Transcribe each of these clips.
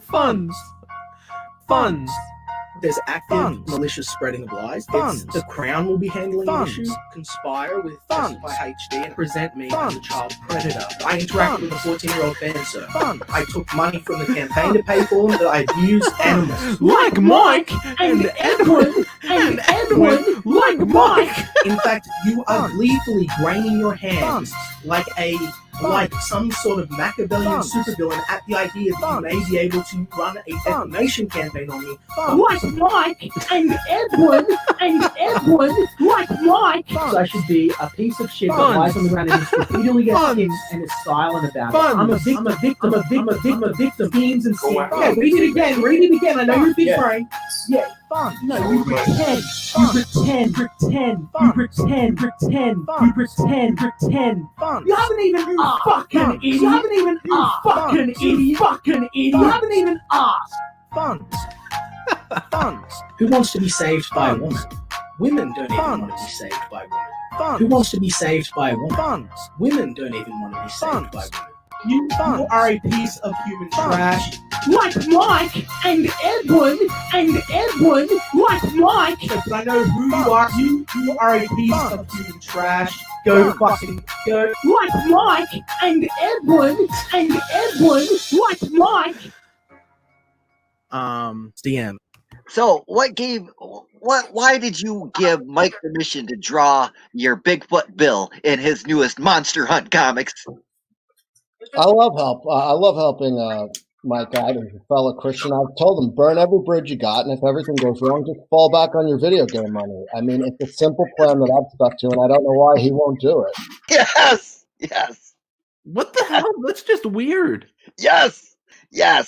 Funds. Funds. There's active malicious spreading of lies. The Crown will be handling the issue. Conspire with Justify HD and present me as a child predator. I interacted with a 14-year-old fan, sir. I took money from the campaign to pay for them. That I abused animals. Like Mike and Edwin like Mike. In fact, you are gleefully graining your hands like some sort of Machiavellian supervillain at the idea that you may be able to run a defamation campaign on me. Like Mike and Edwin like Mike. So I should be a piece of shit that lies on the ground and just repeatedly gets kicked and is silent about it. I'm a victim. Schemes and schemes. Yeah, read it again. I know you're big brain. Yeah. No, you pretend. You haven't even asked. Funds. Who wants to be saved by a woman? Women don't even want to be saved by women. Who wants to be saved by a woman? Women don't even want to be saved by women. You are a piece of human trash. Like Mike and Edwin like Mike. But I know who you are. You are a piece of human trash. Go fucking go. Like Mike and Edwin like Mike. DM. So, why did you give Mike permission to draw your Bigfoot Bill in his newest Monster Hunt comics? I love helping Mike out as a fellow Christian. I've told him, burn every bridge you got, and if everything goes wrong, just fall back on your video game money. I mean, it's a simple plan that I've stuck to, and I don't know why he won't do it. Yes. What the hell? That's just weird. Yes. Are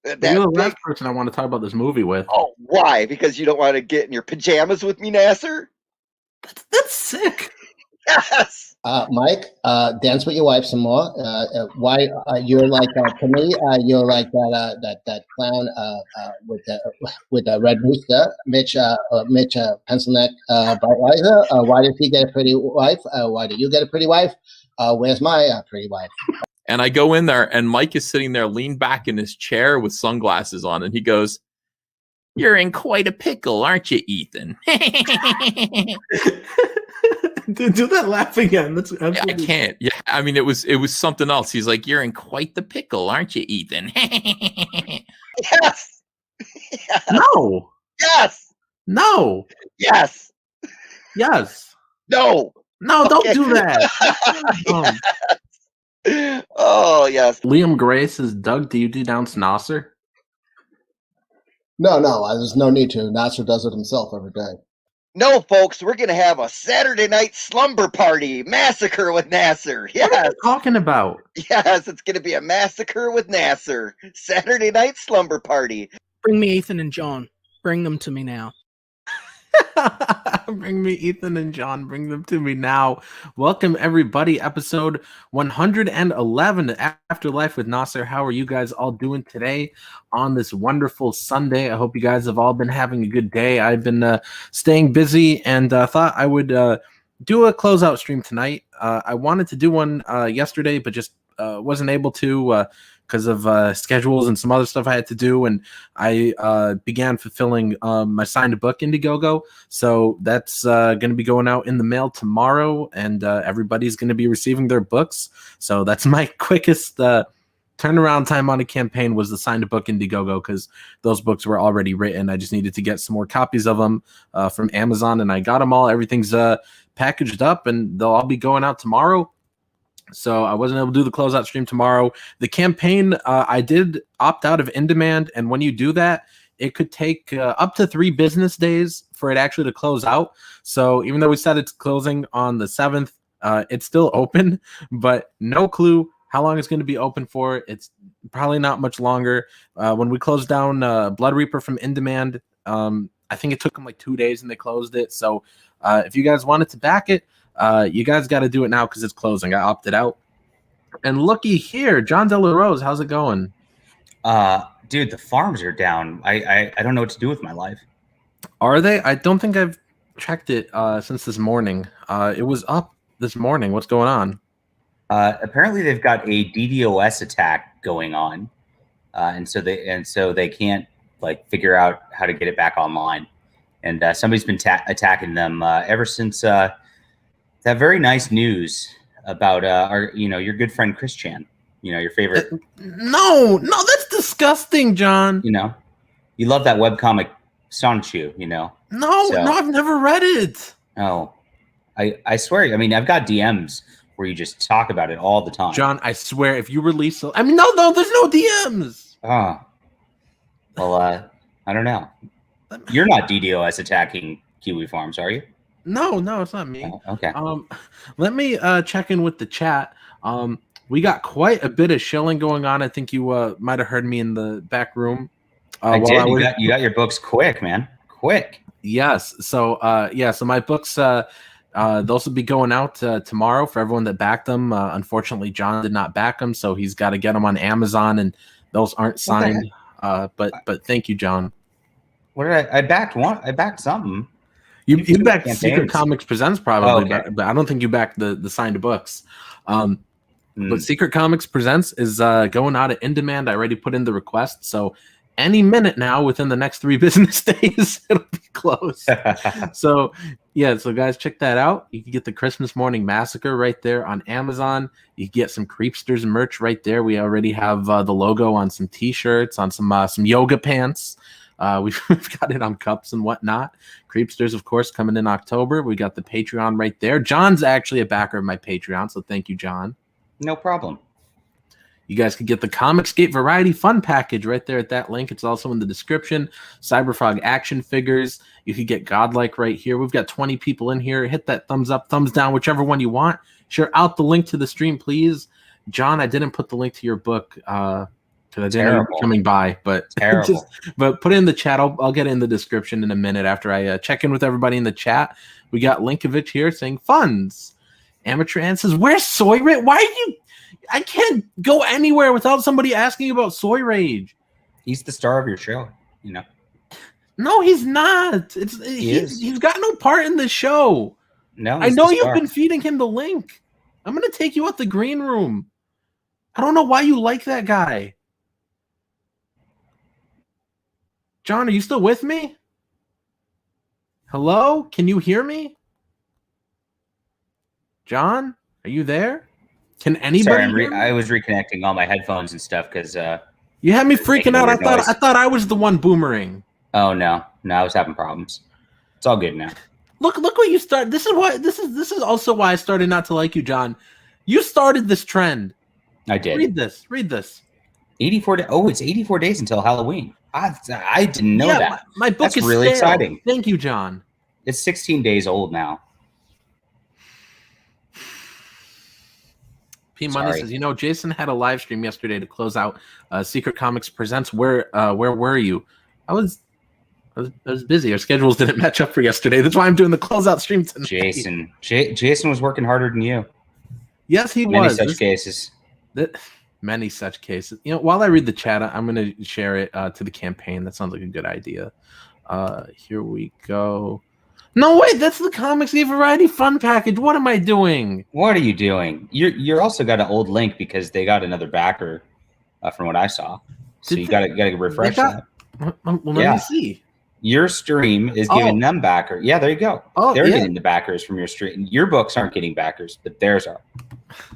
You're the last person I want to talk about this movie with. Oh, why? Because you don't want to get in your pajamas with me, Nasser? That's sick. Yes. Mike, dance with your wife some more. Why you're like to me? You're like that clown with the red rooster, Mitch pencil neck Budweiser. Why did he get a pretty wife? Why did you get a pretty wife? Where's my pretty wife? And I go in there, and Mike is sitting there, leaned back in his chair with sunglasses on, and he goes, "You're in quite a pickle, aren't you, Ethan?" Do that laugh again. That's I can't. Yeah, I mean, it was something else. He's like, "You're in quite the pickle, aren't you, Ethan?" Yes. No. Yes. No. Yes. Yes. No. No, don't do that. Oh, yes. Liam Gray says, Doug, do you denounce Nasser? No, there's no need to. Nasser does it himself every day. No, folks, we're going to have a Saturday night slumber party massacre with Nasser. Yes. What are you talking about? Yes, it's going to be a massacre with Nasser. Saturday night slumber party. Bring me Ethan and John. Bring them to me now. Bring me Ethan and John. Bring them to me now. Welcome, everybody. Episode 111 Afterlife with Nasser. How are you guys all doing today on this wonderful Sunday? I hope you guys have all been having a good day. I've been staying busy and thought I would do a closeout stream tonight. I wanted to do one yesterday, but just wasn't able to because of schedules and some other stuff I had to do. And I began fulfilling my signed book Indiegogo. So that's going to be going out in the mail tomorrow, and everybody's going to be receiving their books. So that's my quickest turnaround time on a campaign, was the signed book Indiegogo, because those books were already written. I just needed to get some more copies of them from Amazon, and I got them all. Everything's packaged up, and they'll all be going out tomorrow. So I wasn't able to do the closeout stream tomorrow. The campaign, I did opt out of in demand, and when you do that, it could take up to 3 business days for it actually to close out. So even though we said it's closing on the 7th, it's still open, but no clue how long it's going to be open for. It's probably not much longer. When we closed down Blood Reaper from in demand, I think it took them like 2 days and they closed it. So if you guys wanted to back it, you guys got to do it now because it's closing. I opted out. And looky here, John De La Rose, how's it going? Dude, the farms are down. I don't know what to do with my life. Are they? I don't think I've checked it since this morning. It was up this morning. What's going on? Apparently, they've got a DDoS attack going on, and so they can't like figure out how to get it back online. And somebody's been attacking them ever since that very nice news about your good friend Chris Chan. Your favorite. No, that's disgusting, John. You love that webcomic Sanchu. No, I've never read it. Oh, I swear. I mean, I've got DMs where you just talk about it all the time. John, I swear, if you release, no, there's no DMs. Oh, well, I don't know. You're not DDoS attacking Kiwi Farms, are you? No, it's not me. Oh, okay. Let me check in with the chat. We got quite a bit of shilling going on. I think you might have heard me in the back room. I did. You got your books quick, man. Quick. Yes. So so my books those will be going out tomorrow for everyone that backed them. Unfortunately, John did not back them, so he's got to get them on Amazon, and those aren't signed. But thank you, John. What did I backed one? I backed something. You backed Secret Comics Presents probably, okay. but I don't think you backed the signed books. But Secret Comics Presents is going out at In Demand. I already put in the request, so any minute now, within the next 3 business days, it'll be closed. So guys, check that out. You can get the Christmas Morning Massacre right there on Amazon. You can get some Creepsters merch right there. We already have the logo on some T-shirts, on some yoga pants. We've got it on cups and whatnot. Creepsters, of course, coming in October. We got the Patreon right there. John's actually a backer of my Patreon, so thank you, John. No problem. You guys can get the Comicsgate Variety Fun Package right there at that link. It's also in the description. Cyberfrog action figures. You can get Godlike right here. We've got 20 people in here. Hit that thumbs up, thumbs down, whichever one you want. Share out the link to the stream, please. John, I didn't put the link to your book because I didn't know you were coming by. But but put it in the chat. I'll get it in the description in a minute after I check in with everybody in the chat. We got Linkovich here saying funds. Amateur Ann says, where's Soy Rage? Why are you... I can't go anywhere without somebody asking about Soy Rage. He's the star of your show, No, he's not. He's got no part in the show. No, I know you've been feeding him the link. I'm going to take you out the green room. I don't know why you like that guy. John, are you still with me? Hello? Can you hear me? John, are you there? Can anybody? Sorry, I was reconnecting all my headphones and stuff because you had me freaking out. I thought I was the one boomering. Oh no, I was having problems. It's all good now. Look what you started. This is also why I started not to like you, John. You started this trend. I did. Read this. 84 days. Oh, it's 84 days until Halloween. I didn't know that. My book is really exciting. Thank you, John. It's 16 days old now. P Money says, Jason had a live stream yesterday to close out Secret Comics Presents. Where were you? I was busy. Our schedules didn't match up for yesterday. That's why I'm doing the closeout stream tonight. Jason was working harder than you. Yes, he Many was. Such cases. Many such cases. While I read the chat, I'm going to share it to the campaign. That sounds like a good idea. Here we go. No, wait, that's the Comicsgate Variety Fun Package. What am I doing? What are you doing? You're also got an old link because they got another backer from what I saw. So you got to refresh that. Well, let me see. Your stream is giving them backer. Yeah, there you go. Oh, they're getting the backers from your stream. Your books aren't getting backers, but theirs are.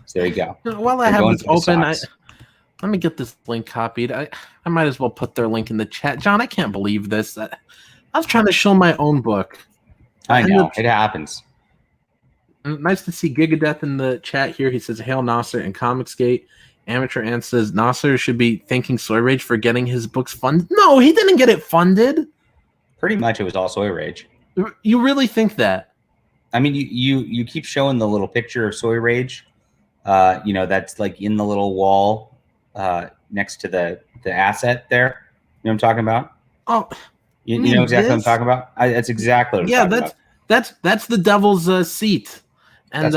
So there you go. While I have this open, let me get this link copied. I might as well put their link in the chat. John, I can't believe this. I was trying to show my own book. I know. It happens. Nice to see Gigadeath in the chat here. He says, Hail Nasser and Comicsgate. Amateur Ant says, Nasser should be thanking Soy Rage for getting his books funded. No, he didn't get it funded. Pretty much it was all Soy Rage. You really think that? I mean, you keep showing the little picture of Soy Rage. That's like in the little wall next to the asset there. You know what I'm talking about? Oh, you know exactly what I'm talking about? That's exactly what I'm talking about. That's the devil's seat. And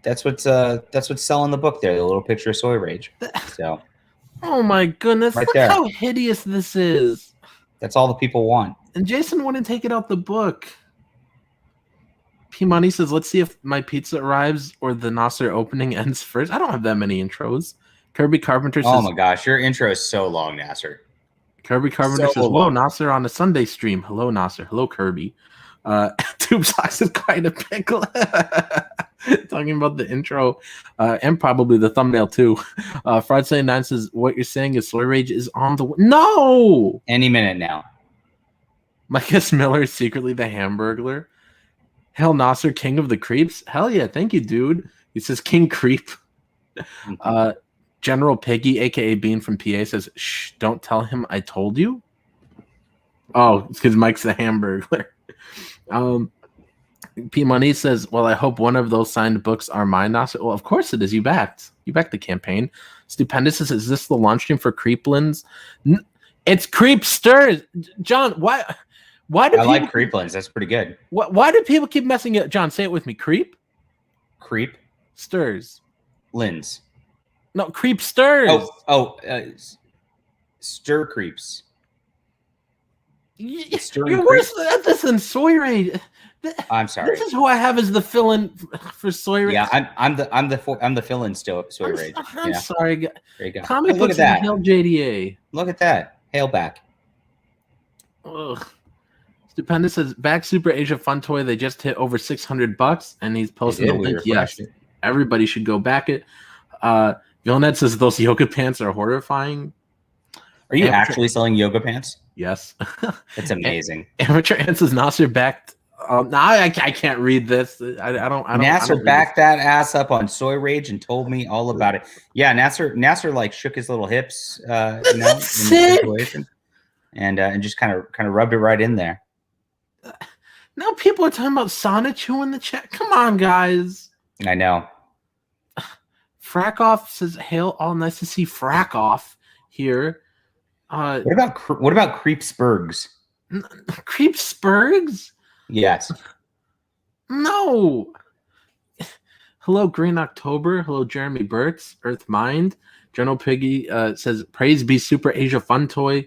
that's what's selling the book there, the little picture of Soy Rage. So Oh my goodness! Right Look there. how hideous this is. That's all the people want. And Jason wouldn't take it out the book. P Money says, "Let's see if my pizza arrives or the Nasser opening ends first." I don't have that many intros. Kirby Carpenter says, Oh my gosh, your intro is so long, Nasser. Kirby Carpenter So says, "Whoa, long. Nasser on a Sunday stream." Hello, Nasser. Hello, Kirby. Tube Socks is quite a pickle. Talking about the intro and probably the thumbnail too. Friday 9 says, "What you're saying is Soy Rage is on the no." Any minute now. Micah Miller is secretly the Hamburglar. Hell, Nasser, King of the Creeps. Hell yeah, thank you, dude. He says King Creep. General Piggy, aka Bean from PA, says, "Shh, don't tell him I told you." Oh, it's because Mike's the Hamburglar. P Money says, "Well, I hope one of those signed books are mine, Nasser." Well, of course it is. You backed the campaign. Stupendous says, "Is this the launch stream for Creeplands?" It's Creepsters. John, why do I people like Creeplands. That's pretty good. why do people keep messing it? John, say it with me. Creep Stirs. Lins. No, Creepsters. Stir creeps. Stirring You're worse at this than Soy Rage. I'm sorry. This is who I have as the fill-in for Soy Rage. Yeah, I'm the fill-in still Soy Rage. I'm Yeah. sorry. There you go. Comic Hey, look books at that. Hail JDA. Look at that. Hail back. Ugh. Stupendous says, "Back Super Asia Fun Toy. They just hit over $600, and he's posting a link. Yes, everybody should go back it." Vilnet says, "Those yoga pants are horrifying." Are you actually selling yoga pants? Yes. It's amazing. Amateur Ant says, "Nasser backed." No, I can't read this. I don't. Nasser backed that ass up on Soy Rage and told me all about it. Yeah, Nasser like shook his little hips, in the situation, and just kind of rubbed it right in there. Now people are talking about Sonichu in the chat. Come on, guys. I know. Frackoff says, "Hail, all nice to see Frackoff here." What about Creepsburgs? Creepsburgs? Yes. No. Hello, Green October. Hello, Jeremy Burtz, Earth Mind. General Piggy says, "Praise be Super Asia Fun Toy."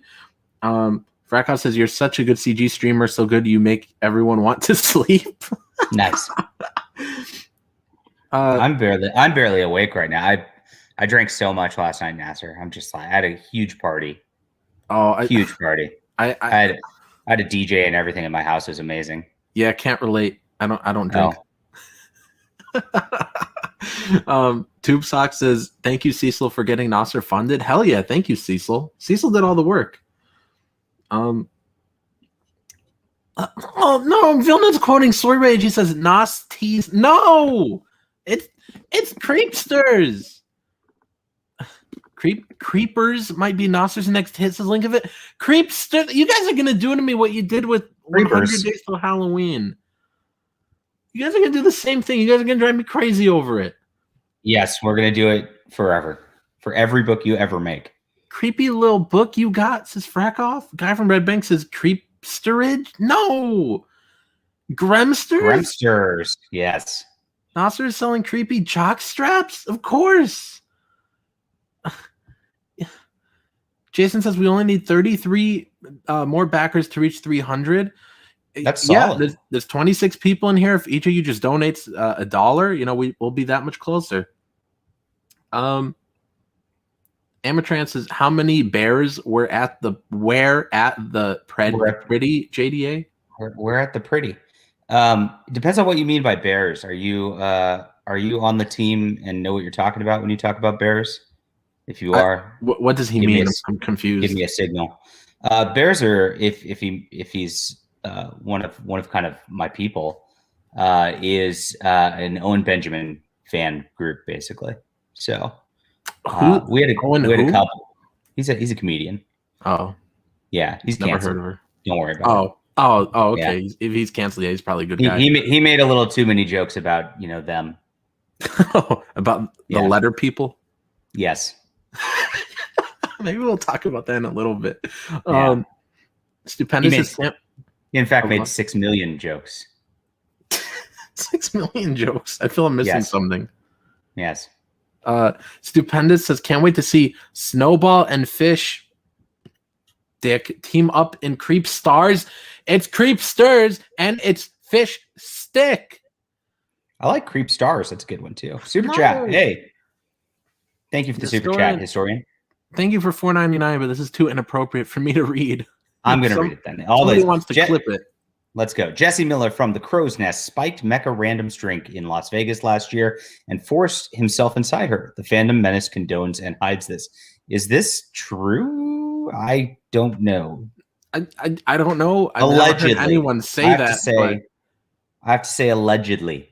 Frackoff says, "You're such a good CG streamer, so good you make everyone want to sleep." Nice. I'm barely awake right now. I drank so much last night, Nasser. I'm just like, I had a huge party. Huge party. I had a DJ and everything in my house. It was amazing. Yeah, can't relate. I don't drink. No. Tube Sock says, "Thank you, Cecil, for getting Nasser funded." Hell yeah, thank you, Cecil. Cecil did all the work. Oh no, Vilna's quoting Soy Rage. He says, "Nas tease." No, it's Creepsters. Creepers might be Nasser's next hit. Says link of it. Creepster. You guys are gonna do to me what you did with 100 Days Till Halloween. You guys are gonna do the same thing. You guys are gonna drive me crazy over it. Yes, we're gonna do it forever. For every book you ever make. Creepy little book you got, says Frackoff. Guy from Red Bank says Creepsterage. No. Gremsters. Yes. Nasser is selling creepy jock straps? Of course. Jason says we only need 33 more backers to reach 300. That's solid. Yeah, there's 26 people in here. If each of you just donates $1, we'll be that much closer. Amatran says, "How many bears were at the pretty JDA?" We're at the pretty. Depends on what you mean by bears. Are you on the team and know what you're talking about when you talk about bears? If you are, what does he mean? I'm confused. Give me a signal. Bears are if he's one of kind of my people, is an Owen Benjamin fan group basically. So we had a couple. He's a comedian. Oh yeah, he's never canceled. heard of her. Don't worry about it. Oh, okay. Yeah. If he's canceled, yeah, he's probably a good guy. He made a little too many jokes about them. About the letter people. Yes. Maybe we'll talk about that in a little bit. Yeah. Stupendous. He in fact made 6 million jokes. 6 million jokes. I feel I'm missing something. Yes. Stupendous says, can't wait to see Snowball and Fish Dick team up in Creep Stars. It's Creep Stirs and it's Fish Stick. I like Creep Stars. That's a good one too. Super chat. Hey, thank you for the super chat, Historian. Thank you for $4.99, but this is too inappropriate for me to read. I'm going to read it then. Somebody wants to clip it. Let's go. Jesse Miller from the Crow's Nest spiked Mecca Random's drink in Las Vegas last year and forced himself inside her. The fandom menace condones and hides this. Is this true? I don't know. I don't know. I've allegedly. Never heard anyone say that. I have to say allegedly.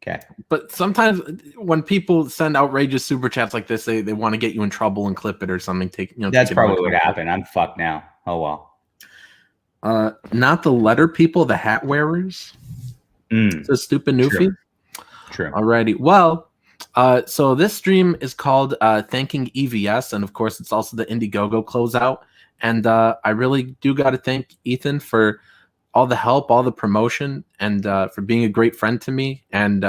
Okay. But sometimes when people send outrageous super chats like this, they want to get you in trouble and clip it or something. That's probably what happened. I'm fucked now. Oh well. Not the letter people, the hat wearers. It's a stupid newfie. True. Alrighty. Well, so this stream is called Thanking EVS, and of course, it's also the Indiegogo closeout. And I really do got to thank Ethan for all the help, all the promotion, and for being a great friend to me. And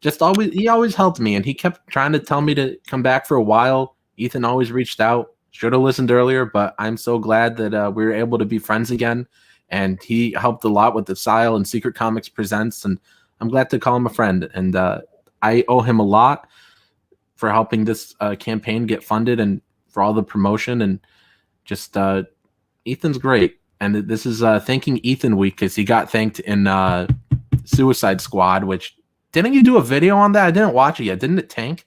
he always helped me, and he kept trying to tell me to come back for a while. Ethan always reached out. Should have listened earlier, but I'm so glad that we were able to be friends again. And he helped a lot with the Sile and Secret Comics Presents, and I'm glad to call him a friend. And I owe him a lot for helping this campaign get funded and for all the promotion. And just Ethan's great. And this is Thanking Ethan Week because he got thanked in Suicide Squad, which didn't you do a video on that? I didn't watch it yet. Didn't it tank?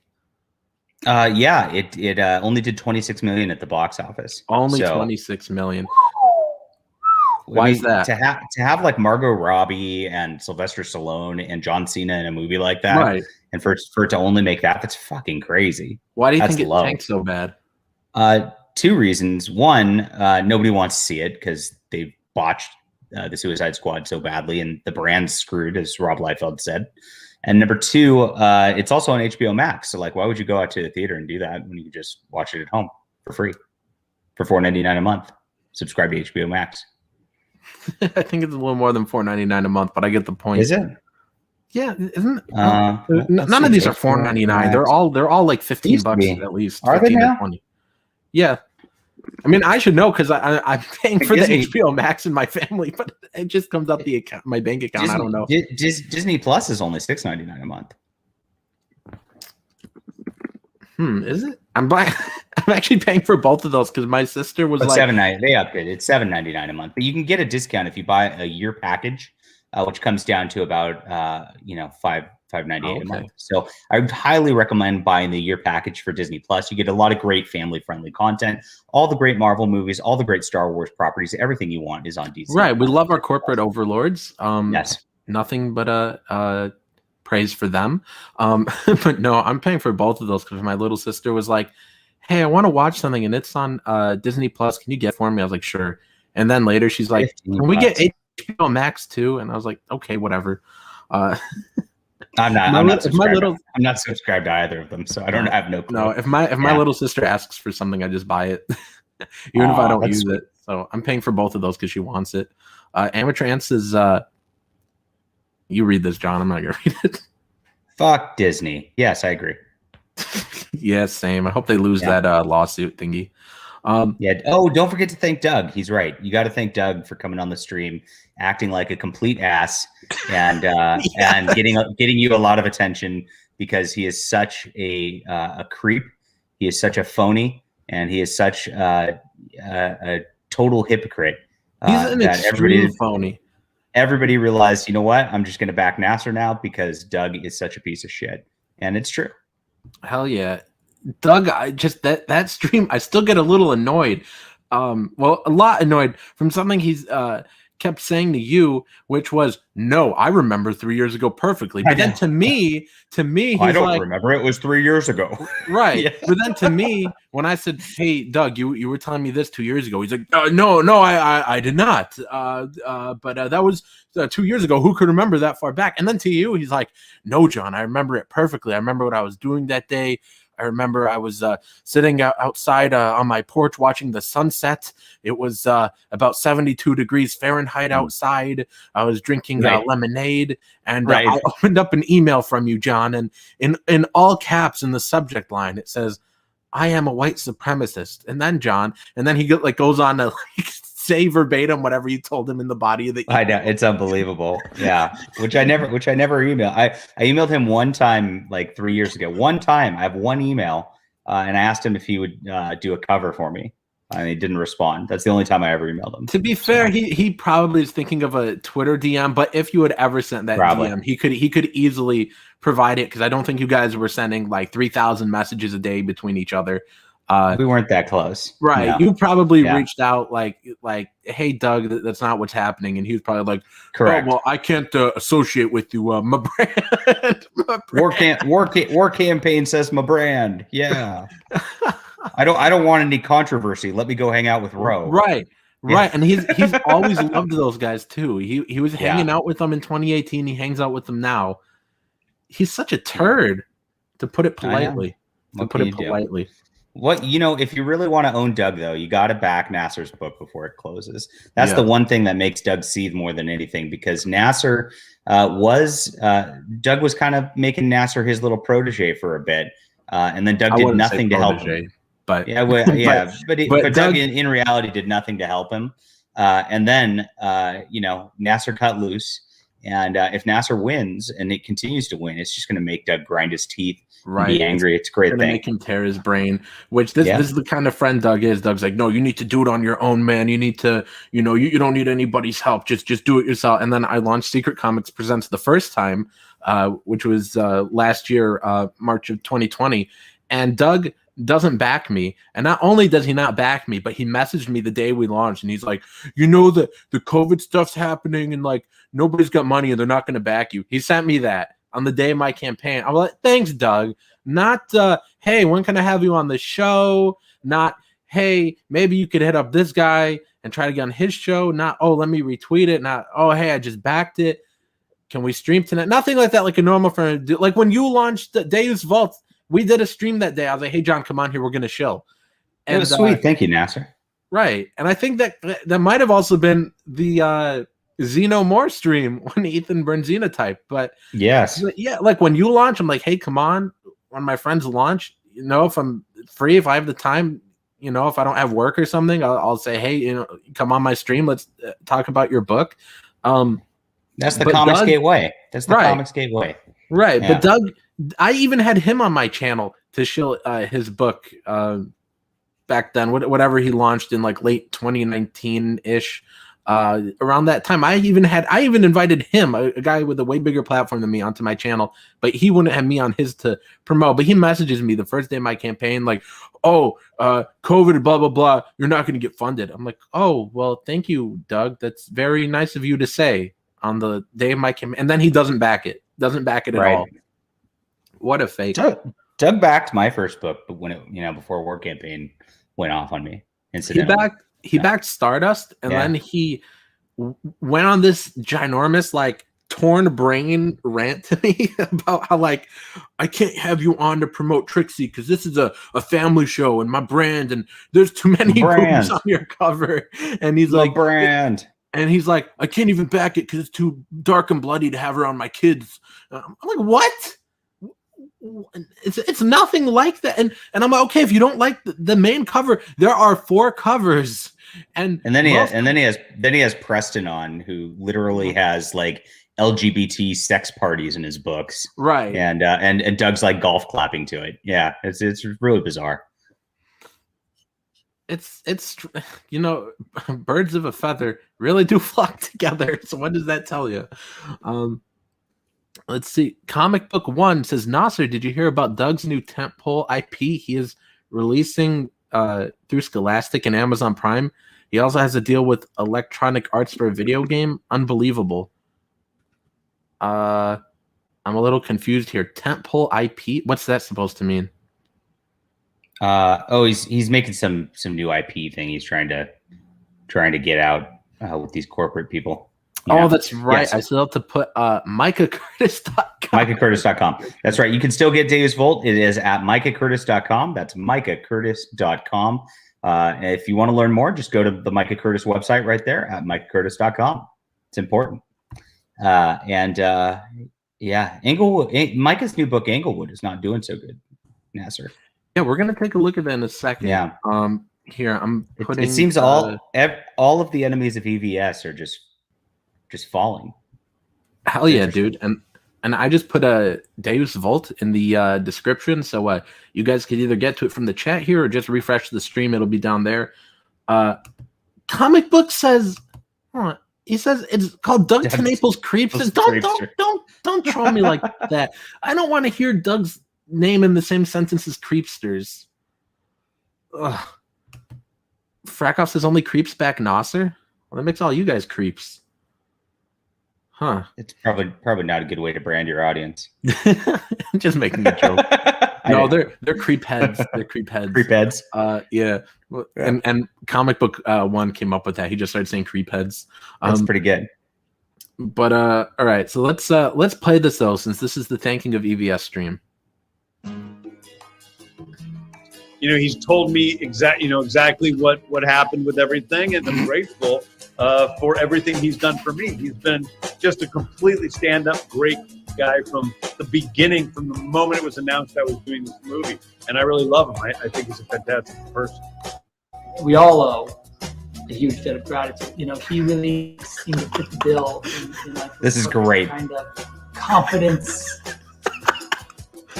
Yeah, it only did 26 million at the box office. Only 26 million. Why is that? To have like Margot Robbie and Sylvester Stallone and John Cena in a movie like that, right? And for it to only make that's fucking crazy. Why do you think it tanked so bad? Two reasons. One, nobody wants to see it because they botched the Suicide Squad so badly, and the brand's screwed, as Rob Liefeld said. And number two, it's also on HBO Max. So, like, why would you go out to the theater and do that when you could just watch it at home for free for $4.99 a month? Subscribe to HBO Max. I think it's a little more than $4.99 a month, but I get the point. Is it? Yeah, isn't it? None of these are $4.99. They're all like $15 at least. Are they now? 20. Yeah. I mean, I should know because I'm paying for the HBO Max in my family, but it just comes up my bank account. I don't know. Disney Plus is only $6.99 a month. Is it? I'm actually paying for both of those because my sister was like $7.99. They upgraded. It's $7.99 a month, but you can get a discount if you buy a year package, which comes down to about $5.98 a month. So I would highly recommend buying the year package for Disney Plus. You get a lot of great family-friendly content, all the great Marvel movies, all the great Star Wars properties. Everything you want is on Disney. Right. We love our corporate overlords. Yes. Nothing but praise for them. But no, I'm paying for both of those because my little sister was like, "Hey, I want to watch something and it's on Disney Plus. Can you get it for me?" I was like, "Sure." And then later she's like, "Can we get HBO Max too?" And I was like, "Okay, whatever." I'm not subscribed to either of them, so I don't have no clue. No, if my little sister asks for something, I just buy it, even if I don't use it. So I'm paying for both of those because she wants it. Amateur Ants is you read this, John. I'm not gonna read it. Fuck Disney. Yes, I agree. Yeah, same. I hope they lose that lawsuit thingy. Yeah. Oh, don't forget to thank Doug. He's right. You got to thank Doug for coming on the stream, acting like a complete ass, and and getting you a lot of attention because he is such a creep. He is such a phony, and he is such a total hypocrite. He's an extreme phony. Everybody realized, you know what? I'm just going to back Nasser now because Doug is such a piece of shit, and it's true. Hell yeah. Doug, I just that stream, I still get a little annoyed. Well, a lot annoyed from something he's kept saying to you, which was, "No, I remember 3 years ago perfectly." But then to me, he's I don't remember. It was 3 years ago. Right. Yeah. But then to me, when I said, "Hey, Doug, you were telling me this 2 years ago," he's like, "No, I did not. But that was 2 years ago. Who could remember that far back?" And then to you, he's like, "No, John, I remember it perfectly. I remember what I was doing that day. I remember I was sitting outside on my porch watching the sunset. It was about 72 degrees Fahrenheit outside. I was drinking lemonade, and I opened up an email from you, John, and in all caps in the subject line, it says, "I am a white supremacist." And then John, and then he goes on to say verbatim whatever you told him in the body of the email. I know, it's unbelievable. Yeah, which I never emailed. I emailed him one time like 3 years ago. One time, I have one email, and I asked him if he would do a cover for me, and he didn't respond. That's the only time I ever emailed him. To be fair, he probably is thinking of a Twitter DM, but if you had ever sent that DM, he could easily provide it, because I don't think you guys were sending like 3,000 messages a day between each other. We weren't that close, right? No. You probably reached out like, "Hey, Doug, that's not what's happening," and he was probably like, "Correct. Oh, well, I can't associate with you, my brand. My brand. War campaign says my brand. Yeah, I don't want any controversy. Let me go hang out with Roe." Right. And he's always loved those guys too. He was hanging out with them in 2018. He hangs out with them now. He's such a turd, to put it politely. What, if you really want to own Doug, though, you got to back Nasser's book before it closes. That's the one thing that makes Doug seethe more than anything, because Nasser Doug was kind of making Nasser his little protege for a bit, and then Doug did nothing to help him. But but Doug in reality did nothing to help him, and then Nasser cut loose. And if Nasser wins and it continues to win, it's just going to make Doug grind his teeth, and be angry. It's a great thing. Make him tear his brain. Which this is the kind of friend Doug is. Doug's like, "No, you need to do it on your own, man. You need to, you don't need anybody's help. Just do it yourself." And then I launched Secret Comics Presents the first time, which was last year, March of 2020, and Doug doesn't back me. And not only does he not back me, but he messaged me the day we launched, and he's like, the COVID stuff's happening, and like nobody's got money and they're not going to back you. He sent me that on the day of my campaign. I'm like, "Thanks, Doug." Not hey, when can I have you on the show? Not, hey, maybe you could hit up this guy and try to get on his show. Not, oh, let me retweet it. Not, oh, hey, I just backed it. Can we stream tonight? Nothing like that, like a normal friend. Like when you launched Deus Vault, we did a stream that day. I was like, "Hey, John, come on here. We're going to chill." And, it was sweet. Thank you, Nasser. Right. And I think that might have also been the Xenomore stream when Ethan Bernzina typed. But yes. Yeah, like when you launch, I'm like, "Hey, come on." When my friends launch, if I'm free, if I have the time, if I don't have work or something, I'll say, "Hey, come on my stream. Let's talk about your book." That's the Comics Gateway. That's the Comics Gateway. Right. Yeah. But Doug, I even had him on my channel to show his book back then, whatever he launched in like late 2019-ish. Around that time, I even invited him, a guy with a way bigger platform than me, onto my channel, but he wouldn't have me on his to promote. But he messages me the first day of my campaign like, "Oh, COVID, blah blah blah, you're not going to get funded." I'm like, "Oh, well, thank you, Doug. That's very nice of you to say on the day of my campaign." And then he doesn't back it at all. What a fake. Doug backed my first book, but when it before War Campaign went off on me. Incidentally. He backed Stardust, and then he went on this ginormous, like, torn brain rant to me about how, like, "I can't have you on to promote Trixie because this is a family show and my brand, and there's too many boobs on your cover." And he's like, "Brand." And he's like, "I can't even back it because it's too dark and bloody to have around my kids." I'm like, "What?" It's nothing like that. And I'm like, "Okay, if you don't like the main cover, there are 4 covers." And then he has Preston on, who literally has like LGBT sex parties in his books, right? And Doug's like golf clapping to it. Yeah, it's really bizarre. It's birds of a feather really do flock together. So what does that tell you? Let's see. Comic Book One says, "Nasser, did you hear about Doug's new tentpole IP? He is releasing through Scholastic and Amazon Prime. He also has a deal with Electronic Arts for a video game. Unbelievable." I'm a little confused here. Tentpole IP? What's that supposed to mean? He's making some new IP thing. He's trying to get out with these corporate people. Oh, that's right. Yes. I still have to put MicahCurtis.com. MicahCurtis.com. That's right. You can still get Deus Volt. It is at MicahCurtis.com. That's MicahCurtis.com. If you want to learn more, just go to the Micah Curtis website right there at MicahCurtis.com. It's important. Yeah, Micah's new book, Englewood, is not doing so good, Nasser. Yeah, we're gonna take a look at that in a second. Yeah. Here I'm putting. It seems all of the enemies of EVS are just falling. Hell yeah, dude! And I just put a Deus Volt in the description, so you guys can either get to it from the chat here or just refresh the stream. It'll be down there. Comic Book says, he says it's called Doug Naples Creeps. Don't troll me like that. I don't want to hear Doug's name in the same sentence as Creepsters. Ugh. Frakoff says only creeps back Nasser. Well, that makes all you guys creeps. Huh. It's probably not a good way to brand your audience. I'm just making a joke. No, they're creep heads. They're creep heads. Creep heads. Yeah. And Comic Book One came up with that. He just started saying creep heads. That's pretty good. But all right, so let's play this though, since this is the thanking of EVS stream. He's told me exactly what happened with everything, and I'm grateful for everything he's done for me. He's been just a completely stand-up, great guy from the beginning, from the moment it was announced I was doing this movie, and I really love him. I think he's a fantastic person. We all owe a huge debt of gratitude. He really seemed to fit the bill. In this is great. Kind of confidence,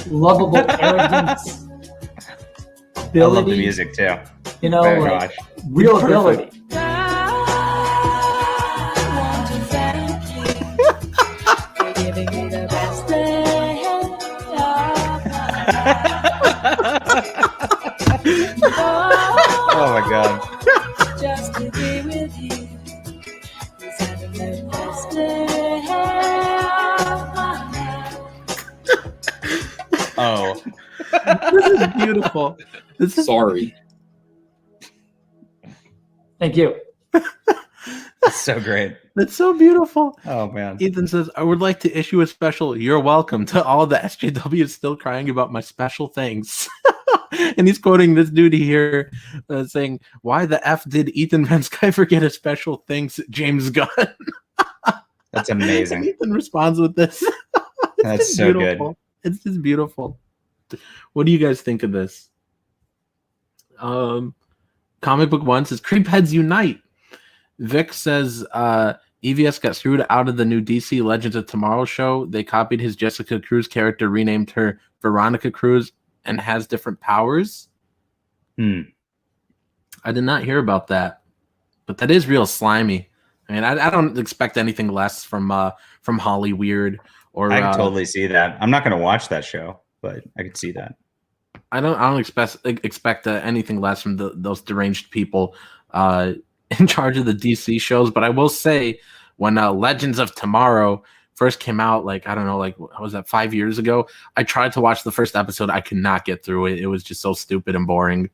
lovable arrogance. Ability, I love the music too. Real ability. Oh my God. Just to be with you. Oh. This is beautiful. Sorry. Thank you. That's so great. That's so beautiful. Oh man. Ethan says, I would like to issue a special "You're welcome" to all the SJWs still crying about my special things. And he's quoting this dude here saying, why the F did Ethan Van Sciver get a special thanks, James Gunn? That's amazing. And Ethan responds with this. That's so beautiful. Good. It's just beautiful. What do you guys think of this? Comic Book One says, Creep Heads Unite. Vic says, EVS got screwed out of the new DC Legends of Tomorrow show. They copied his Jessica Cruz character, renamed her Veronica Cruz, and has different powers. I did not hear about that, but that is real slimy. I mean, I don't expect anything less from Holly Weird. Or I can totally see that. I'm not going to watch that show, but I could see that. I don't expect anything less from those deranged people in charge of the DC shows. But I will say, when Legends of Tomorrow first came out, I don't know, what was that, 5 years ago? I tried to watch the first episode. I could not get through it. It was just so stupid and boring.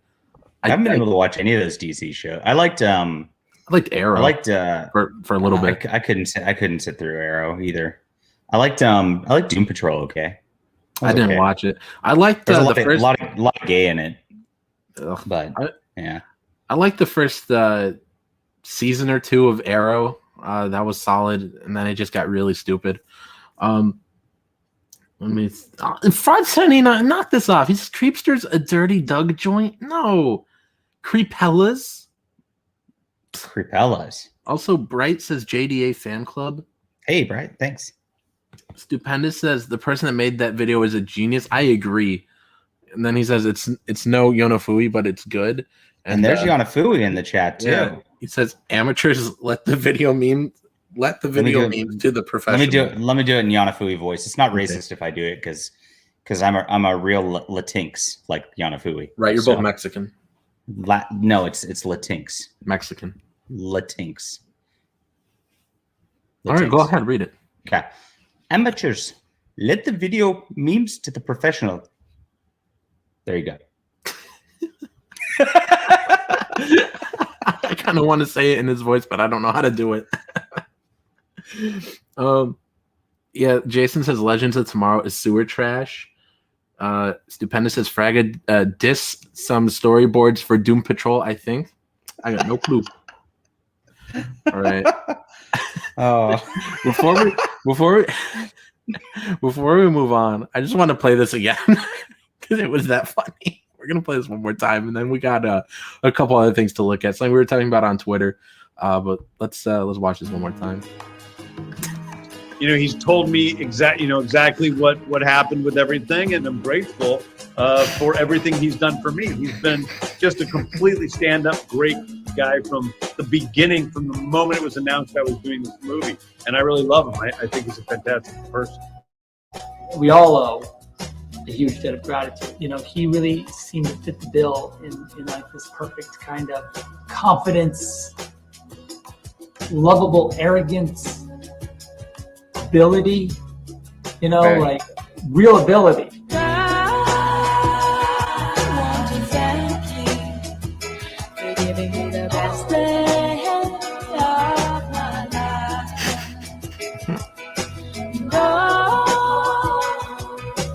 I haven't been able to watch any of those DC shows. I liked Arrow. I liked for a little bit. I couldn't sit through Arrow either. I liked Doom Patrol. Okay, I didn't watch it. I liked There's the a lot of gay in it. But yeah, I liked the first season or two of Arrow. That was solid, and then it just got really stupid. Let me. Fraud 79, knock this off. He says, Creepster's a dirty Doug joint. No, Creepellas. Also, Bright says JDA fan club. Hey, Bright, thanks. Stupendous says the person that made that video is a genius. I agree. And then he says it's no Yonafui, but it's good. And there's Yonafui in the chat too. Yeah. He says amateurs let the video meme to the professional. Let me do it in Yonafui voice. It's not racist if I do it because I'm a real Latinx like Yonafui. Right, you're both Mexican. No, it's Latinx. Mexican. Latinx. All right, go ahead, read it. Okay. Amateurs, let the video memes to the professional. There you go. I kind of want to say it in his voice, but I don't know how to do it. Yeah, Jason says Legends of Tomorrow is sewer trash. Stupendous says Fraga diss some storyboards for Doom Patrol, I think. I got no clue. All right. Oh, before we move on, I just want to play this again because it was that funny. We're gonna play this one more time, and then we got a couple other things to look at. Something we were talking about on Twitter, but let's watch this one more time. He's told me exactly what happened with everything, and I'm grateful for everything he's done for me. He's been just a completely stand-up great guy from the beginning, from the moment it was announced I was doing this movie, and I really love him. I think he's a fantastic person. We all owe a huge debt of gratitude. He really seemed to fit the bill in like this perfect kind of confidence, lovable arrogance, ability, Right. like real ability.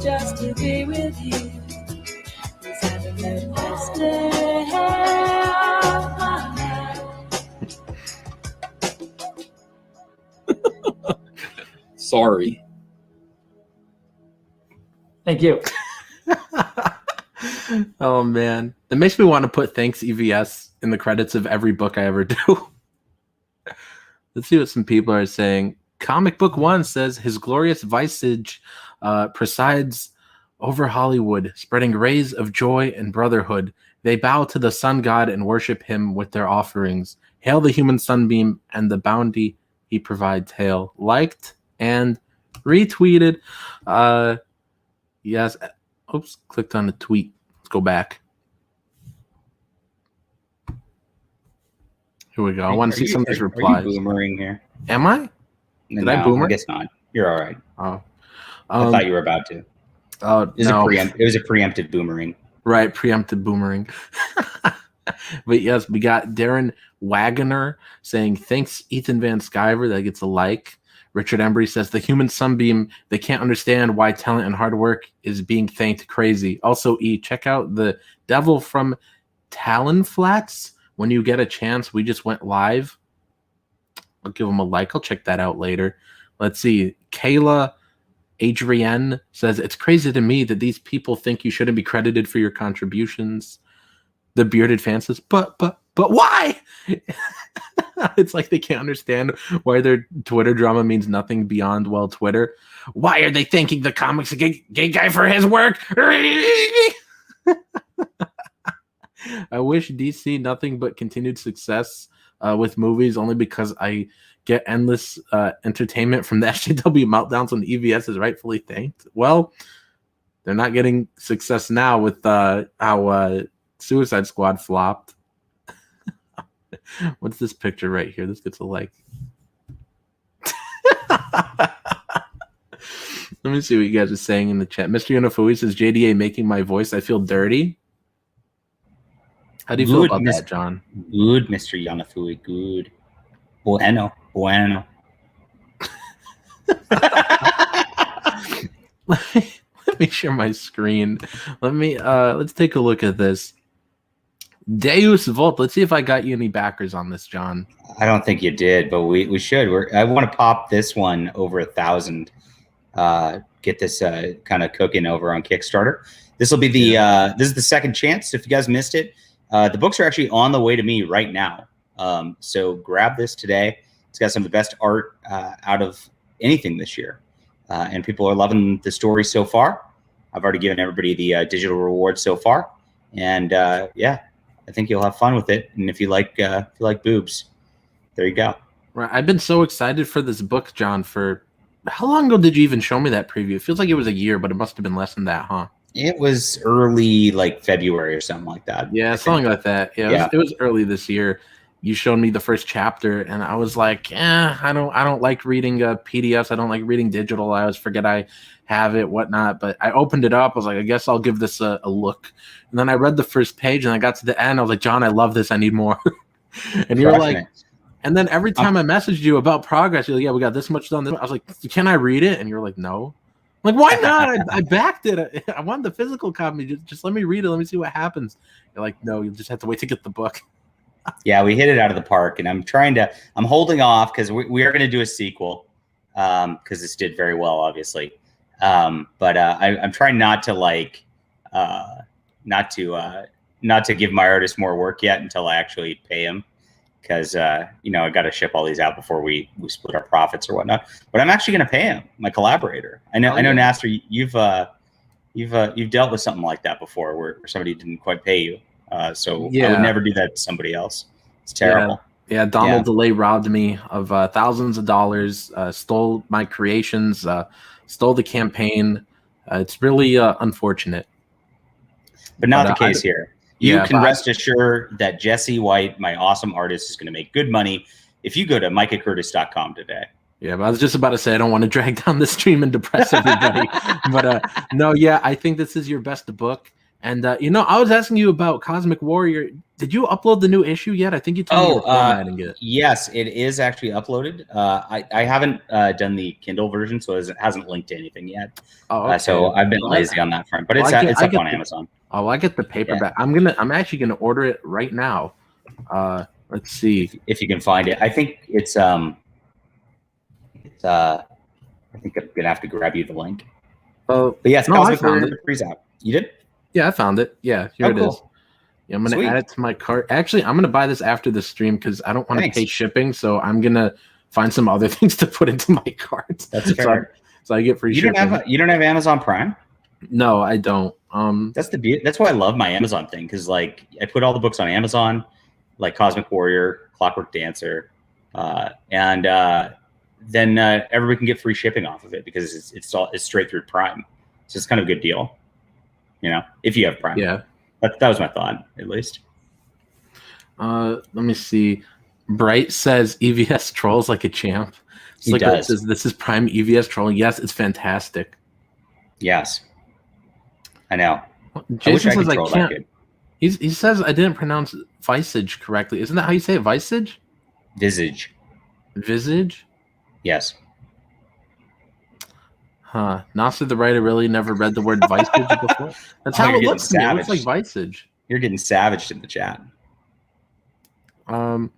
Just to be with you is having the best day of my life. Sorry. Thank you. Oh man, that makes me want to put thanks EVS in the credits of every book I ever do. Let's see what some people are saying. Comic Book One says his glorious visage presides over Hollywood, spreading rays of joy and brotherhood. They bow to the sun god and worship him with their offerings. Hail the human sunbeam and the bounty he provides. Hail. Liked and retweeted. Yes. Oops, clicked on the tweet. Let's go back. Here we go. I want to see some of these replies. Are you boomering here? Am I? Did I boomer? I guess not. You're all right. Oh. I thought you were about to. Oh, It was, no. it was a preempted boomering. Right, preempted boomering. But yes, we got Darren Wagoner saying, thanks, Ethan Van Sciver. That gets a like. Richard Embry says, the human sunbeam, they can't understand why talent and hard work is being thanked crazy. Also, check out the Devil from Talonflats. When you get a chance, we just went live. I'll give them a like. I'll check that out later. Let's see. Kayla Adrienne says, it's crazy to me that these people think you shouldn't be credited for your contributions. The bearded fan says, but why? It's like they can't understand why their Twitter drama means nothing beyond, well, Twitter. Why are they thanking the comics gay guy for his work? I wish DC nothing but continued success with movies, only because I get endless entertainment from the SJW meltdowns when the EVS is rightfully thanked. Well, they're not getting success now with how Suicide Squad flopped. What's this picture right here? This gets a like. Let me see what you guys are saying in the chat. Mr. Unifui says, JDA making my voice, I feel dirty. How do you feel about that, John? Good, Mr. Yanafui. Good. Bueno. Let me share my screen. Let's take a look at this. Deus Volt. Let's see if I got you any backers on this, John. I don't think you did, but we should. I want to pop this one over 1,000. Get this kind of cooking over on Kickstarter. This will be this is the second chance. If you guys missed it, the books are actually on the way to me right now. So grab this today. It's got some of the best art out of anything this year, and people are loving the story so far. I've already given everybody the digital reward so far, and yeah, I think you'll have fun with it. And if you like boobs, there you go. Right, I've been so excited for this book, John. For how long ago did you even show me that preview? It feels like it was a year, but it must have been less than that, huh? It was early, like February or something like that. Yeah, something like that. Yeah, it was early this year. You showed me the first chapter, and I was like, I don't like reading PDFs. I don't like reading digital. I always forget I have it, whatnot. But I opened it up. I was like, I guess I'll give this a look. And then I read the first page, and I got to the end. I was like, John, I love this. I need more. And you were like, And then every time I messaged you about progress, you're like, yeah, we got this much done. I was like, can I read it? And you're like, no. I'm like, why not? I backed it. I wanted the physical copy. Just let me read it. Let me see what happens. You're like, no, you just have to wait to get the book. Yeah, we hit it out of the park, and I'm holding off because we are going to do a sequel because this did very well, obviously. But I'm trying not to not to give my artist more work yet until I actually pay him, because I got to ship all these out before we split our profits or whatnot. But I'm actually going to pay him, my collaborator. I know, Nasser, you've dealt with something like that before, where somebody didn't quite pay you. So I would never do that to somebody else. It's terrible. Yeah, Donald DeLay robbed me of thousands of dollars, stole my creations, stole the campaign. It's really unfortunate. But not the case here. You can rest assured that Jesse White, my awesome artist, is going to make good money if you go to micahcurtis.com today. Yeah, but I was just about to say I don't want to drag down the stream and depress everybody. But no, yeah, I think this is your best book. And, I was asking you about Cosmic Warrior. Did you upload the new issue yet? I think you told me you were formatting it. Yes, it is actually uploaded. I haven't done the Kindle version, so it hasn't linked to anything yet. Oh, okay. So I've been lazy on that front, but it's up on Amazon. Oh, I get the paperback. Yeah. I'm actually gonna order it right now. Let's see if you can find it. I think it's I think I'm gonna have to grab you the link. Oh, but yeah, it's Cosmic Warrior freeze out. You did? Yeah, I found it. Yeah, here it is. Yeah, I'm going to add it to my cart. Actually, I'm going to buy this after the stream because I don't want to pay shipping. So I'm going to find some other things to put into my cart. That's fair. So I get free shipping. You don't have Amazon Prime? No, I don't. That's the beauty. That's why I love my Amazon thing, because I put all the books on Amazon, like Cosmic Warrior, Clockwork Dancer, and then everybody can get free shipping off of it because it's straight through Prime. So it's kind of a good deal. If you have Prime. Yeah. That was my thought, at least. Let me see. Bright says EVS trolls like a champ. He does. Says, this is Prime EVS trolling. Yes, it's fantastic. Yes. I know. Jason says I can't. He says I didn't pronounce visage correctly. Isn't that how you say it? Visage? Visage. Visage? Yes. Huh. Nasser the writer really never read the word visage before. That's how it looks to me. It looks like visage. You're getting savaged in the chat. Oh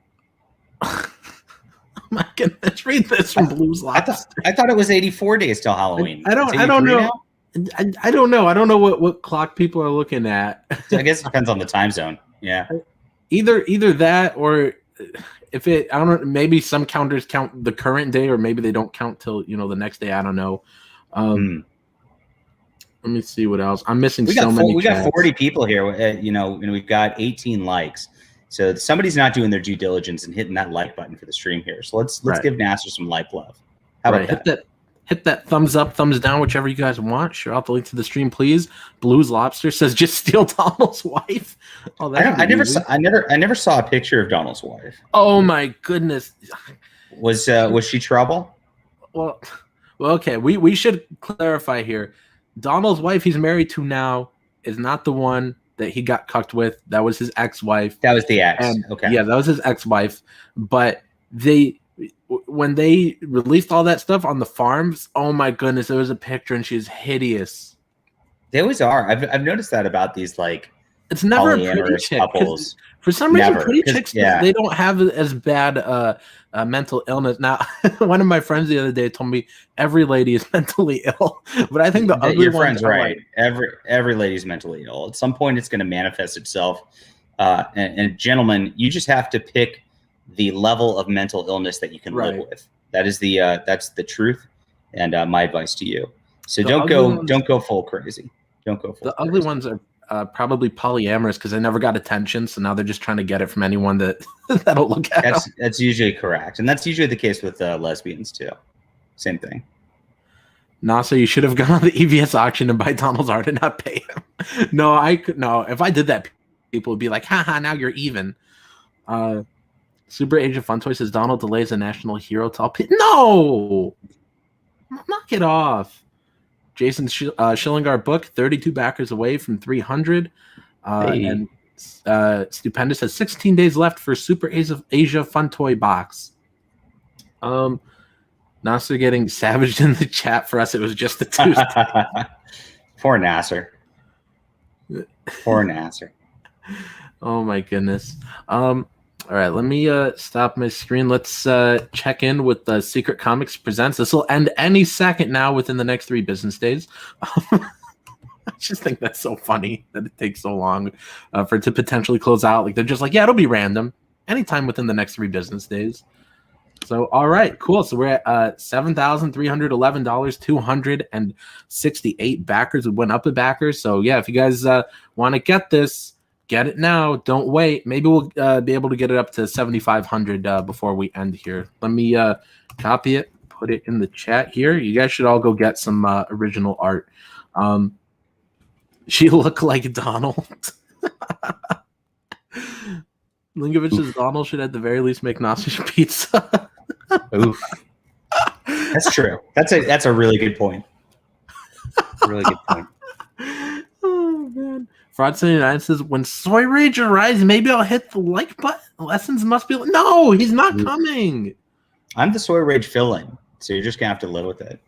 my goodness! Read this from Blues Lobster. I thought it was 84 days till Halloween. I don't know. I don't know. I don't know what clock people are looking at. I guess it depends on the time zone. Yeah. Either that, or if I don't know. Maybe some counters count the current day, or maybe they don't count till the next day. I don't know. Let me see what else. I'm missing so many. We got 40 people here, and we've got 18 likes. So somebody's not doing their due diligence and hitting that like button for the stream here. So let's give Nasser some like love. How about that? Hit that thumbs up, thumbs down, whichever you guys want. Share out the link to the stream, please. Blues Lobster says just steal Donald's wife. Oh, I never saw a picture of Donald's wife. Oh my goodness. Was she trouble? Well, okay. We should clarify here. Donald's wife he's married to now is not the one that he got cucked with. That was his ex-wife. That was the ex. Okay. Yeah, that was his ex-wife. But when they released all that stuff on the farms, oh my goodness, there was a picture and she's hideous. They always are. I've noticed that about these it's never a pretty chick. Couples. For some reason, pretty chicks they don't have as bad mental illness. Now, one of my friends the other day told me every lady is mentally ill, but I think the ugly your friend's right. Every lady's mentally ill. At some point, it's going to manifest itself. And gentlemen, you just have to pick the level of mental illness that you can live with. That is that's the truth, and my advice to you. So don't go full crazy. Don't go full. The ugly ones are probably polyamorous because they never got attention, so now they're just trying to get it from anyone that'll look at them. That's usually correct, and that's usually the case with lesbians too. Same thing. Nasser, you should have gone on the EVS auction and buy Donald's art and not pay him. No, if I did that, people would be like, haha, now you're even. Super Agent Fun Toy says Donald DeLay is a national hero to all people. No! Knock it off. Jason Schillinger book, 32 backers away from 300. And Stupendous has 16 days left for Super Asia Fun Toy Box. Nasser getting savaged in the chat for us. It was just a Tuesday. Poor Nasser. Poor Nasser. Oh my goodness. All right, let me stop my screen. Let's check in with the Secret Comics Presents. This will end any second now within the next 3 business days. I just think that's so funny that it takes so long for it to potentially close out. Like they're just like, yeah, it'll be random anytime within the next 3 business days. So, all right, cool. So we're at $7,311, 268 backers. We went up a backer. So yeah, if you guys want to get this, get it now. Don't wait. Maybe we'll be able to get it up to 7,500 before we end here. Let me copy it, put it in the chat here. You guys should all go get some original art. She looked like Donald. Linkovich says Donald should at the very least make Nasser's pizza. Oof. That's true. That's a really good point. Really good point. Oh man. Fraud79 says when Soy Rage arrives, maybe I'll hit the like button. Lessons must be no, he's not coming. I'm the Soy Rage fill-in, so you're just gonna have to live with it.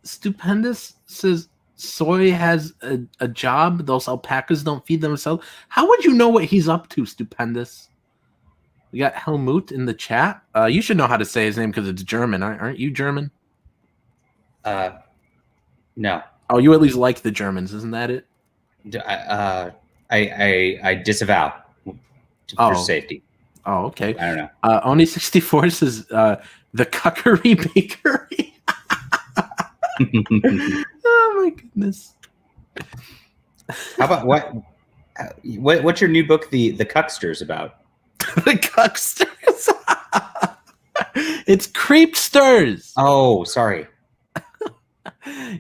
Stupendous says Soy has a job. Those alpacas don't feed themselves. How would you know what he's up to, Stupendous? We got Helmut in the chat. You should know how to say his name because it's German. Aren't you German? No. Oh, you at least like the Germans, isn't that it? I disavow for safety. Oh, okay. I don't know. Oni64 says the Cuckery Bakery. Oh my goodness. How about what's your new book, The Cucksters, about? The Cucksters. It's Creepsters. Oh, sorry.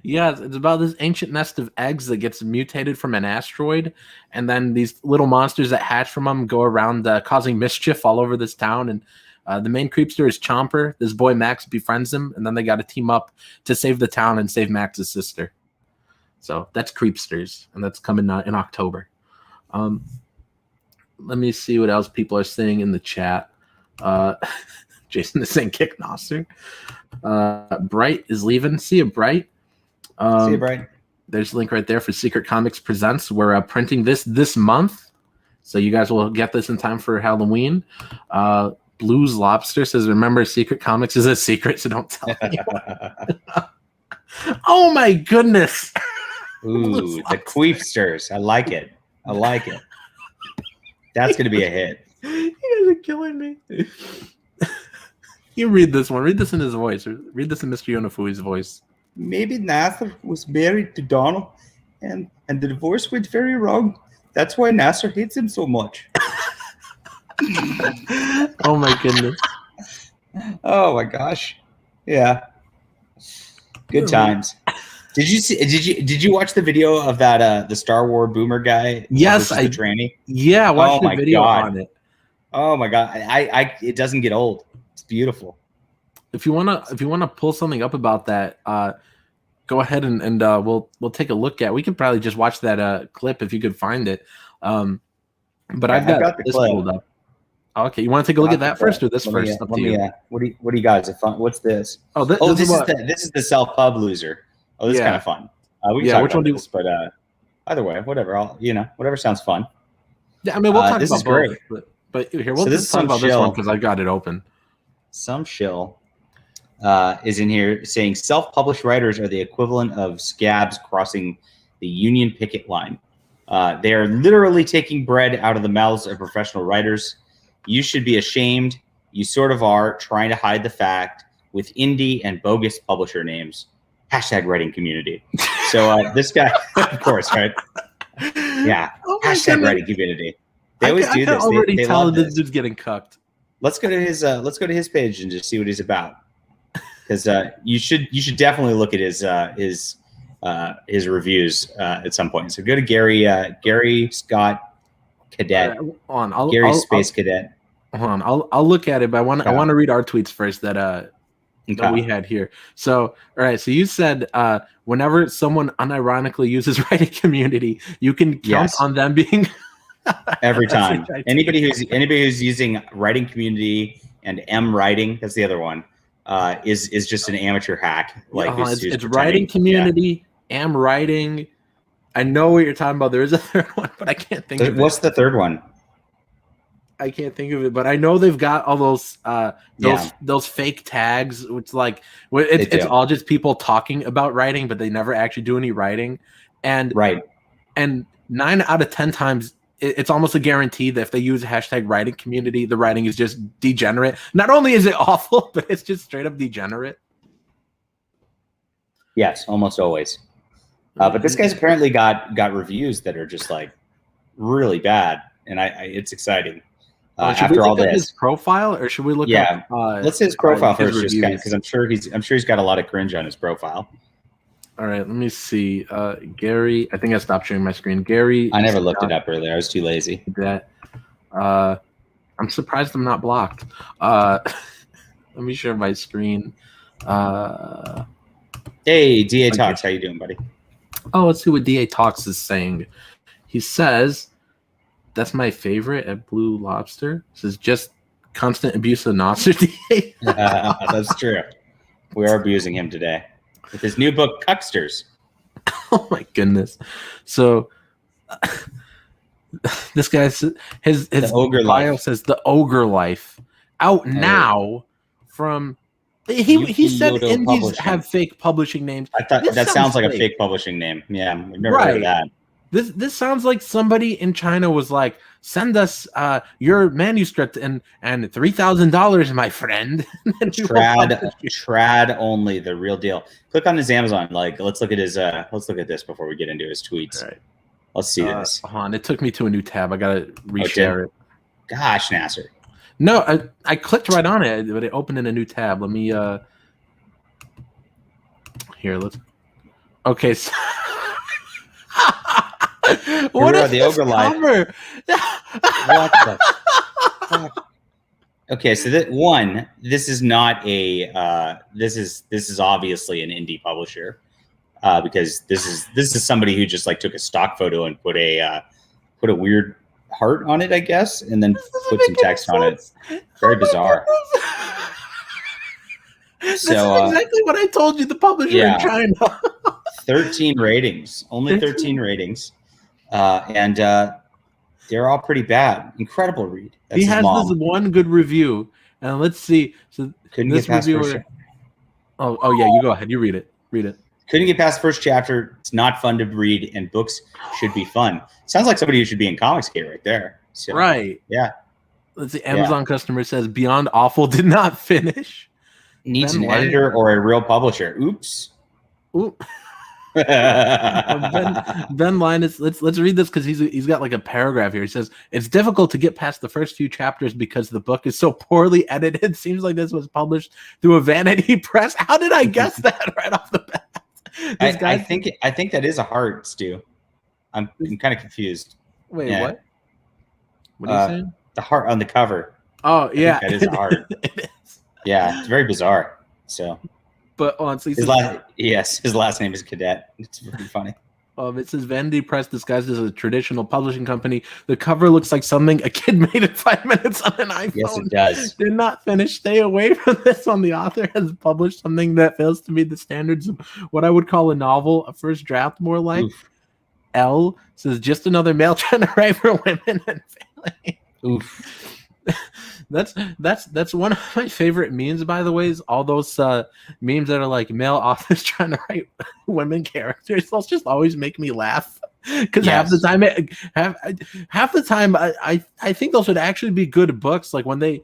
Yes, it's about this ancient nest of eggs that gets mutated from an asteroid, and then these little monsters that hatch from them go around causing mischief all over this town. And the main creepster is Chomper. This boy Max befriends him, and then they got to team up to save the town and save Max's sister. So that's Creepsters, and that's coming in October. Let me see what else people are saying in the chat. Jason is saying kick Nasser. Bright is leaving. See you, Bright. See you, Bright. There's a link right there for Secret Comics Presents. We're printing this month, so you guys will get this in time for Halloween. Blues Lobster says, remember, Secret Comics is a secret, so don't tell anyone. Oh, my goodness. Ooh, the Queefsters. I like it. I like it. That's going to be a hit. You guys are killing me. You read this one. Read this in his voice. Read this in Mr. Yonafui's voice. Maybe Nasser was married to Donald, and the divorce went very wrong. That's why Nasser hates him so much. Oh my goodness. Oh my gosh. Yeah. Good times. Did you watch the video of that the Star Wars boomer guy? Yes, the tranny. Yeah, I watched the video on it. Oh my god. I it doesn't get old. It's beautiful. If you wanna pull something up about that, go ahead and we'll take a look at. We can probably just watch that clip if you could find it. But I've got this clip pulled up. Okay, you want to take a look at that first or this first? What do you guys? What's this? This is the self pub loser. Oh, this is kind of fun. We can talk about this, but either way, whatever. Whatever sounds fun. Yeah, I mean, we'll talk this about is great. both. But here, we'll just talk about this one because I got it open. Some shill is in here saying self-published writers are the equivalent of scabs crossing the union picket line. They are literally taking bread out of the mouths of professional writers. You should be ashamed. You sort of are, trying to hide the fact with indie and bogus publisher names. Hashtag writing community. So this guy, of course, right? Yeah. Hashtag writing community. They always do this. Already they tell love this this. dude's getting cucked. Let's go to his page and just see what he's about. Because you should definitely look at his reviews at some point. So go to Gary Scott Cadet. Cadet. Hold on, I'll look at it, but I want to read our tweets first that we had here. So all right, so you said whenever someone unironically uses writing community, you can count on them being Every That's time. which I do. Anybody who's using writing community and M writing, that's the other one, is just an amateur hack. Like who's it's pretending. writing community, am writing. I know what you're talking about. There is a third one, but I can't think of it. What's the third one? I can't think of it, but I know they've got all those fake tags, which like it's all just people talking about writing, but they never actually do any writing. And right. And 9 out of 10 times, it's almost a guarantee that if they use hashtag writing community, the writing is just degenerate. Not only is it awful, but it's just straight up degenerate. Yes, almost always. But this guy's apparently got reviews that are just like really bad, and it's exciting. Should we look up his profile, or should we look up? Let's see his profile first, just because I'm sure he's got a lot of cringe on his profile. All right, let me see. Gary, I think I stopped sharing my screen. Gary, I never looked it up earlier. I was too lazy. That I'm surprised I'm not blocked. Let me share my screen. Hey, DA Talks, how you doing, buddy? Oh, let's see what DA Talks is saying. He says, that's my favorite at Blue Lobster. This is just constant abuse of Nasser, DA. That's true. We are abusing him today with his new book, Cucksters. Oh, my goodness. So, this guy, his Ogre bio Life. says The Ogre Life. Out now from... He said indies Publishing. have fake publishing names. I thought that sounds like a fake publishing name. Yeah, we've never heard of that. This sounds like somebody in China was like, send us your manuscript and $3,000, my friend. Trad only, the real deal. Click on his Amazon. Like, let's look at his. Let's look at this before we get into his tweets. Right. Let's see this. It took me to a new tab. I gotta reshare it. Gosh, Nasser. No, I clicked right on it, but it opened in a new tab. Let me here. Let's. Okay. So what is the Ogre Life? What the fuck? Okay, so this is not a this is obviously an indie publisher because this is somebody who just like took a stock photo and put a weird heart on it, I guess, and then put some text on it. Very bizarre. This is exactly what I told you. The publisher in China. 13 ratings, only 13 ratings. And they're all pretty bad. Incredible read. That's he has this one good review, and let's see. So couldn't get past reviewer. Oh yeah, you go ahead. You read it. Read it. Couldn't get past the first chapter. It's not fun to read, and books should be fun. Sounds like somebody who should be in Comicsgate right there. So, right. Yeah. Let's see. Amazon customer says Beyond Awful did not finish. Needs an editor or a real publisher. Oops. Oop. Ben Linus, let's read this because he's got like a paragraph here. He says it's difficult to get past the first few chapters because the book is so poorly edited. Seems like this was published through a vanity press. How did I guess that right off the bat? I think that is a heart, Stu. I'm kind of confused. Wait, what? What are you saying? The heart on the cover. Oh yeah, that is a heart. It is. Yeah, it's very bizarre. So. But honestly, his last name is Cadet. It's very funny. It says Vanity Press disguised as a traditional publishing company. The cover looks like something a kid made in 5 minutes on an iPhone. Yes, it does. Did not finish. Stay away from this. On the author has published something that fails to meet the standards of what I would call a novel, a first draft, more like. Oof. L says just another male trying to write for women and failing. Oof. That's one of my favorite memes, by the way, is all those memes that are like male authors trying to write women characters. Those just always make me laugh because half the time I think those would actually be good books. Like when they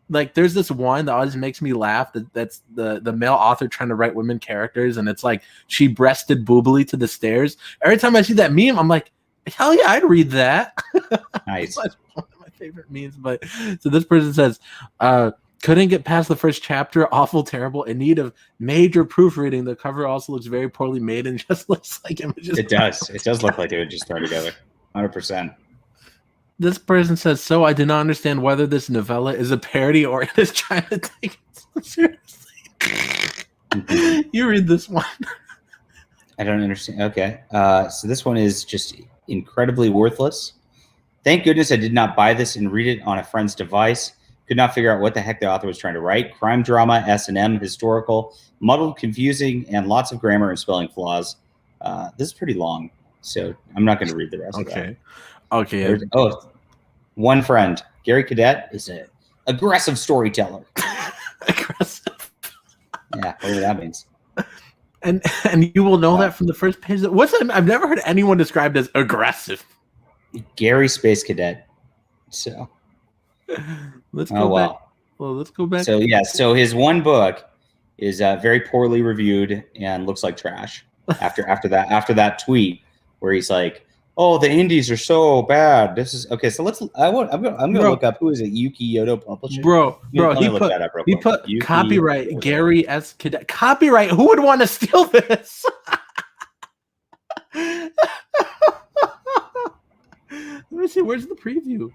like there's this one that always makes me laugh that's the male author trying to write women characters, and it's like she breasted boobily to the stairs. Every time I see that meme, I'm like, hell yeah, I'd read that. Nice. Favorite memes, but so this person says couldn't get past the first chapter, awful, terrible, in need of major proofreading. The cover also looks very poorly made and just looks like images. It does look like they would just throw together 100%. This person says, so I do not understand whether this novella is a parody or it is trying to take it so seriously. You read this one. I don't understand. Okay, so this one is just incredibly worthless. Thank goodness I did not buy this and read it on a friend's device. Could not figure out what the heck the author was trying to write. Crime drama, S&M, historical, muddled, confusing, and lots of grammar and spelling flaws. This is pretty long, so I'm not going to read the rest of that. Okay. One friend, Gary Cadet, is an aggressive storyteller. Aggressive. Yeah, whatever that means. And you will know that from the first page. What's that? I've never heard anyone described as aggressive. Gary Space Cadet. So let's go back. Well, let's go back. So yeah, so his one book is very poorly reviewed and looks like trash. After that tweet where he's like, "Oh, the indies are so bad." This is okay. So I'm gonna look up who is it. Yuki Yodo Publishing. Bro, he put Yuki copyright Yodo. Gary S. Cadet. Copyright. Who would want to steal this? Let me see. Where's the preview?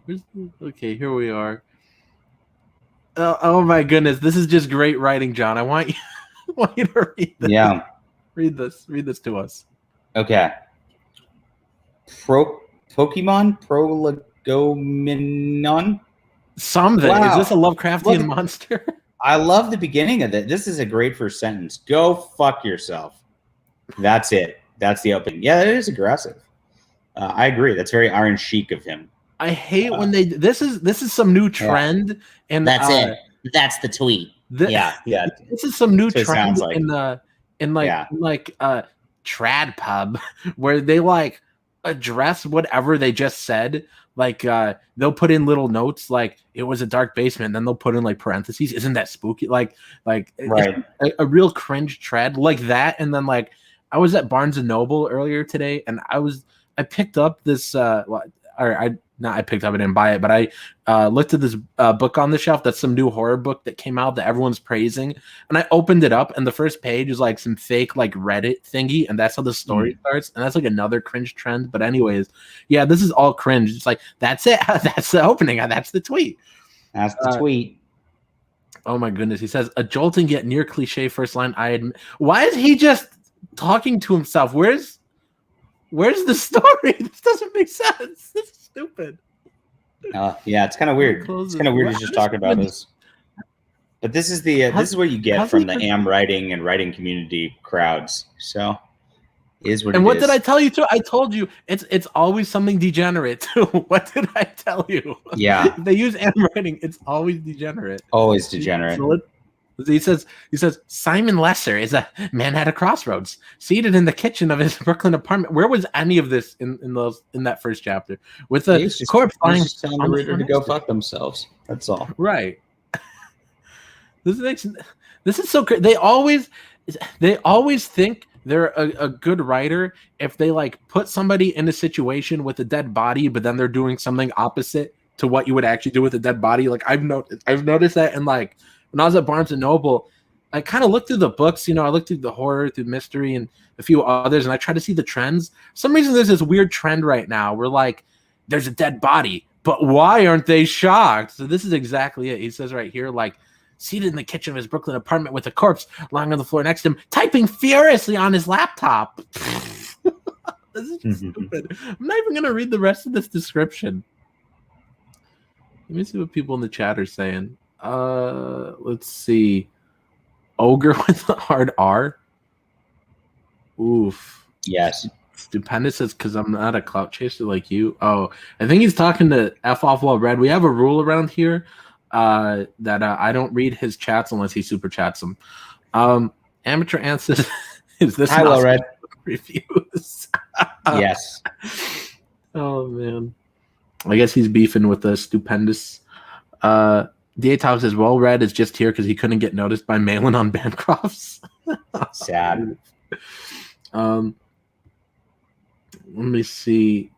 Okay, here we are. Oh my goodness, this is just great writing, John. I want you to read this. Yeah, read this to us. Okay. Pokemon Prolegomena. Something. Wow. Is this a Lovecraftian monster? I love the beginning of it. This is a great first sentence. Go fuck yourself. That's it. That's the opening. Yeah, it is aggressive. I agree. That's very Iron Sheik of him. I hate when they. This is some new trend, and that's it. That's the tweet. Yeah. This is some new trend like. in trad pub where they like address whatever they just said. Like they'll put in little notes like it was a dark basement, and then they'll put in like parentheses. Isn't that spooky? Like right. a real cringe trad like that. And then like I was at Barnes and Noble earlier today, and I picked up this. I picked up. I didn't buy it, but I looked at this book on the shelf. That's some new horror book that came out that everyone's praising. And I opened it up, and the first page is like some fake like Reddit thingy, and that's how the story starts. And that's like another cringe trend. But anyways, yeah, this is all cringe. It's like that's it. That's the opening. That's the tweet. That's the tweet. Oh my goodness. He says a jolting yet near cliche first line. I admit. Why is he just talking to himself? Where's the story? This doesn't make sense. This is stupid. Yeah, it's kind of weird. It's kind of weird he's just talking about this. But this is this is what you get from the ham writing and writing community crowds. So is what. And what did I tell you too? I told you it's always something degenerate too. What did I tell you? Yeah. If they use ham writing, it's always degenerate. Always degenerate. He says Simon Lesser is a man at a crossroads, seated in the kitchen of his Brooklyn apartment. Where was any of this in that first chapter? With a corpse lying telling the reader to go fuck themselves. That's all. Right. This is so crazy. They always think they're a good writer if they like put somebody in a situation with a dead body, but then they're doing something opposite to what you would actually do with a dead body. Like I've noticed that, and like. When I was at Barnes & Noble, I kind of looked through the books, I looked through the horror, through mystery, and a few others, and I tried to see the trends. For some reason, there's this weird trend right now where, like, there's a dead body, but why aren't they shocked? So this is exactly it. He says right here, like, seated in the kitchen of his Brooklyn apartment with a corpse lying on the floor next to him, typing furiously on his laptop. This is just stupid. I'm not even going to read the rest of this description. Let me see what people in the chat are saying. Let's see. Ogre with a hard R. Oof. Yes. Stupendous says, because I'm not a clout chaser like you. Oh, I think he's talking to F off Well Red. We have a rule around here that I don't read his chats unless he super chats them. Amateur Ant says, is this Hi, Well Red reviews? Yes. Oh man. I guess he's beefing with the Stupendous. DA Talk says, Well Red is just here because he couldn't get noticed by Malin on Bancrofts. Sad. Let me see.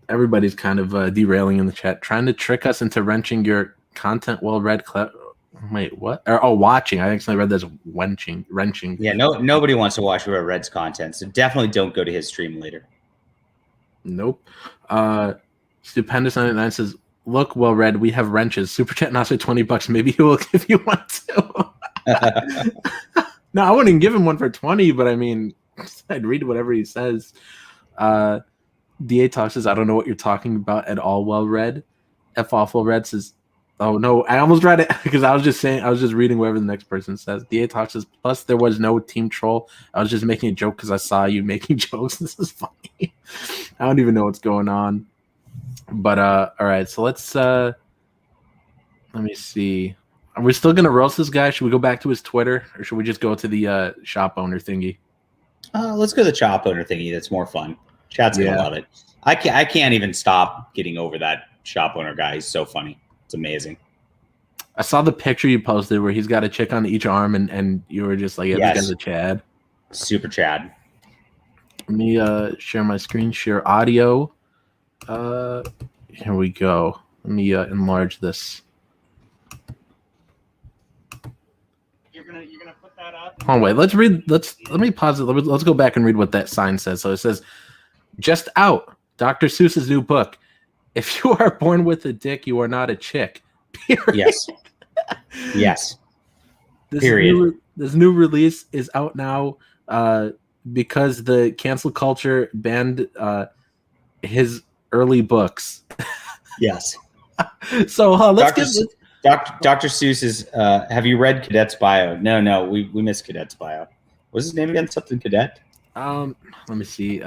Everybody's kind of derailing in the chat, trying to trick us into wrenching your content. Well Red. Wait, what? Watching. I actually read this wrenching. Yeah, nobody wants to watch Well Red's content, so definitely don't go to his stream later. Nope. Stupendous 99 says, look, Well Red, we have wrenches. Super chat Nasser $20. Maybe he will give you one too. No, I wouldn't give him one for 20, but I mean, I'd read whatever he says. DA Talk says, I don't know what you're talking about at all. Well read. F Awful Red says, oh no, I almost read it because I was just reading whatever the next person says. DA Talk says, plus there was no team troll. I was just making a joke because I saw you making jokes. This is funny. I don't even know what's going on. But all right, so let's let me see. Are we still gonna roast this guy? Should we go back to his Twitter, or should we just go to the shop owner thingy? Let's go to the shop owner thingy. That's more fun. Chat's gonna love it. I can't even stop getting over that shop owner guy. He's so funny. It's amazing. I saw the picture you posted where he's got a chick on each arm, and you were just like, yeah, this guy's a Chad. Super Chad. Let me share my screen, share audio. Here we go. Let me enlarge this. You're gonna put that up. Oh wait, let me pause it. Let's go back and read what that sign says. So it says, "Just out, Dr. Seuss's new book. If you are born with a dick, you are not a chick." Period. Yes. Yes. This new release is out now because the cancel culture banned his early books. Yes. So let's Dr. Seuss's. Have you read Cadet's bio? No, we missed Cadet's bio. What's his name again? Something Cadet. Let me see.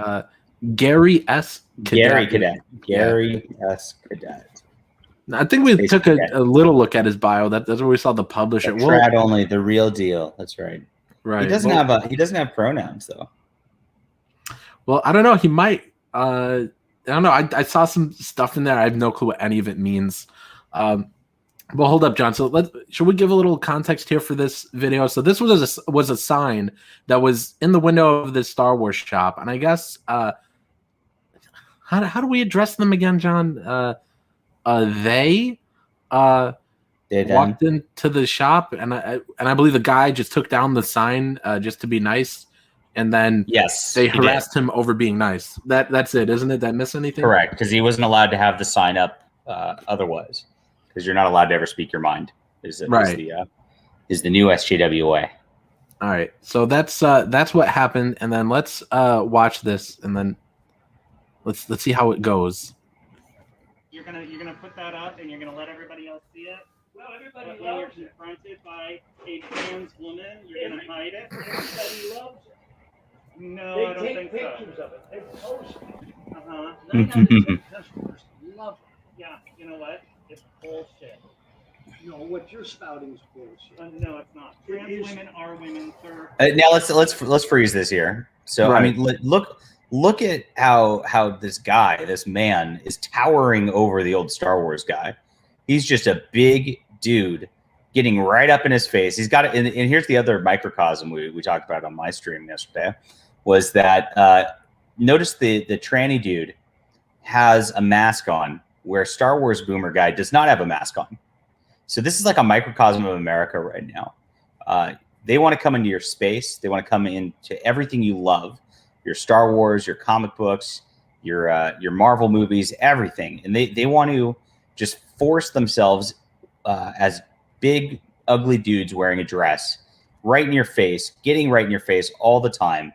Gary S. Cadet. Gary S. Cadet. I think we took a little look at his bio. That's where we saw the publisher. Trad only, the real deal. That's right. Right. He doesn't have pronouns though. Well, I don't know. He might. I don't know. I saw some stuff in there. I have no clue what any of it means. Well, hold up, John. So should we give a little context here for this video? So this was a sign that was in the window of this Star Wars shop, and I guess how do we address them again, John? They walked into the shop, and I believe the guy just took down the sign just to be nice, and then they harassed him over being nice. That's it, isn't it? Did I miss anything? Correct, because he wasn't allowed to have the sign up otherwise, because you're not allowed to ever speak your mind. Is the new SJWA. All right, so that's what happened, and then let's watch this, and then let's see how it goes. You're gonna put that up, and you're gonna let everybody else see it. Well, everybody when you're confronted by a trans woman, you're gonna hide it. Everybody loves it. No, I don't think so. They take pictures of it. They post it. Customers love it. Yeah, you know what? It's bullshit. No, what you're spouting is bullshit. No, it's not. Trans women are women, sir. Now let's freeze this here. So I mean, look at how this man is towering over the old Star Wars guy. He's just a big dude getting right up in his face. He's got it. And here's the other microcosm we talked about on my stream yesterday was that notice the tranny dude has a mask on where Star Wars boomer guy does not have a mask on. So this is like a microcosm of America right now. They want to come into your space. They want to come into everything you love. Your Star Wars, your comic books, your Marvel movies, everything. And they want to just force themselves as big, ugly dudes wearing a dress right in your face, getting right in your face all the time.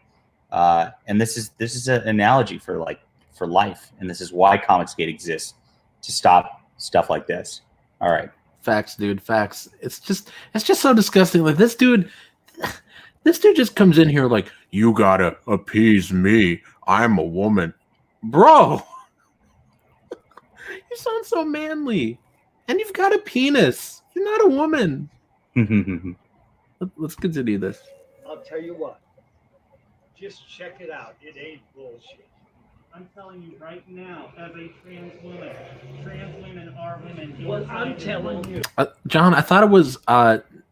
And this is an analogy for life. And this is why Comicsgate exists, to stop stuff like this. All right. Facts, dude. Facts. It's just so disgusting. Like this dude just comes in here like, you gotta appease me. I'm a woman. Bro. You sound so manly. And you've got a penis. You're not a woman. Let's continue this. I'll tell you what. Just check it out. It ain't bullshit. I'm telling you right now, as a trans woman are women. Well, I'm telling you. John, I thought it was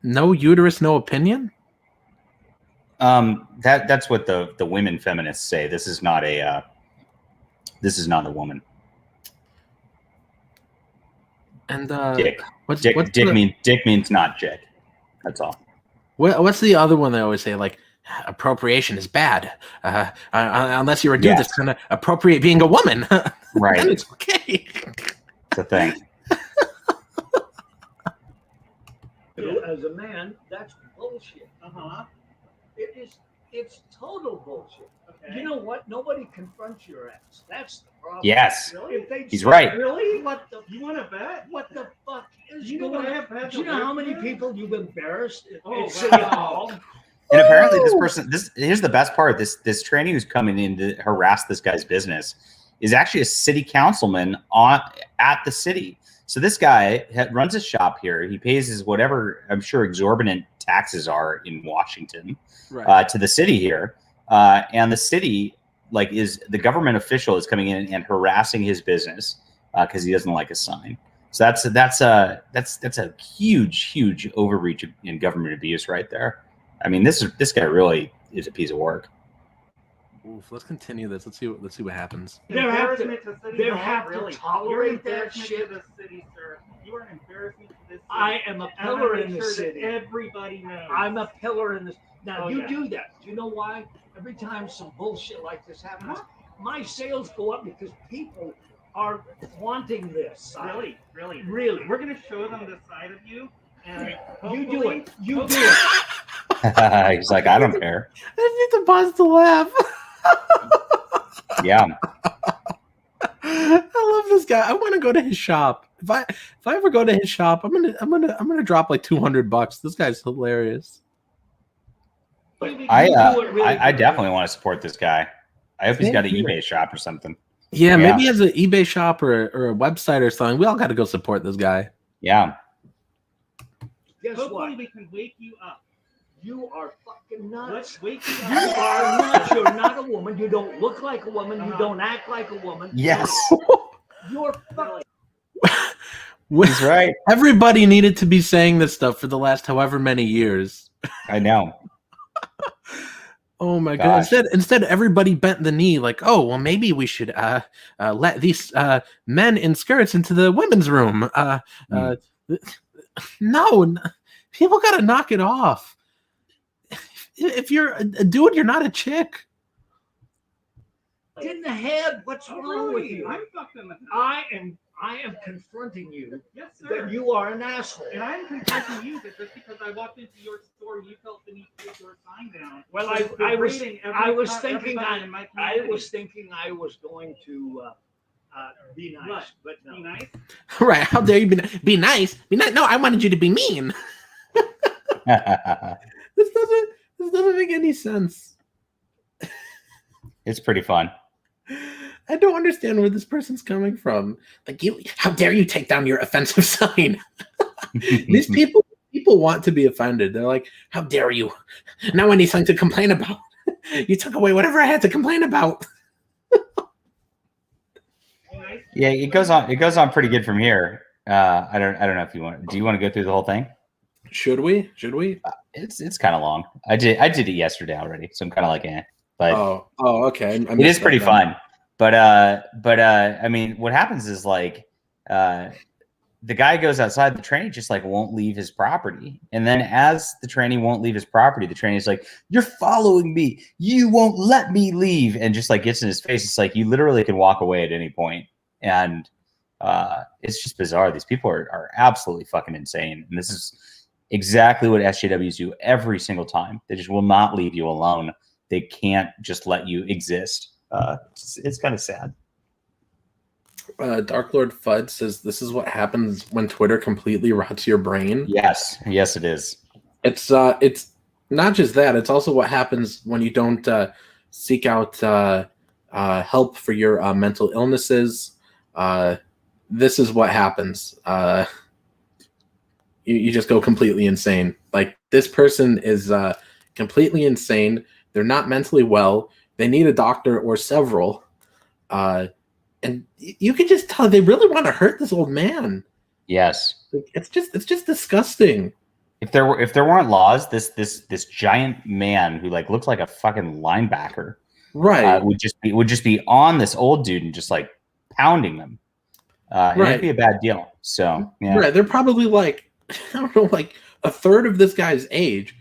no uterus, no opinion. That's what the women feminists say. This is not a woman. And dick. Dick means not chick. That's all. What's the other one they always say? Like, appropriation is bad. Unless you're a dude that's gonna appropriate being a woman. Right. Then it's okay. It's a thing. As a man, that's bullshit. It is It's total bullshit. Okay. You know what? Nobody confronts your ass. That's the problem. Yes. Really? If they He's say, right. Really? What the? You want to bet? What the fuck is You know going what I on? have had Do you to know how live many with? people you've embarrassed Oh, at City wow. Hall? And apparently this person, here's the best part. This trainee who's coming in to harass this guy's business is actually a city councilman at the city. So this guy runs a shop here. He pays his whatever, I'm sure, exorbitant taxes are in Washington to the city here. And the city, like, is the government official is coming in and harassing his business because he doesn't like a sign. So that's a huge overreach in government abuse right there. I mean, this guy really is a piece of work. Oof, let's continue this. Let's see what happens. They have to Really. tolerate You're an that embarrassment shit. to the city, sir. You are an embarrassment to this city. I am a And I'm pillar gonna in make the sure that city. everybody knows. I'm a pillar in this. Now, Oh, you yeah. do that. Do you know why? Every time some bullshit like this happens, my sales go up because people are wanting this. Really. Really. We're gonna show them this side of you, and You do it. You do hopefully- it. He's like, I don't care. I need to pause to laugh. Yeah. I love this guy. I want to go to his shop. If I ever go to his shop, I'm gonna drop like $200. This guy's hilarious. I definitely want to support this guy. I hope he's got an eBay shop or something. Yeah, maybe he has an eBay shop or a website or something. We all got to go support this guy. Yeah. Guess Hopefully what? we can wake you up. You are fucking nuts. Let's wake you You up. are nuts. You're not a woman. You don't look like a woman. You don't act like a woman. Yes. You're fucking. He's right. Everybody needed to be saying this stuff for the last however many years. I know. Oh my god! Instead, everybody bent the knee. Like, oh well, maybe we should let these men in skirts into the women's room. No, people gotta knock it off. If you're a dude, you're not a chick. In the head. What's wrong with you? I'm fucked in the head. I am confronting you. Yes, sir. That you are an asshole. And I'm confronting you that just because I walked into your store and you felt the need to take your sign down. Well, So I was degrading thinking everybody in my I community. was thinking I was going to be nice, What? but no. Be nice. Right? How dare you be nice? Be nice? No, I wanted you to be mean. This doesn't make any sense. It's pretty fun. I don't understand where this person's coming from. Like, how dare you take down your offensive sign? These people want to be offended. They're like, how dare you? Now I need something to complain about. You took away whatever I had to complain about. Yeah, it goes on pretty good from here. I don't know if you want. Do you want to go through the whole thing? Should we? It's kind of long. I did it yesterday already, so I'm kind of like, eh. But oh, okay. It is pretty fun. But I mean, what happens is like, the guy goes outside. The trainee just like won't leave his property, and then as the trainee won't leave his property, the trainee's like, "You're following me. You won't let me leave," and just like gets in his face. It's like you literally can walk away at any point, and it's just bizarre. These people are absolutely fucking insane, and this is exactly what SJWs do every single time. They just will not leave you alone. They can't just let you exist. It's kind of sad. Dark Lord Fudd says this is what happens when Twitter completely rots your brain. Yes, it is. It's not just that. It's also what happens when you don't seek out help for your mental illnesses. This is what happens. You just go completely insane. Like, this person is completely insane. They're not mentally well. They need a doctor or several. And you can just tell they really want to hurt this old man. Yes. It's just disgusting. If there weren't laws, this giant man who like looks like a fucking linebacker, right, would just be on this old dude and just like pounding them. And it'd be a bad deal. So yeah. Right. They're probably like, I don't know, like a third of this guy's age,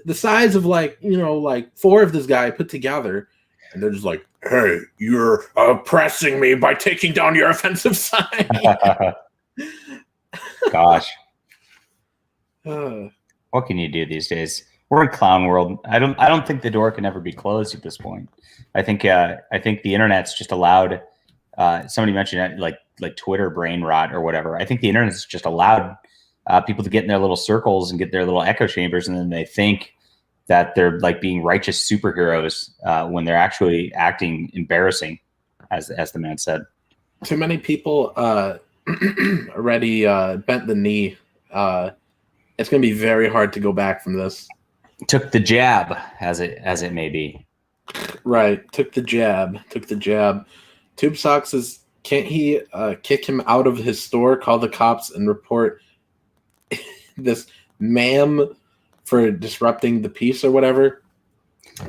the size of like, like four of this guy put together. And they're just like, hey, you're oppressing me by taking down your offensive sign. Gosh. What can you do these days? We're in clown world. I don't think the door can ever be closed at this point. I think the internet's just allowed. Somebody mentioned it, like Twitter brain rot or whatever. I think the internet's just allowed people to get in their little circles and get their little echo chambers, and then they think that they're like being righteous superheroes when they're actually acting embarrassing, as the man said. Too many people already bent the knee. It's going to be very hard to go back from this. Took the jab, as it may be. Right, took the jab. Tube Sock says, can't he kick him out of his store, call the cops, and report this ma'am for disrupting the peace or whatever?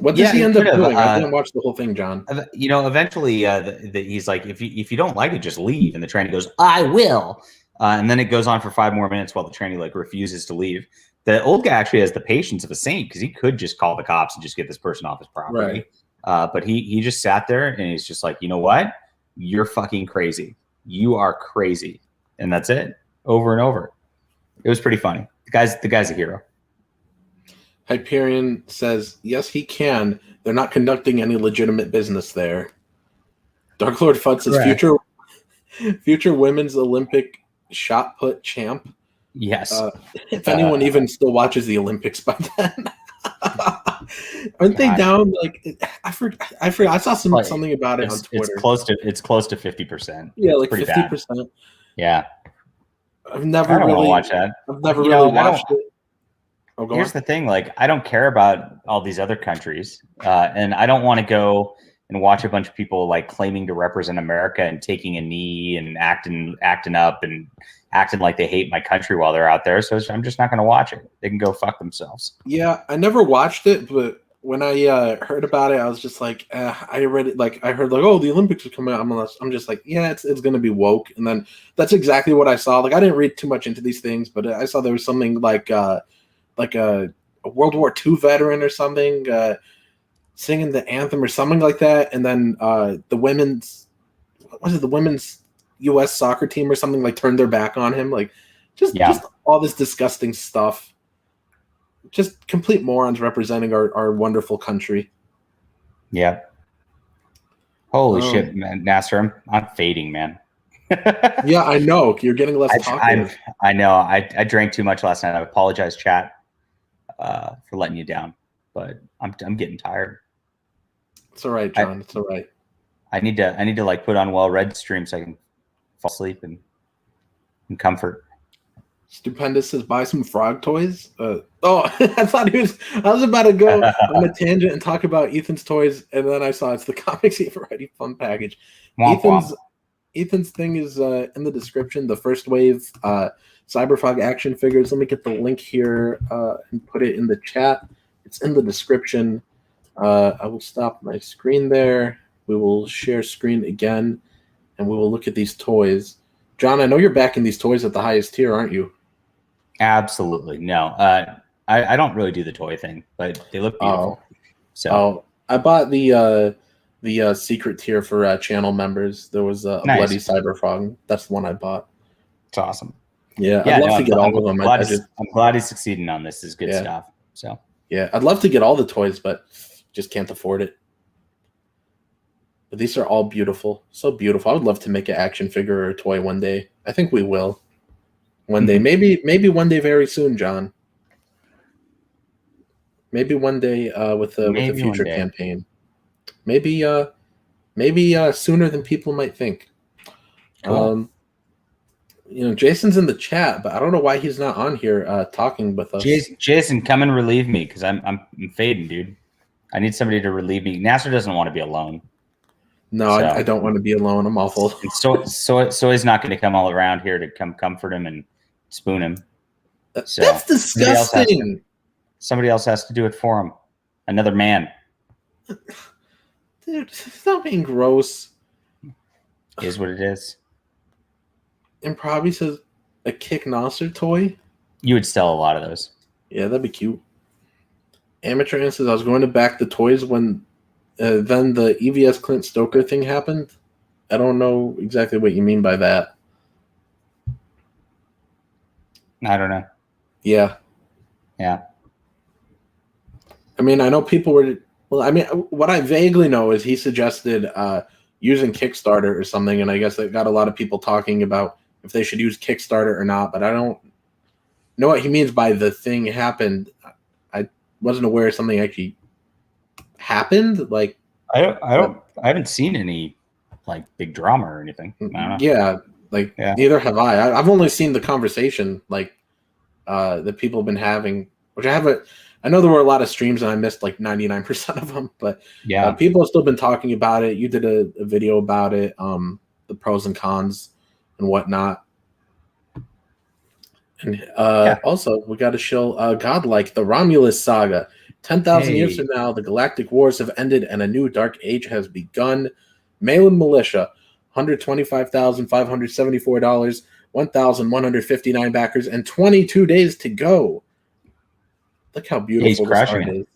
What does he end up doing? I didn't watch the whole thing, John. Eventually, he's like, if you don't like it, just leave. And the tranny goes, I will. And then it goes on for 5 more minutes while the tranny like refuses to leave. The old guy actually has the patience of a saint because he could just call the cops and just get this person off his property. Right. But he just sat there and he's just like, you know what? You're fucking crazy. You are crazy. And that's it. Over and over. It was pretty funny. The guy's a hero. Hyperion says, yes, he can. They're not conducting any legitimate business there. Dark Lord Fudd says, future women's Olympic shot put champ. Yes. If anyone even still watches the Olympics by then. Aren't they down? Like I forgot. I saw something about it on Twitter. It's close to 50%. Yeah, like 50%. Yeah. I've never I don't really watch that. I've never really watched it. Here's the thing, like I don't care about all these other countries, and I don't want to go and watch a bunch of people like claiming to represent America and taking a knee and acting up and acting like they hate my country while they're out there. So I'm just not going to watch it. They can go fuck themselves. Yeah, I never watched it, but when I heard about it, I was just like, I read it, like I heard like, oh, the Olympics are coming out. I'm just like, yeah, it's going to be woke, and then that's exactly what I saw. Like I didn't read too much into these things, but I saw there was something like a World War II veteran or something singing the anthem or something like that, and then the women's U.S. soccer team or something like turned their back on him, like just all this disgusting stuff. Just complete morons representing our wonderful country. Yeah. Holy shit, man, Nasser, I'm fading, man. Yeah, I know. You're getting less talkative. I know. I drank too much last night. I apologize, chat, for letting you down, but I'm getting tired. It's all right, John. It's all right. I need to like put on well-read stream so I can fall asleep and comfort. Stupendous says buy some frog toys. I was about to go on a tangent and talk about Ethan's toys, and then I saw it's the Comics Eve Ready Fun package. Ethan's thing is in the description. The first wave Cyberfrog action figures. Let me get the link here and put it in the chat. It's in the description. I will stop my screen there. We will share screen again, and we will look at these toys. John, I know you're backing these toys at the highest tier, aren't you? Absolutely. No. I don't really do the toy thing, but they look beautiful. I bought the secret tier for channel members. There was a Bloody Cyberfrog. That's the one I bought. It's awesome. Yeah, I'd love to get all of them. I'm glad he's succeeding on this. Is good stuff. So yeah, I'd love to get all the toys, but just can't afford it. But these are all beautiful, so beautiful. I would love to make an action figure or a toy one day. I think we will. One day, maybe one day very soon, John. Maybe one day with the future campaign. Maybe sooner than people might think. Cool. Jason's in the chat, but I don't know why he's not on here talking with us. Jason, come and relieve me because I'm fading, dude. I need somebody to relieve me. Nasser doesn't want to be alone. No, so, I don't want to be alone. I'm awful. So he's not going to come all around here to come comfort him and spoon him. So that's disgusting. Somebody else has to do it for him. Another man. Dude, stop being gross. Is what it is. And probably says a Kick Nasser toy. You would sell a lot of those. Yeah, that'd be cute. Amateur Ant says I was going to back the toys when then the EVS Clint Stoker thing happened. I don't know exactly what you mean by that. I don't know. Yeah. Yeah. I mean, I know people were. Well, I mean, what I vaguely know is he suggested using Kickstarter or something, and I guess it got a lot of people talking about if they should use Kickstarter or not. But I don't know what he means by the thing happened. I wasn't aware something actually happened. Like, I haven't seen any like big drama or anything. I don't know. Yeah, like neither have I. I've only seen the conversation like that people have been having, which I haven't. I know there were a lot of streams and I missed like 99% of them, but people have still been talking about it. You did a video about it, the pros and cons and whatnot. And also, we got to show Godlike, the Romulus saga. 10,000 years from now, the galactic wars have ended and a new dark age has begun. Malin Militia, $125,574, 1,159 backers, and 22 days to go. Look how beautiful this art is.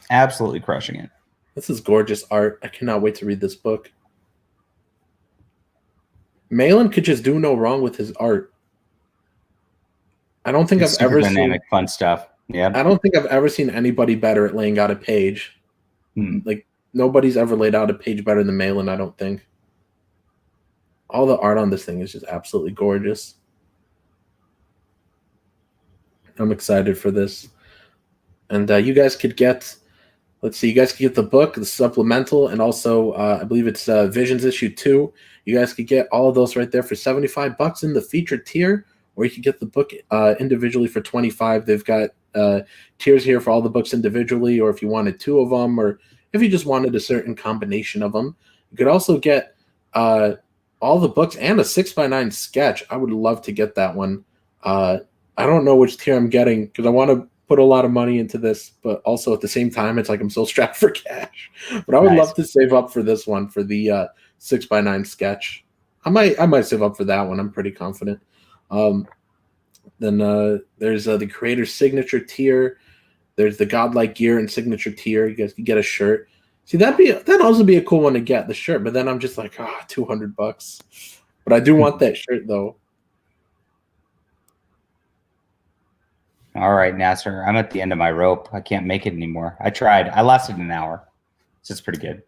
Absolutely crushing it. This is gorgeous art. I cannot wait to read this book. Malin could just do no wrong with his art. I don't think I've ever dynamic, fun stuff. Yeah. I don't think I've ever seen anybody better at laying out a page. Like nobody's ever laid out a page better than Malin, I don't think. All the art on this thing is just absolutely gorgeous. I'm excited for this. And you guys could get, let's see, you guys could get the book, the supplemental, and also I believe it's Visions issue 2. You guys could get all of those right there for $75 in the featured tier, or you could get the book individually for $25. They've got tiers here for all the books individually, or if you wanted 2 of them, or if you just wanted a certain combination of them. You could also get all the books and a 6x9 sketch. I would love to get that one. I don't know which tier I'm getting because I want to put a lot of money into this, but also at the same time, it's like I'm so strapped for cash. But I would love to save up for this one, for the 6x9 sketch. I might save up for that one. I'm pretty confident. Then there's the creator's signature tier. There's the godlike gear and signature tier. You guys can get a shirt. See, that'd also be a cool one to get, the shirt. But then I'm just like, $200. But I do want that shirt though. All right, Nasser, I'm at the end of my rope. I can't make it anymore. I tried. I lasted an hour. So it's pretty good.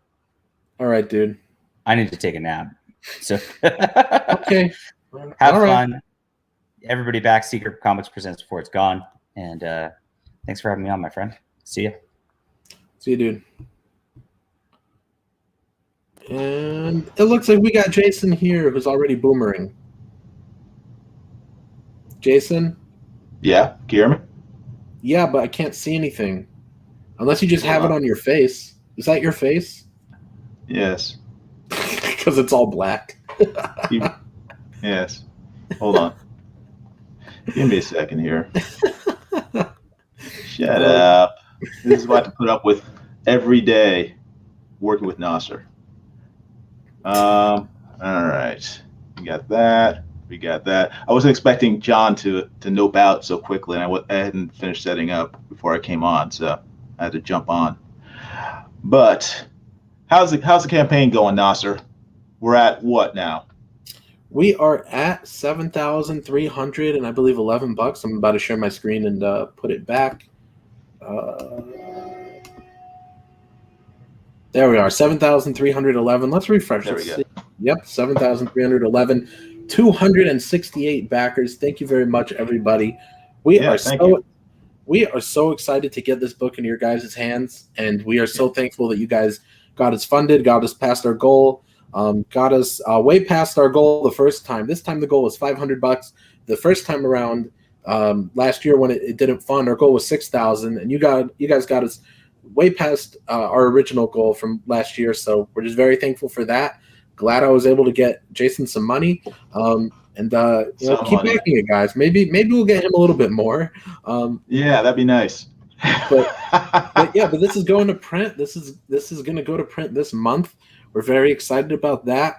All right, dude. I need to take a nap. So okay. Have fun. Everybody back. Secret Comics presents Before It's Gone. And thanks for having me on, my friend. See ya. See you, dude. And it looks like we got Jason here who's already boomering. Jason? Yeah, can you hear me? Yeah, but I can't see anything. Unless you just have it on your face. Is that your face? Yes. Because it's all black. Yes. Hold on. Give me a second here. Shut up. This is what I have to put up with every day working with Nasser. All right. We got that. We got that. I wasn't expecting John to nope out so quickly, and I hadn't finished setting up before I came on, so I had to jump on. But how's the campaign going, Nasser? We're at what now? We are at 7,300 and I believe $11. I'm about to share my screen and put it back. There we are, 7,311. Let's refresh. There we go. Yep, 7,311. 268 backers. Thank you very much, everybody. We are so excited to get this book into your guys' hands, and we are so thankful that you guys got us funded, got us past our goal, got us way past our goal the first time. This time the goal was $500. The first time around, last year when it didn't fund, our goal was $6,000, and you guys got us way past our original goal from last year. So we're just very thankful for that. Glad I was able to get Jason some money, and keep backing it, guys. Maybe we'll get him a little bit more. Yeah, that'd be nice. But this is going to print. This is going to go to print this month. We're very excited about that,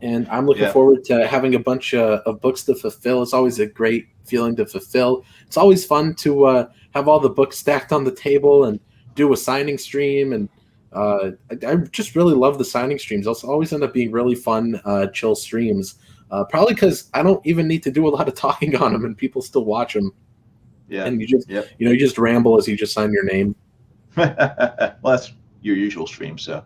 and I'm looking forward to having a bunch of books to fulfill. It's always a great feeling to fulfill. It's always fun to have all the books stacked on the table and do a signing stream, and I just really love the signing streams. Those always end up being really fun, chill streams. Probably because I don't even need to do a lot of talking on them, and people still watch them. Yeah, and you just you just ramble as you just sign your name. Well, that's your usual stream. So,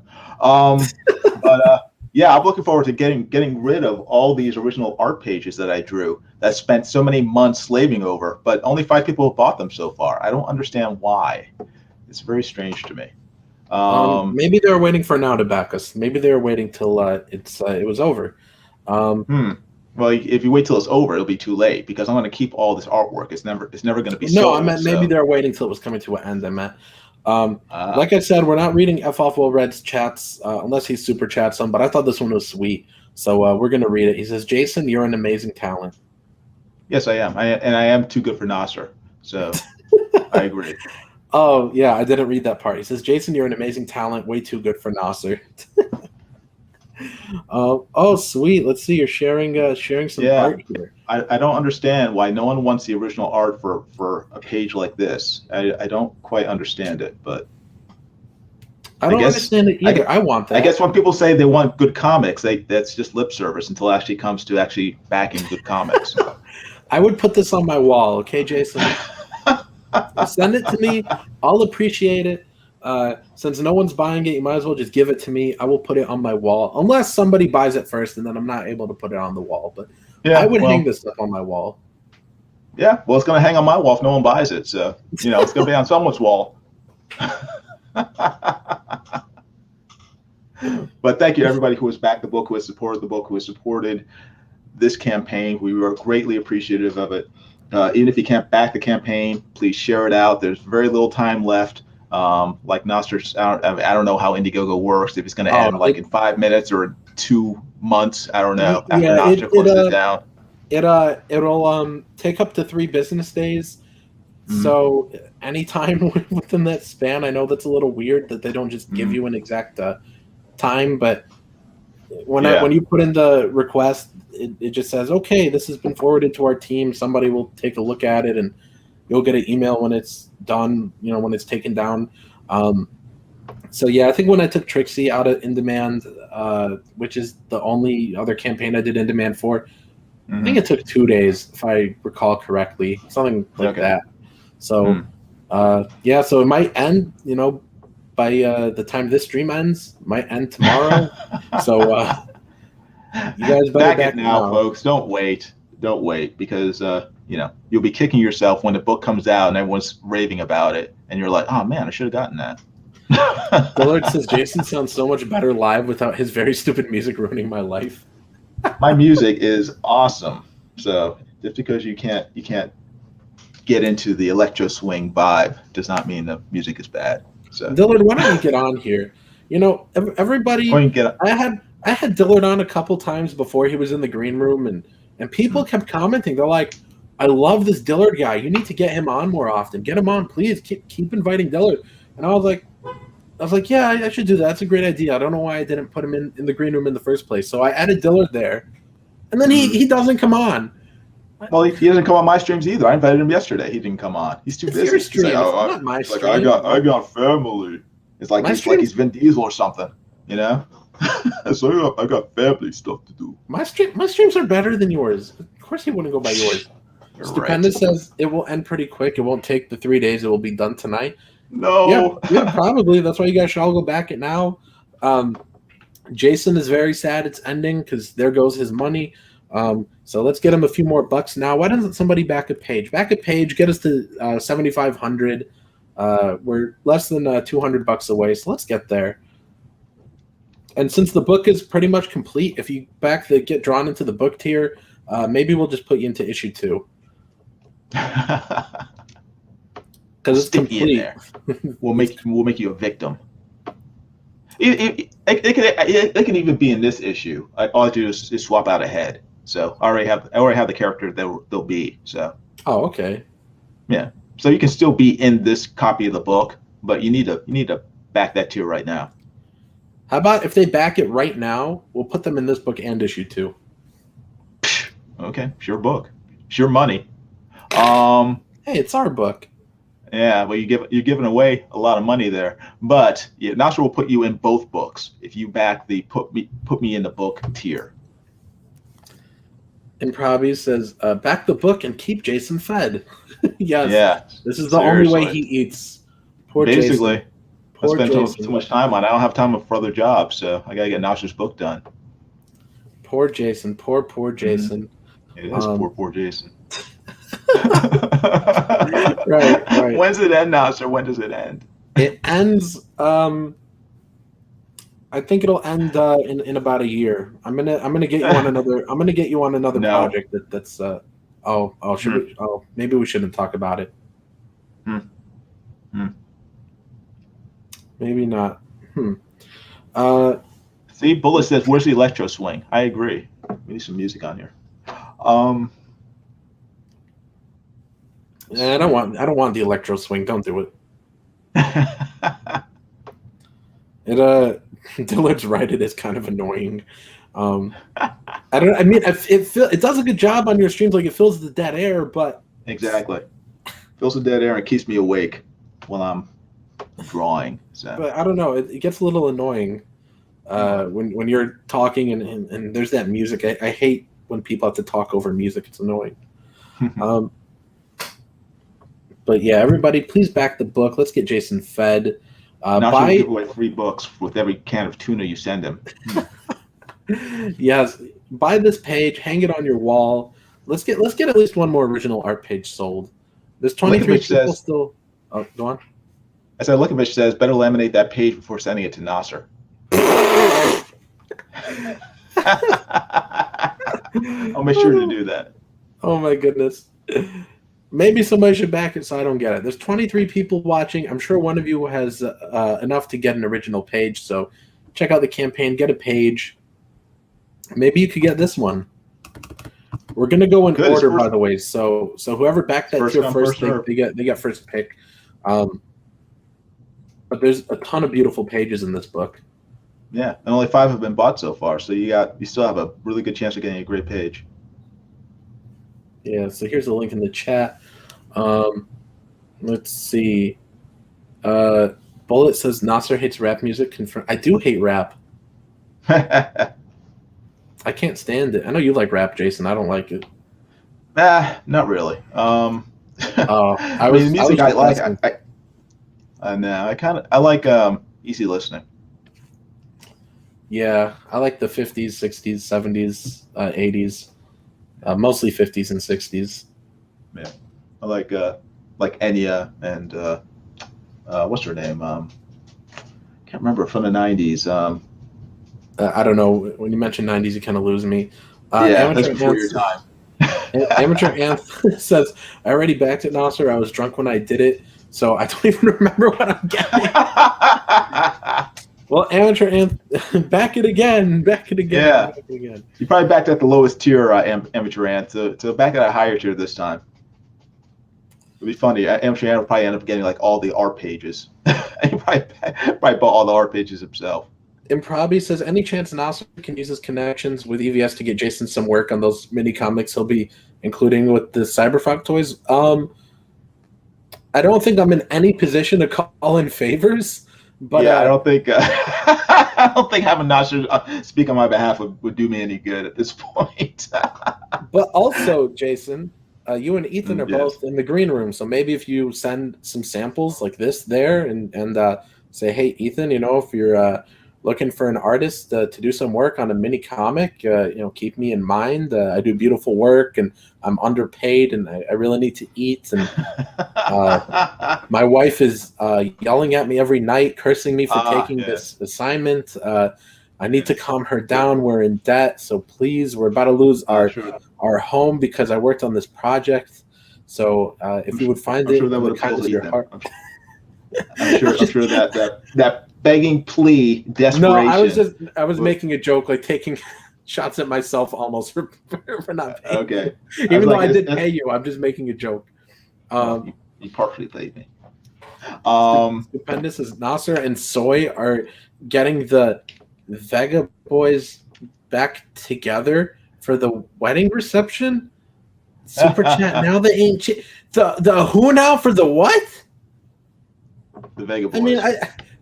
yeah, I'm looking forward to getting rid of all these original art pages that I drew that I spent so many months slaving over, but only 5 people have bought them so far. I don't understand why. It's very strange to me. Maybe they're waiting for now to back us. Maybe they're waiting till it was over. Well, if you wait till it's over, it'll be too late because I'm going to keep all this artwork. It's never going to be no, sold. I meant maybe they're waiting till it was coming to an end. I meant, like I said, we're not reading F off Will Red's chats unless he super chats them. But I thought this one was sweet, so we're going to read it. He says, "Jason, you're an amazing talent." Yes, I am. I am too good for Nasser. So I agree. Oh yeah, I didn't read that part. He says, "Jason, you're an amazing talent. Way too good for Nasser." Oh, sweet. Let's see. You're sharing some art here. I don't understand why no one wants the original art for a page like this. I don't quite understand it, but I don't understand it either. I want that. I guess when people say they want good comics, that's just lip service until it actually comes to actually backing good comics. I would put this on my wall, okay, Jason? Send it to me. I'll appreciate it. Since no one's buying it, you might as well just give it to me. I will put it on my wall, unless somebody buys it first, and then I'm not able to put it on the wall. But yeah, I would hang this up on my wall. Yeah, well, it's going to hang on my wall if no one buys it. So, it's going to be on someone's wall. But thank you, everybody who has backed the book, who has supported the book, who has supported this campaign. We were greatly appreciative of it. Even if you can't back the campaign, please share it out. There's very little time left. Like Nasser, I don't know how Indiegogo works. If it's going to end in 5 minutes or 2 months, I don't know. After Nasser closes it down, it'll take up to 3 business days. So anytime within that span, I know that's a little weird that they don't just give you an exact time, but when you put in the request, it just says, okay, this has been forwarded to our team. Somebody will take a look at it, and you'll get an email when it's done, when it's taken down. So yeah, I think when I took Trixie out of In Demand, which is the only other campaign I did In Demand for, I think it took 2 days, if I recall correctly, something like that. So yeah, so it might end, by the time this stream ends, might end tomorrow. So you guys better back it now, folks. Don't wait, because you'll be kicking yourself when the book comes out and everyone's raving about it, and you're like, oh man, I should have gotten that. Dillard says Jason sounds so much better live without his very stupid music ruining my life. My music is awesome. So just because you can't get into the electro swing vibe does not mean the music is bad. So Dillard, why don't you get on here? Everybody. I had Dillard on a couple times before he was in the green room, and people kept commenting. They're like, I love this Dillard guy. You need to get him on more often. Get him on, please. Keep inviting Dillard. And I was like, yeah, I should do that. That's a great idea. I don't know why I didn't put him in the green room in the first place. So I added Dillard there, and then he doesn't come on. Well, he doesn't come on my streams either. I invited him yesterday. He didn't come on. He's too busy. Your stream, like, not my stream. Like, I got family. It's like he's Vin Diesel or something, So I got family stuff to do. My streams are better than yours. Of course he wouldn't go by yours. Stupendous says it will end pretty quick. It won't take the 3 days. It will be done tonight. No. Yeah, probably. That's why you guys should all go back it now. Jason is very sad it's ending because there goes his money. So let's get him a few more bucks now. Why doesn't somebody back a page? Back a page, get us to 7,500. We're less than $200 away, so let's get there. And since the book is pretty much complete, if you get drawn into the book tier, maybe we'll just put you into issue 2. Because it's complete. There. We'll make you a victim. It can even be in this issue. All I do is swap out a head. So I already have the character they'll be. So. Oh, okay. Yeah. So you can still be in this copy of the book, but you need to back that tier right now. How about if they back it right now, we'll put them in this book and issue 2. Okay, sure book, sure money. Hey, it's our book. Yeah, well, you're giving away a lot of money there, but Nasser will put you in both books if you back the put me in the book tier. Improvi says, back the book and keep Jason fed. Yes. Yeah. This is the only way he eats. Poor Basically. Jason. Poor spend Jason. too much time on it. I don't have time for other jobs, so I gotta get Nasser's book done. Poor Jason. Poor Jason. It is poor Jason. Right. When's it end, Nasser? When does it end? It ends. I think it'll end in about a year. I'm gonna get you on another. I'm gonna get you on another project that's. Should we? Oh, maybe we shouldn't talk about it. Maybe not. See, Bullet says, "Where's the electro swing?" I agree. We need some music on here. I don't want the electro swing. Don't do it. Dillard's right. It is kind of annoying. It does a good job on your streams. Like, it fills the dead air, but exactly fills the dead air and keeps me awake while I'm drawing. So. But I don't know. It gets a little annoying when you're talking and there's that music. I hate when people have to talk over music. It's annoying. But yeah, everybody, please back the book. Let's get Jason fed. Now give away free books with every can of tuna you send him. Yes, buy this page, hang it on your wall. Let's get at least one more original art page sold. There's 23 people still. Oh, go on. I said, Likovich says, better laminate that page before sending it to Nasser. I'll make sure to do that. Oh my goodness. Maybe somebody should back it so I don't get it. There's 23 people watching. I'm sure one of you has enough to get an original page. So check out the campaign, get a page. Maybe you could get this one. We're gonna go in order, by the way. So whoever backed that tier first, they get first pick. But there's a ton of beautiful pages in this book. Yeah, and only 5 have been bought so far. So you still have a really good chance of getting a great page. Yeah, so here's a link in the chat. Let's see. Bullet says Nasser hates rap music. Confirm. I do hate rap. I can't stand it. I know you like rap, Jason. I don't like it. Not really. I mean, music I like. I like easy listening. Yeah, I like the 50s, 60s, 70s, 80s. Mostly 50s and 60s. Yeah, I like Enya and what's her name? Can't remember, from the 90s. I don't know. When you mention 90s, you kind of lose me. That's before your time. Amateur Anth says, I already backed it, Nasser. I was drunk when I did it, so I don't even remember what I'm getting. Well, Amateur Anth, back it again. Back it again. Yeah. Back it again. You probably backed at the lowest tier, Amateur Anth. So back at a higher tier this time. It'd be funny. Amateur Anth will probably end up getting like all the art pages. He probably bought all the art pages himself. Improbi says, any chance Nasser can use his connections with EVS to get Jason some work on those mini comics he'll be including with the Cyberfrog toys? I don't think I'm in any position to call in favors. But yeah, I don't think having Nasser speak on my behalf would do me any good at this point. But also, Jason, you and Ethan are both in the green room, so maybe if you send some samples like this there and say, hey, Ethan, if you're looking for an artist to do some work on a mini comic, keep me in mind. I do beautiful work and I'm underpaid and I really need to eat. And my wife is yelling at me every night, cursing me for taking this assignment. I need to calm her down. We're in debt. So please, we're about to lose our home because I worked on this project. So if you would find it in the kindness of your heart. I'm sure that begging plea, desperation. No, I was making a joke, like taking shots at myself almost for not paying. Okay. Even though I did pay you, I'm just making a joke. You partially paid me. Stupendous is Nasser and Soy are getting the Vega boys back together for the wedding reception. Super chat. Now they ain't the who now for the what? The Vega boys. I mean,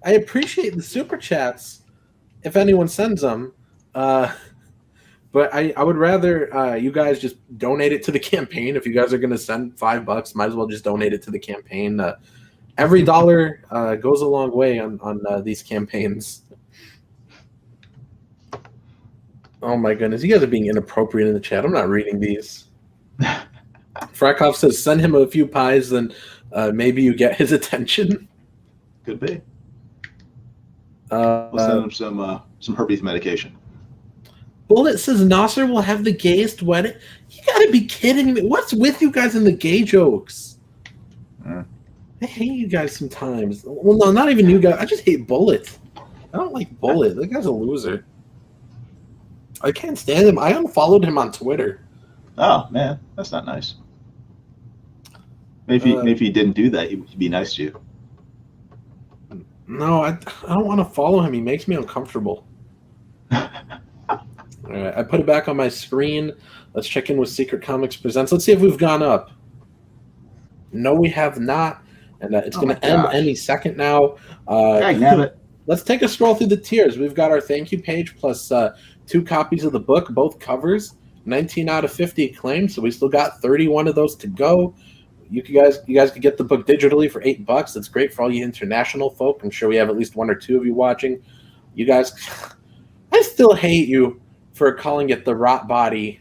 I appreciate the super chats if anyone sends them, but I would rather you guys just donate it to the campaign. If you guys are going to send $5, might as well just donate it to the campaign. every dollar goes a long way on these campaigns. Oh my goodness, you guys are being inappropriate in the chat. I'm not reading these. Frakov says, send him a few pies, then maybe you get his attention. Could be. We'll send him some herpes medication. Bullet says Nasser will have the gayest wedding. You gotta be kidding me. What's with you guys and the gay jokes? I hate you guys sometimes. Well, no, not even you guys. I just hate Bullet. I don't like Bullet. That guy's a loser. I can't stand him. I unfollowed him on Twitter. Oh, man. That's not nice. Maybe if he didn't do that, he'd be nice to you. No, I don't want to follow him. He makes me uncomfortable. All right, I put it back on my screen. Let's check in with Secret Comics Presents. Let's see if we've gone up. No, we have not. And it's going to end any second now. Let's take a scroll through the tiers. We've got our thank you page plus 2 copies of the book, both covers. 19 out of 50 acclaimed, so we still got 31 of those to go. You guys could get the book digitally for $8. That's great for all you international folk. I'm sure we have at least 1 or 2 of you watching. You guys, I still hate you for calling it the Rot Body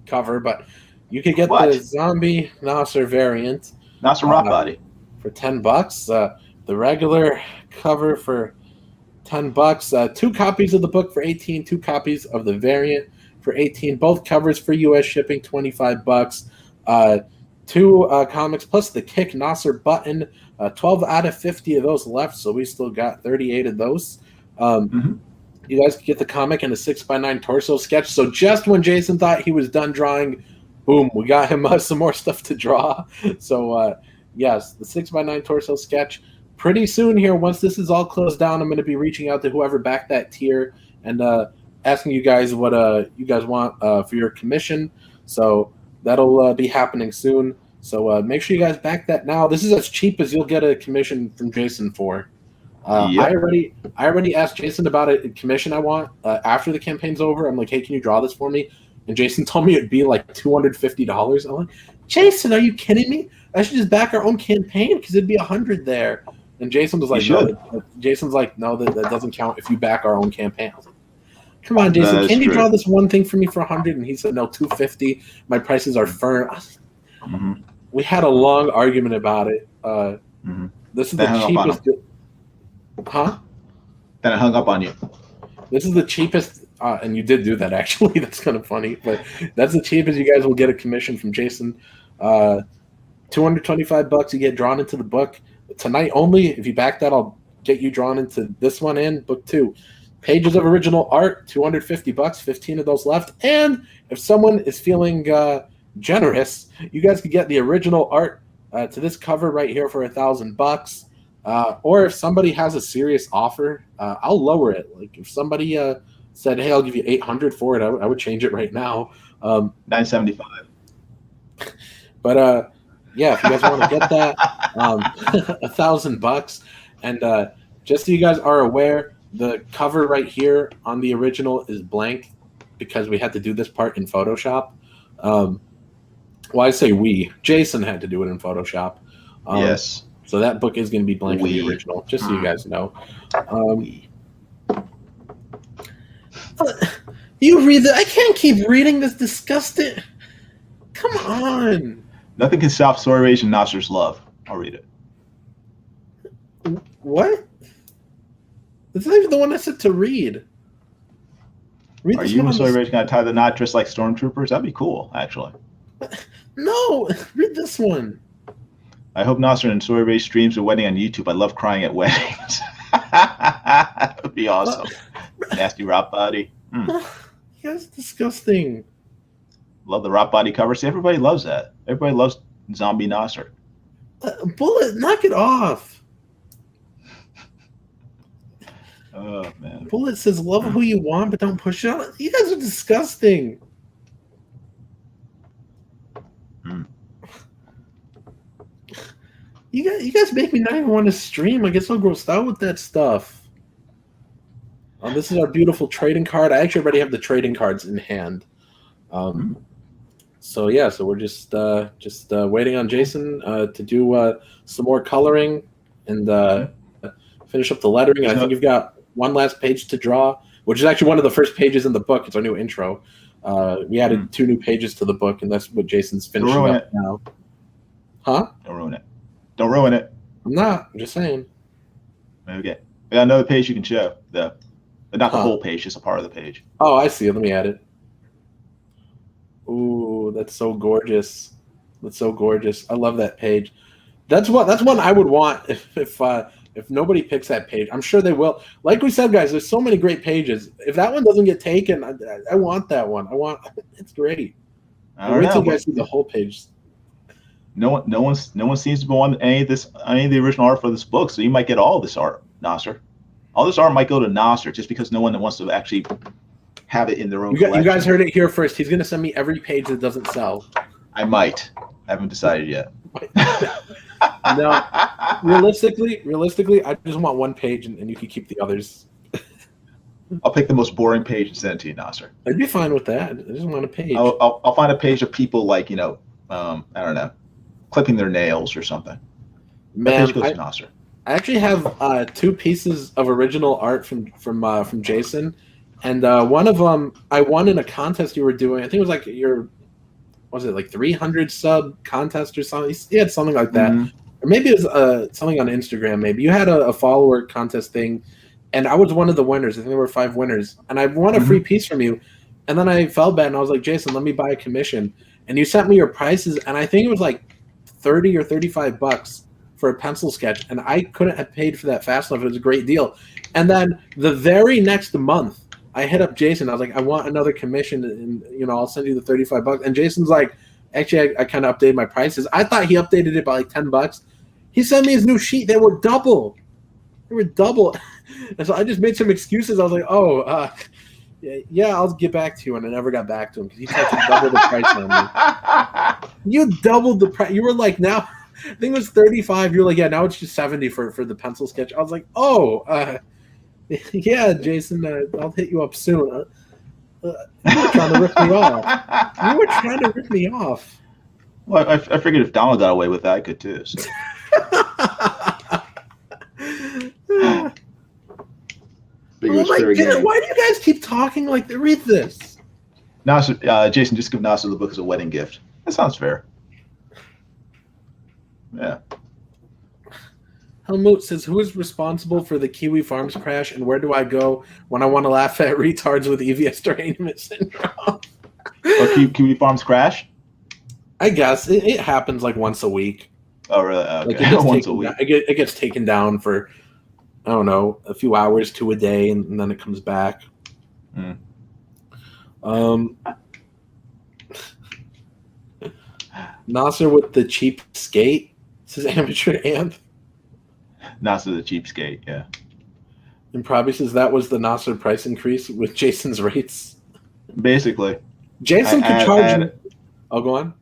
cover, but you could get the Zombie Nasser variant. Nasser Rot Body. For $10. The regular cover for $10. 2 copies of the book for $18. 2 copies of the variant for $18. Both covers for U.S. shipping, $25. 2 comics plus the Kick Nasser button. 12 out of 50 of those left, so we still got 38 of those. You guys can get the comic and a 6x9 torso sketch. So just when Jason thought he was done drawing, boom, we got him some more stuff to draw. So yes, the 6x9 torso sketch. Pretty soon here, once this is all closed down, I'm going to be reaching out to whoever backed that tier and asking you guys what you guys want for your commission. So that'll be happening soon. So make sure you guys back that now. This is as cheap as you'll get a commission from Jason for. I already asked Jason about a commission I want after the campaign's over. I'm like, hey, can you draw this for me? And Jason told me it'd be like $250. I'm like, Jason, are you kidding me? I should just back our own campaign because it'd be $100 there. And Jason was like, no. Jason's like, no, that doesn't count if you back our own campaign. I was like, come on, Jason, can you draw this one thing for me for $100? And he said, no, $250. My prices are firm. We had a long argument about it. This is the cheapest. Huh? Then I hung up on you. This is the cheapest, and you did do that actually. That's kind of funny, but that's the cheapest you guys will get a commission from Jason. $225. You get drawn into the book tonight only. If you back that, I'll get you drawn into this one and book 2. Pages of original art, $250. 15 of those left. And if someone is feeling generous, you guys could get the original art to this cover right here for $1,000. Or if somebody has a serious offer, I'll lower it. Like if somebody said, "Hey, I'll give you $800 for it," I would change it right now. $975. But yeah, if you guys want to get that, $1,000. And just so you guys are aware, the cover right here on the original is blank because we had to do this part in Photoshop. Well, I say we. Jason had to do it in Photoshop. Yes. So that book is going to be blank in the original, just so you guys know. You read that? I can't keep reading this disgusting. Come on. Nothing can stop Story Rage and Nasser's love. I'll read it. What? That's not even the one I said to read. Are you and Story Rage going to tie the knot just like stormtroopers? That'd be cool, actually. No, read this one. I hope Nasser and Story Rage streams a wedding on YouTube. I love crying at weddings. That would be awesome. Nasty Rot Body. That's disgusting. Love the Rot Body cover. See, everybody loves that. Everybody loves Zombie Nasser. Bullet, knock it off. Oh, man. Bullet says, love who you want, but don't push it on. You guys are disgusting. You guys make me not even want to stream. I get so grossed out with that stuff. This is our beautiful trading card. I actually already have the trading cards in hand. So yeah, so we're just waiting on Jason to do some more coloring and finish up the lettering. And I think you've got one last page to draw, which is actually one of the first pages in the book. It's our new intro. We added 2 new pages to the book, and that's what Jason's finishing up now. Huh? Don't ruin it. Don't ruin it. I'm not. I'm just saying. Okay. I got another page you can show, though. But not the whole page, just a part of the page. Oh, I see. Let me add it. Ooh, that's so gorgeous. That's so gorgeous. I love that page. That's one I would want if nobody picks that page. I'm sure they will. Like we said, guys, there's so many great pages. If that one doesn't get taken, I want that one. It's great. Wait till you guys see the whole page. No one seems to want any of the original art for this book, so you might get all this art, Nasser. All this art might go to Nasser just because no one wants to actually have it in their own collection. You guys heard it here first. He's going to send me every page that doesn't sell. I might. I haven't decided yet. No, realistically, I just want one page, and you can keep the others. I'll pick the most boring page and send it to you, Nasser. I'd be fine with that. I just want a page. I'll find a page of people like I don't know, clipping their nails or something. Man, that page goes to Nasser. I actually have 2 pieces of original art from Jason, and one of them I won in a contest you were doing. I think it was like 300 sub contest or something. He had something like that, or maybe it was something on Instagram. Maybe you had a follower contest thing, and I was one of the winners. I think there were 5 winners, and I won a free piece from you. And then I felt bad, and I was like, Jason, let me buy a commission. And you sent me your prices, and I think it was like $30 or $35 for a pencil sketch, and I couldn't have paid for that fast enough. It was a great deal. And then the very next month, I hit up Jason. I was like, I want another commission, and I'll send you the $35. And Jason's like, actually, I kind of updated my prices. I thought he updated it by like $10. He sent me his new sheet. They were double. And so I just made some excuses. I was like, yeah, I'll get back to you. And I never got back to him because he tried to double the price on me. You doubled the price. You were like, now, I think it was 35. You're like, yeah, now it's just 70 for the pencil sketch. I was like, yeah, Jason, I'll hit you up soon. You were trying to rip me off. Well, I figured if Donald got away with that, I could too. So. Why do you guys keep talking like they read this? Nasser, Jason, just give Nasser the book as a wedding gift. That sounds fair. Yeah. Helmut says, who is responsible for the Kiwi Farms crash, and where do I go when I want to laugh at retards with EVS derangement syndrome? Kiwi Farms crash? I guess. It happens like once a week. Oh, really? Okay. Like once a week. It gets taken down for, I don't know, a few hours to a day, and then it comes back. Nasser with the cheap skate. This is amateur amp. Nasser the cheapskate, yeah. And probably says that was the Nasser price increase with Jason's rates. Basically. Jason could charge. I'll go on.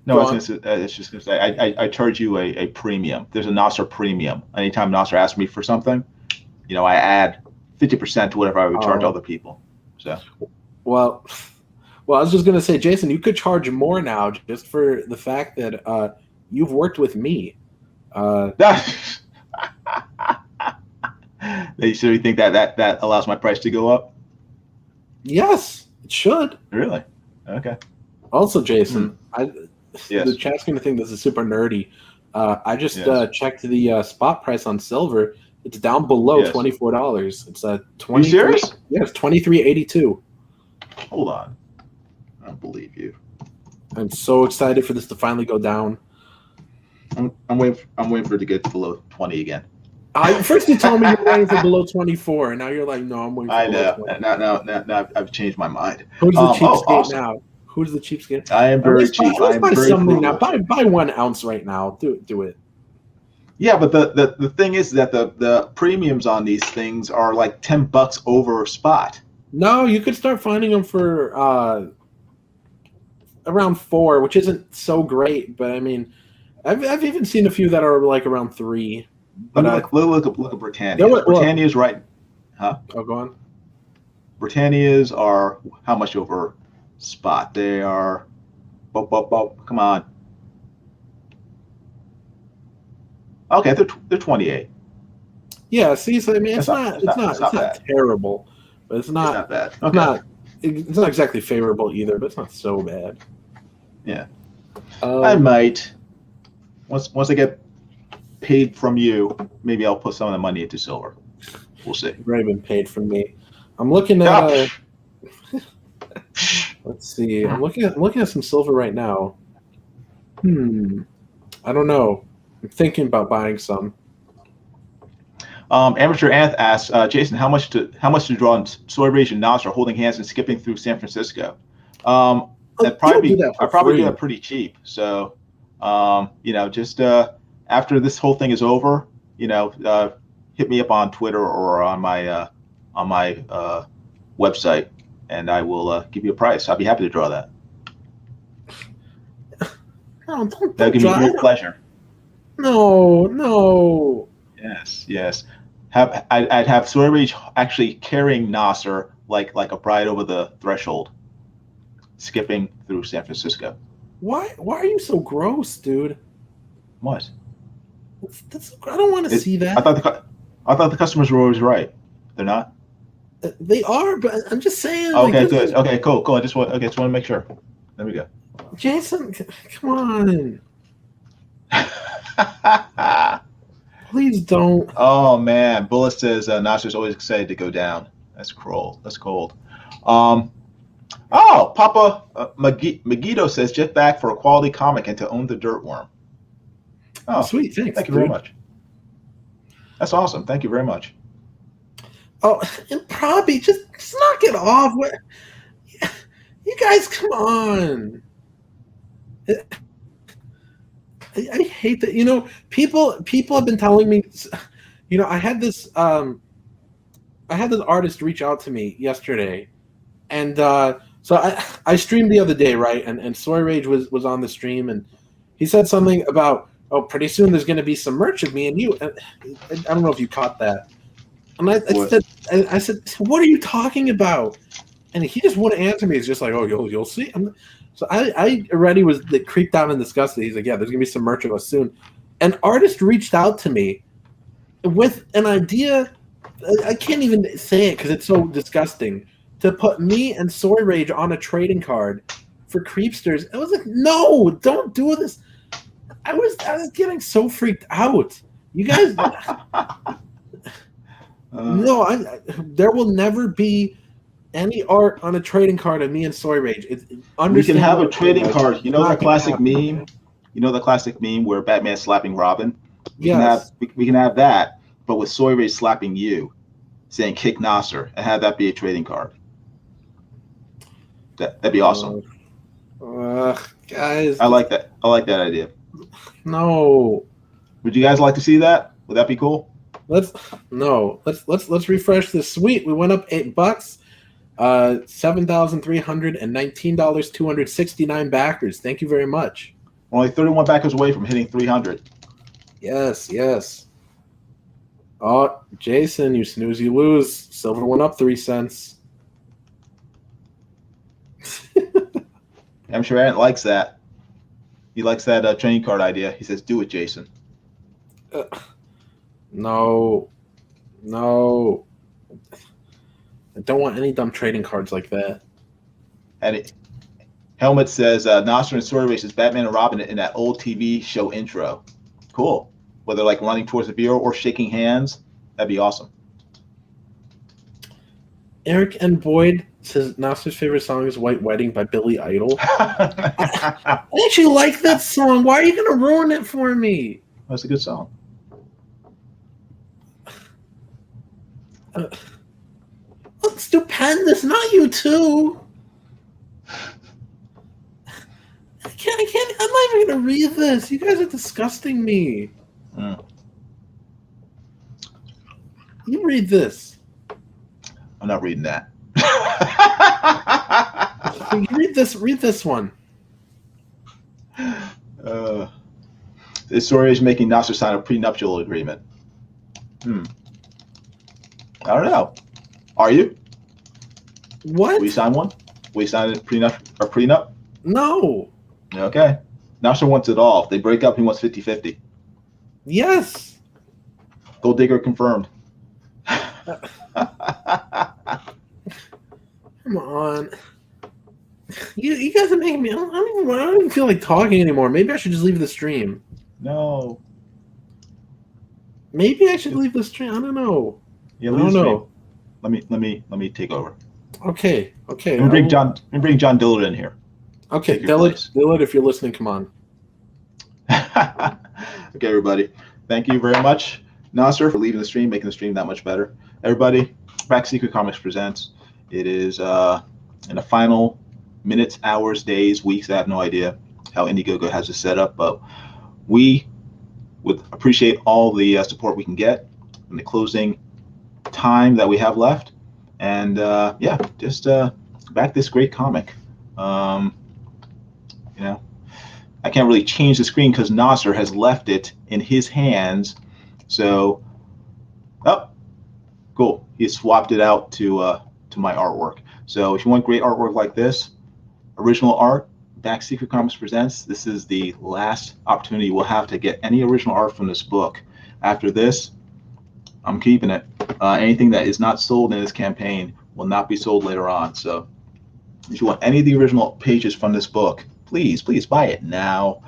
No, I was just going to say, I charge you a premium. There's a Nasser premium. Anytime Nasser asks me for something, I add 50% to whatever I would charge other people. So. Well, I was just going to say, Jason, you could charge more now just for the fact that you've worked with me. So you think that allows my price to go up? Yes, it should. Really? Okay. Also, Jason, Yes. The chat's going to think this is super nerdy. I just checked the spot price on silver. It's down below $24. It's $23. You serious? Yeah, it's $23.82. Hold on. I don't believe you. I'm so excited for this to finally go down. I'm waiting for it to get below 20 again. First you told me you were waiting for below 24, and now you're like, no, I'm waiting for below 20. Now I've changed my mind. Who's the cheapskate now? Who's the cheapskate? I am very cheap. Let's buy something now. Buy 1 ounce right now. Do it. Yeah, but the thing is that the premiums on these things are like $10 over spot. No, you could start finding them for around 4, which isn't so great. But I mean, I've even seen a few that are like around 3. But look at Britannia. Britannia's right. Huh? Oh, go on. Britannia's are how much over spot? They are. Come on. Okay, they're 28. Yeah, see, so I mean, it's not bad. terrible, but it's not bad. Okay. It's not exactly favorable either, but it's not so bad. Yeah, I might once I get paid from you, maybe I'll put some of the money into silver. We'll see. You've already been paid from me. I'm looking at let's see. I'm looking at some silver right now. I don't know. I'm thinking about buying some. Amateur Anth asks, Jason, how much to draw on Soy Rage and Nasser holding hands and skipping through San Francisco? I'd probably do that pretty cheap. So, just after this whole thing is over, hit me up on Twitter or on my website, and I will give you a price. I'll be happy to draw that. No, don't That'll give me great pleasure. No. Yes. I'd have Soy Rage actually carrying Nasser like a bride over the threshold, skipping through San Francisco. Why are you so gross, dude? What? I don't want to see that. I thought the customers were always right. They're not? They are, but I'm just saying. Okay, good. Okay, cool. I just want to make sure. There we go. Jason, come on. Please don't. Oh man, Bullet says Nasser's always excited to go down. That's cold. Papa Megiddo says just back for a quality comic and to own the Dirtworm. Oh, sweet. Thanks. Thank you very much. That's awesome. Thank you very much. Oh, and probably just knock it off. You guys, come on. I hate that. People have been telling me. I had this artist reach out to me yesterday, and so I streamed the other day, right? And Soy Rage was on the stream, and he said something about, pretty soon there's going to be some merch of me and you. And I don't know if you caught that. And I said, what are you talking about? And he just wouldn't answer me. He's just like, you'll see. So I already was creeped out and disgusted. He's like, yeah, there's going to be some merch of us soon. An artist reached out to me with an idea. I can't even say it because it's so disgusting. To put me and Soy Rage on a trading card for Creepsters. I was like, no, don't do this. I was getting so freaked out. You guys, no, there will never be any art on a trading card of me and Soy Rage. We can have a trading card. You know the classic meme? You know the classic meme where Batman's slapping Robin? We can have that, but with Soy Rage slapping you, saying kick Nasser, and have that be a trading card. That'd be awesome. Guys. I like that. I like that idea. No. Would you guys like to see that? Would that be cool? Let's refresh this. Sweet. We went up $8. $7,319, 269 backers. Thank you very much. We're only 31 backers away from hitting 300. Yes. Oh, Jason, you snooze, you lose. Silver went up 3 cents. I'm sure Ant likes that. He likes that trading card idea. He says, do it, Jason. No. I don't want any dumb trading cards like that. And Helmet says, Nasser and Soy Rage is Batman and Robin in that old TV show intro. Cool. Whether like running towards the bureau or shaking hands, that'd be awesome. Eric and Boyd says Nasser's favorite song is White Wedding by Billy Idol. I actually like that song. Why are you going to ruin it for me? That's a good song. Stupendous, not you too. I can't. I'm not even going to read this. You guys are disgusting me. You read this. I'm not reading that. Read this one. This story is making Nasser sign a prenuptial agreement. I don't know. Are you? What? We sign one? We sign a prenup? No. Okay. Nasser wants it all. If they break up, he wants 50-50. Yes. Gold digger confirmed. Come on. You guys are making me. I don't even feel like talking anymore. Maybe I should just leave the stream. No. Maybe I should leave the stream. I don't know. Yeah, I leave the don't stream. know. Let me take over. Okay. Let me bring John Dillard in here. Okay, Dillard, if you're listening, come on. Okay, everybody. Thank you very much, Nasser, for leaving the stream, making the stream that much better. Everybody, Back Secret Comics presents. It is in the final minutes, hours, days, weeks. I have no idea how Indiegogo has it set up, but we would appreciate all the support we can get in the closing time that we have left. And yeah, just back this great comic. You know, I can't really change the screen because Nasser has left it in his hands. So, oh, cool. He swapped it out to my artwork. So if you want great artwork like this, original art, Back Secret Comics presents. This is the last opportunity we'll have to get any original art from this book. After this, I'm keeping it. Anything that is not sold in this campaign will not be sold later on. So if you want any of the original pages from this book, please buy it now.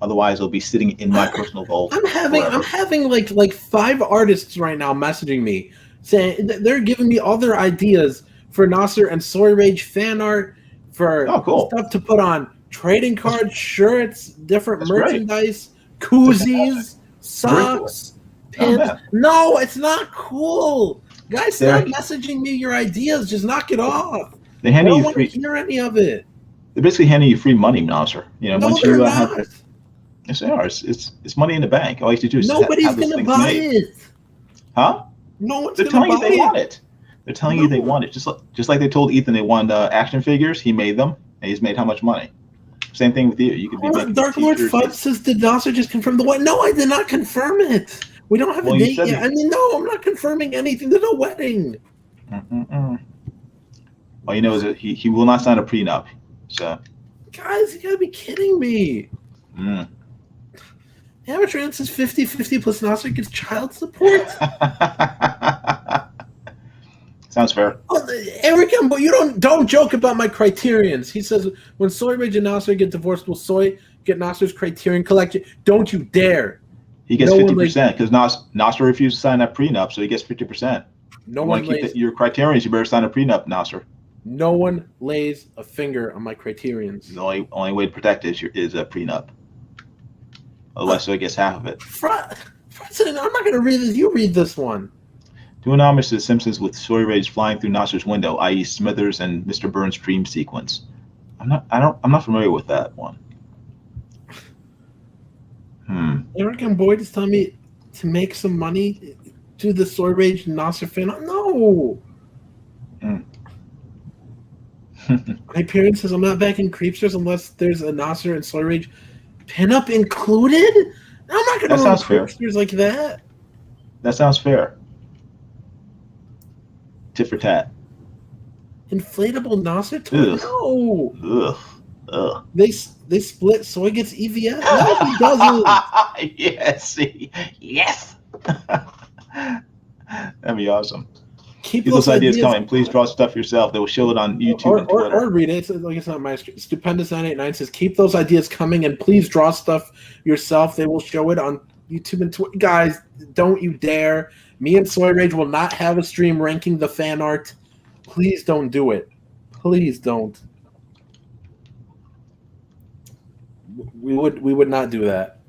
Otherwise, it'll be sitting in my personal vault. I'm having like 5 artists right now messaging me saying they're giving me all their ideas for Nasser and Soy Rage fan art, for stuff to put on trading cards, shirts, different merchandise, koozies, socks, pins. No, it's not cool. Guys, stop messaging me your ideas. Just knock it off. They hand I don't you want free. to hear any of it. They're basically handing you free money, Nasser. You know, No, once they're you not. yes, they are. It's money in the bank. All you have to do is Nobody's have those gonna things buy made. it. Huh? No one's They're gonna telling you buy they it. want it. They're telling you they want it. Just like they told Ethan they wanted action figures. He made them, and he's made how much money? Same thing with you. You could be making Dark Lord Fudge says, did Nasser just confirm the wedding? No, I did not confirm it. We don't have a date yet. I mean, no, I'm not confirming anything. There's no wedding. All you know is that he will not sign a prenup. So, guys, you gotta be kidding me. Amateur Ant says 50-50 plus Nasser gets child support. Sounds fair. Eric, but you don't joke about my criterions. He says when Soy Rage and Nasser get divorced, will Soy get Nasser's Criterion collection? Don't you dare. He gets 50% because Nasser refused to sign that prenup, so he gets 50%. No you one want to keep your criterions, you better sign a prenup, Nasser. No one lays a finger on my criterions. The only way to protect it is a prenup. Otherwise, Soy gets half of it. I'm not going to read this. You read this one. Doing homage to The Simpsons with Soy Rage flying through Nasser's window, i.e., Smithers and Mr. Burns' dream sequence. I'm not familiar with that one. Eric and Boyd is telling me to make some money to the Soy Rage Nasser fan. No. Hyperion says I'm not back in Creepsters unless there's a Nasser and Soy Rage pinup included. I'm not going to run Creepsters like that. That sounds fair. Tit for tat. Inflatable Nasser toy? No. Ugh. They split. Soy gets EVS. No, he doesn't. Yes. Yes. That'd be awesome. Keep those ideas coming. Please draw stuff yourself. They will show it on YouTube and Twitter. Or read it. It's not my stream. Stupendous 989 says, keep those ideas coming and please draw stuff yourself. They will show it on YouTube and Twitter. Guys, don't you dare. Me and Soy Rage will not have a stream ranking the fan art. Please don't do it. Please don't. We would not do that.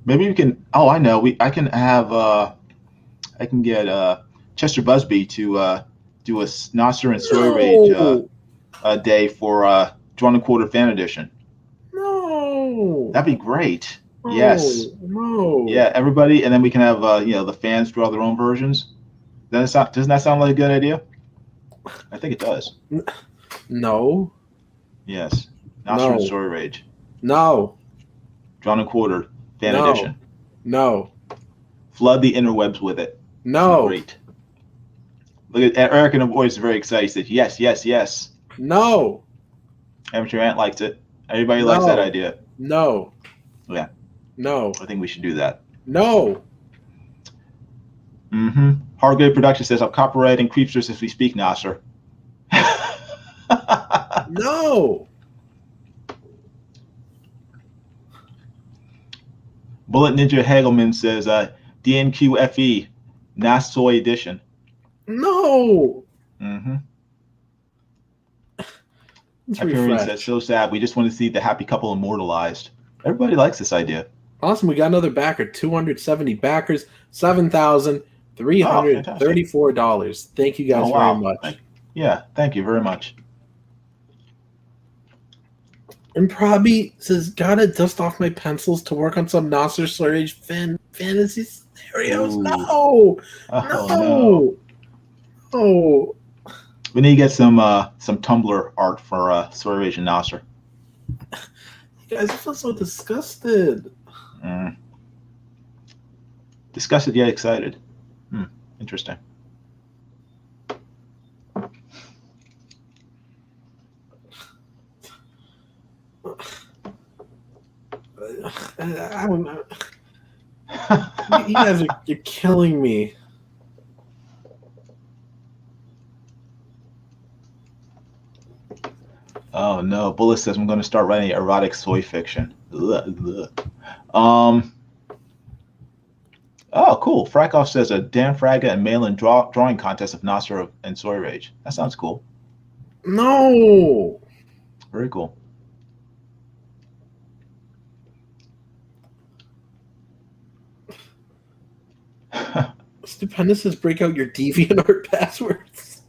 Maybe we can. Oh, I know. I can have. I can get Chester Busby to do a Nasser and Soy Rage day for Drawn and Quarter Fan Edition. No. That'd be great. No. Yes. No. Yeah, everybody, and then we can have the fans draw their own versions. Doesn't that sound like a good idea? I think it does. No. Yes. Nasser and Soy Rage. No. Drawn and Quarter Fan Edition. No. Flood the interwebs with it. No. Great. Look at Eric and the boys are very excited. He said, yes, yes, yes. No. Amateur Ant likes it. Everybody likes that idea. No. Yeah. No. I think we should do that. No. Hargrave Production says, I'm copywriting Creepsters as we speak, Nasser. No. Bullet Ninja Hagelman says, DNQFE, Nassoy edition. No. Hyperion says, so sad. We just want to see the happy couple immortalized. Everybody likes this idea. Awesome. We got another backer. 270 backers. $7,334. Thank you guys very much. Thank you very much. And Prabby says, gotta dust off my pencils to work on some Nasser Storage fantasy scenarios. No. We need to get some Tumblr art for Storage and Nasser. You guys, I feel so disgusted. Disgusted yet excited. Interesting. I don't know. You guys you're killing me. Oh no, Bullet says I'm going to start writing erotic soy fiction. Oh, cool. Frakoff says a Dan Fraga and Malin drawing contest of Nasser and Soy Rage. That sounds cool. No. Very cool. Stupendous says break out your DeviantArt passwords.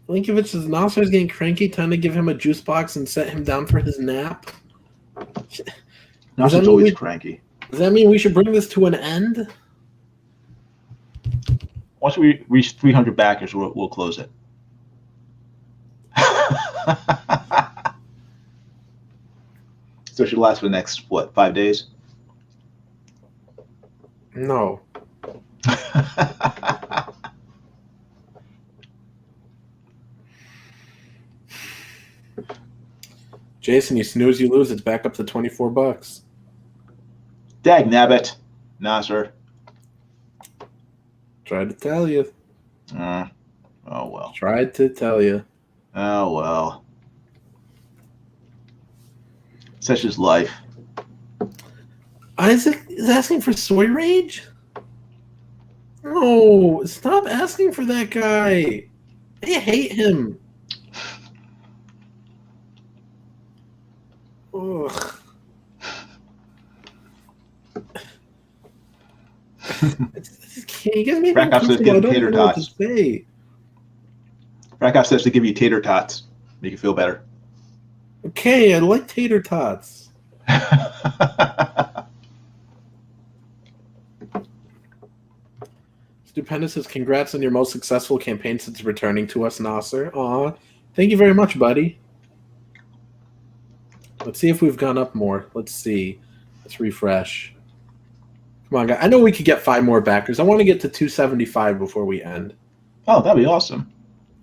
Linkovich says Nasser's getting cranky. Time to give him a juice box and set him down for his nap. Nasser's always cranky. Does that mean we should bring this to an end? Once we reach 300 backers, we'll close it. So it should last for the next, 5 days? No. Jason, you snooze, you lose. It's back up to $24. Dag nabbit, Nasser. Tried to tell you. Oh well. Tried to tell you. Oh well. Such is life. Isaac is asking for Soy Rage? No, stop asking for that guy. I hate him. Ugh. You guys make me Frakoff says uncomfortable. I give don't tater know what to tots. say. Frakoff says to give you tater tots. Make you feel better. Okay, I like tater tots. Stupendous says, congrats on your most successful campaign since returning to us, Nasser. Aw, thank you very much, buddy. Let's see if we've gone up more. Let's see. Let's refresh. Come on, guys. I know we could get 5 more backers. I want to get to 275 before we end. Oh, that'd be awesome.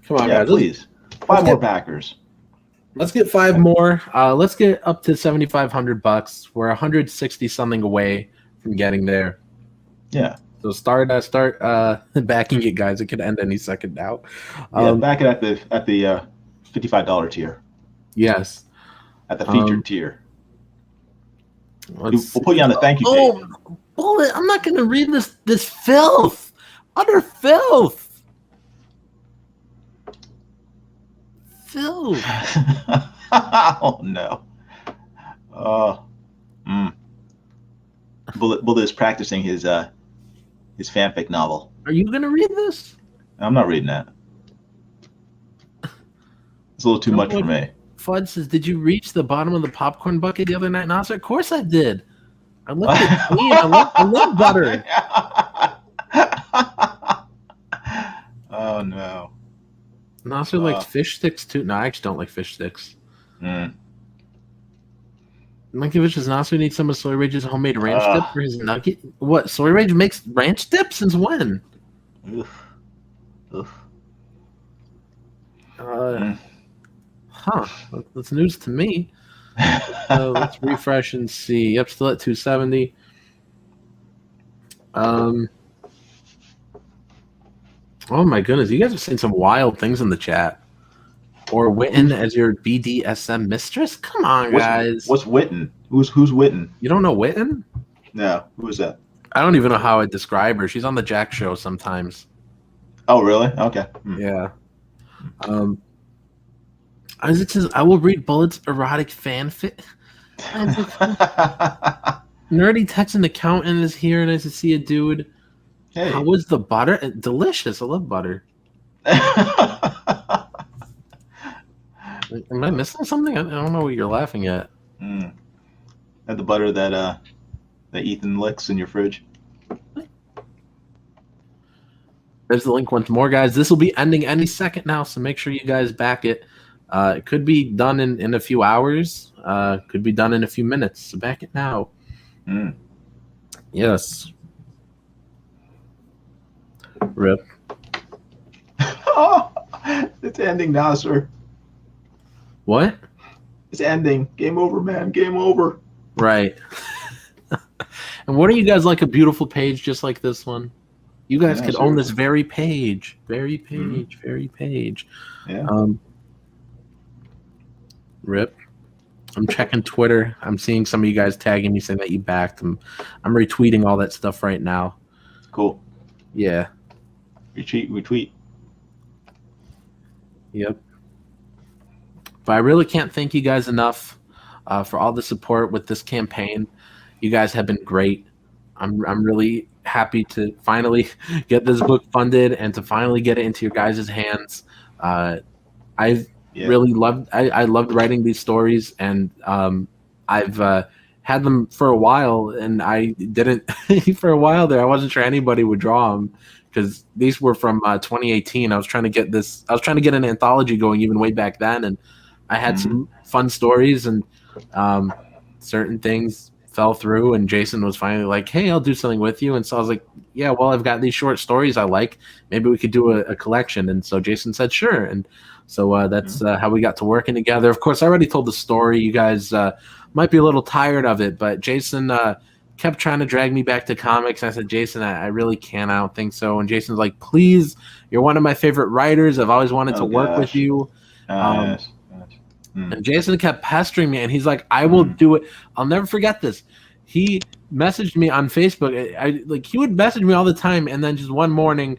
Come on, yeah, guys. Please. 5 more backers. Let's get 5 more. Let's get up to $7,500. We're 160 something away from getting there. Yeah. So start backing it, guys. It could end any second now. Back it at the $55 tier. Yes. At the featured tier. We'll put you on the thank you page. Bullet! I'm not going to read this filth. Utter filth. Filth. Oh no. Bullet is practicing his fanfic novel. Are you going to read this? I'm not reading that. It's a little too much for me. Fud says, did you reach the bottom of the popcorn bucket the other night, Nasser? Of course I did. I left it clean. I love butter. Oh, no. Nasser likes fish sticks, too. No, I actually don't like fish sticks. Mankiewicz says, Nasser needs some of Soy Rage's homemade ranch dip for his nugget. What? Soy Rage makes ranch dip? Since when? Oof. Huh. That's news to me. Let's refresh and see. Yep, still at 270. Oh my goodness, you guys are saying some wild things in the chat. Or Witten as your BDSM mistress? Come on, guys. What's Witten? Who's Witten? You don't know Witten? No. Who is that? I don't even know how I describe her. She's on the Jack Show sometimes. Oh, really? Okay. Yeah. Isaac says, I will read Bullet's erotic fanfic. Nerdy Texan Accountant is here. Nice to see you, dude. Hey. How was the butter? Delicious. I love butter. Am I missing something? I don't know what you're laughing at. At the butter that Ethan licks in your fridge. There's the link once more, guys. This will be ending any second now, so make sure you guys back it. It could be done in a few hours. Could be done in a few minutes. So back it now. Yes. Rip. Oh, it's ending now, sir. What? It's ending. Game over, man. Game over. Right. And what do you guys like a beautiful page just like this one? You guys could own this very page. Very page. Very page. Yeah. Rip. I'm checking Twitter. I'm seeing some of you guys tagging me saying that you backed them. I'm retweeting all that stuff right now. Cool. Yeah. Retweet. Yep. But I really can't thank you guys enough for all the support with this campaign. You guys have been great. I'm really happy to finally get this book funded and to finally get it into your guys' hands. Really loved. I loved writing these stories, and I've had them for a while, and I didn't for a while there. I wasn't sure anybody would draw them because these were from 2018. I was trying to get an anthology going even way back then, and I had some fun stories, and certain things fell through, and Jason was finally like, hey, I'll do something with you. And so I was like, yeah, well, I've got these short stories I like. Maybe we could do a collection. And so Jason said, sure. And so that's how we got to working together. Of course, I already told the story. You guys might be a little tired of it, but Jason kept trying to drag me back to comics. I said, Jason, I really can't. I don't think so. And Jason's like, please, you're one of my favorite writers. I've always wanted to work with you. Yes. And Jason kept pestering me, and he's like, I will do it. I'll never forget this. He messaged me on Facebook. He would message me all the time, and then just one morning,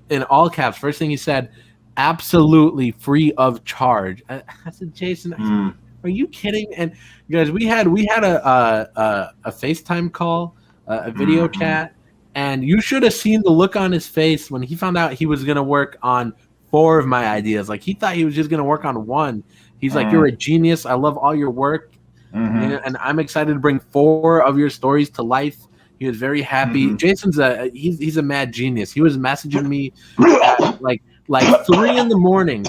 in all caps, first thing he said, absolutely free of charge. I said, Jason, are you kidding? And guys, we had a FaceTime call, a video chat, and you should have seen the look on his face when he found out he was going to work on 4 of my ideas. Like, he thought he was just going to work on 1. He's like, you're a genius. I love all your work. And I'm excited to bring 4 of your stories to life. He was very happy. Jason's he's a mad genius. He was messaging me at like 3 in the morning.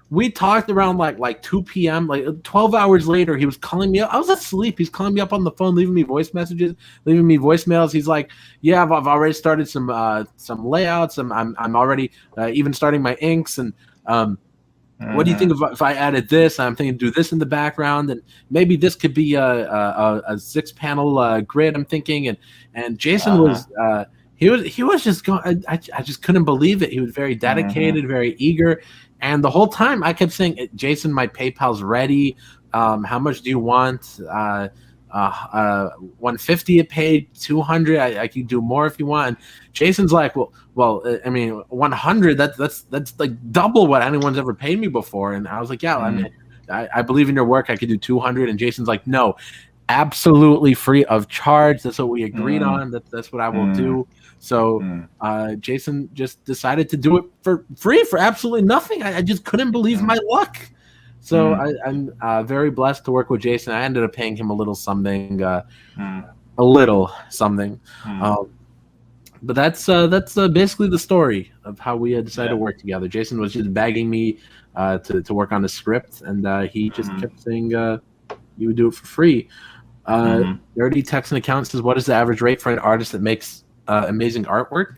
We talked around like 2 p.m. Like 12 hours later, he was calling me up. I was asleep. He's calling me up on the phone, leaving me voice messages, leaving me voicemails. He's like, yeah, I've already started some layouts. I'm already even starting my inks, and what do you think if I added this? I'm thinking do this in the background, and maybe this could be a 6-panel grid. I'm thinking, and Jason was he was just going. I just couldn't believe it. He was very dedicated, very eager, and the whole time I kept saying, Jason, my PayPal's ready. How much do you want? 150 a page, 200. I can do more if you want. And Jason's like, well, I mean, 100. That's like double what anyone's ever paid me before. And I was like, yeah, I mean, I believe in your work. I could do 200. And Jason's like, no, absolutely free of charge. That's what we agreed on. That's what I will do. So Jason just decided to do it for free, for absolutely nothing. I just couldn't believe my luck. So I'm very blessed to work with Jason. I ended up paying him a little something. But that's basically the story of how we decided to work together. Jason was just begging me to work on the script, and he just kept saying you would do it for free. Nerdy Texan Account says, what is the average rate for an artist that makes amazing artwork?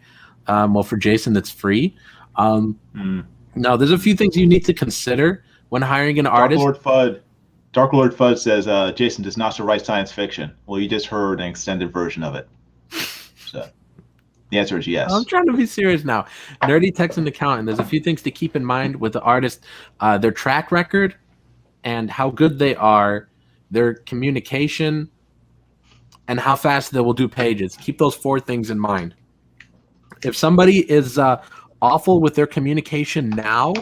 Well, for Jason, it's free. Now, there's a few things you need to consider when hiring an artist. Lord Fudd. Dark Lord Fudge says, Jason does Nasser write science fiction? Well, you just heard an extended version of it. So the answer is yes. I'm trying to be serious now. Nerdy Texan Accountant. There's a few things to keep in mind with the artist, their track record and how good they are, their communication, and how fast they will do pages. Keep those 4 things in mind. If somebody is awful with their communication now,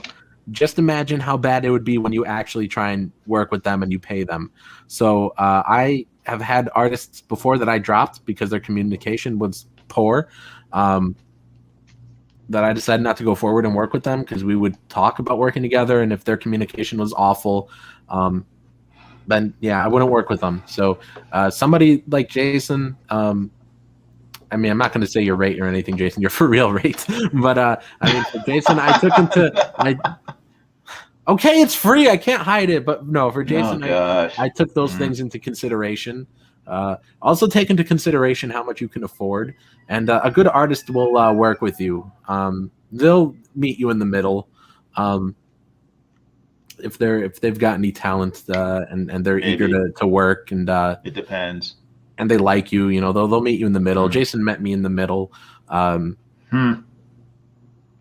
just imagine how bad it would be when you actually try and work with them and you pay them. So I have had artists before that I dropped because their communication was poor, that I decided not to go forward and work with them because we would talk about working together, and if their communication was awful, then yeah, I wouldn't work with them. So somebody like Jason, I mean, I'm not going to say your rate or anything, Jason. You're for real rate, but I mean, for Jason, I took him to. Okay, it's free. I can't hide it, but no, for Jason, I took those things into consideration. Also, take into consideration how much you can afford, and a good artist will work with you. They'll meet you in the middle. If they've got any talent and they're eager to work, and it depends. And they like you, they'll meet you in the middle. Jason met me in the middle.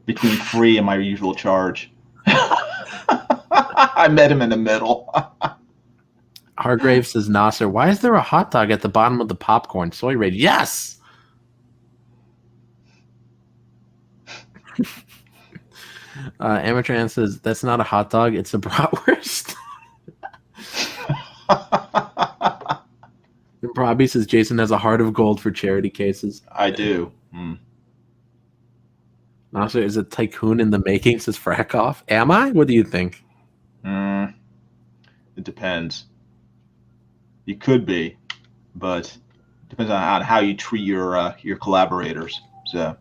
Between free and my usual charge. I met him in the middle. Hargrave says, Nasser, why is there a hot dog at the bottom of the popcorn? Soy Rage. Yes! Amateur Ann says, that's not a hot dog, it's a bratwurst. Robbie says, Jason has a heart of gold for charity cases. I do. Nasser is a tycoon in the making, says Frackoff. Am I? What do you think? It depends. You could be, but it depends on how you treat your collaborators. So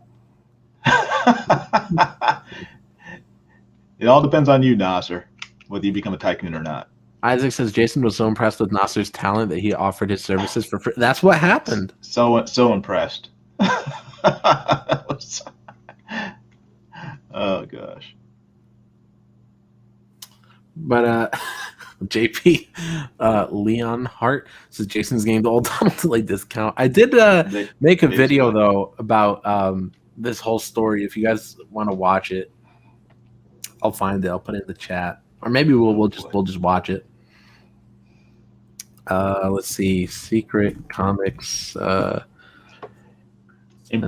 it all depends on you, Nasser, whether you become a tycoon or not. Isaac says Jason was so impressed with Nasser's talent that he offered his services for free. That's what happened. So impressed. Oh gosh. But JP Leon Hart says Jason's getting the old Donald delay discount. I did make a video though about this whole story. If you guys want to watch it, I'll find it. I'll put it in the chat, or maybe we'll just watch it. Let's see, Secret Comics. And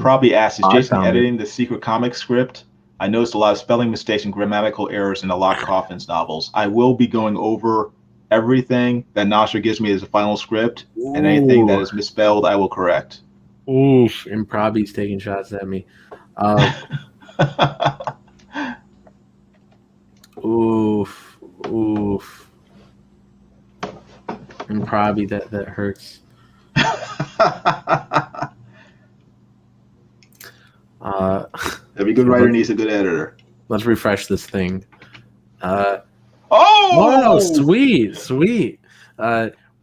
probably asks, is Jason editing the Secret Comics script? I noticed a lot of spelling mistakes and grammatical errors in the Lock Coffins novels. I will be going over everything that Nasser gives me as a final script, and anything that is misspelled, I will correct. Oof, Improbi's taking shots at me. Oof. Improbi, that hurts. Every good writer needs a good editor. Let's refresh this thing. Whoa, sweet.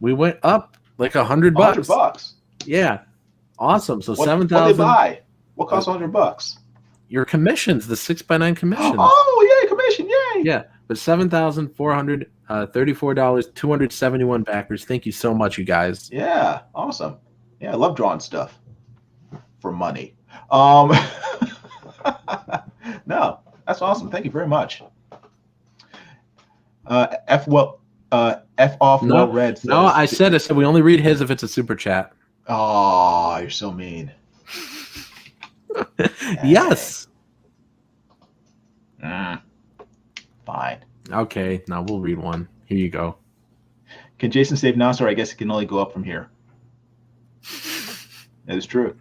We went up like $100. $100. Yeah, awesome. So 7,000. What did they buy? What costs $100? Your commissions, the 6x9 commissions. Oh, yay, commission, yay! Yeah, but $7,434, 271 backers. Thank you so much, you guys. Yeah, awesome. Yeah, I love drawing stuff for money. No, that's awesome. Thank you very much. F off well read. Says, no, I said we only read his if it's a super chat. Oh, you're so mean. Yes. Fine. Okay, now we'll read one. Here you go. Can Jason save Nasser? I guess it can only go up from here. That is true.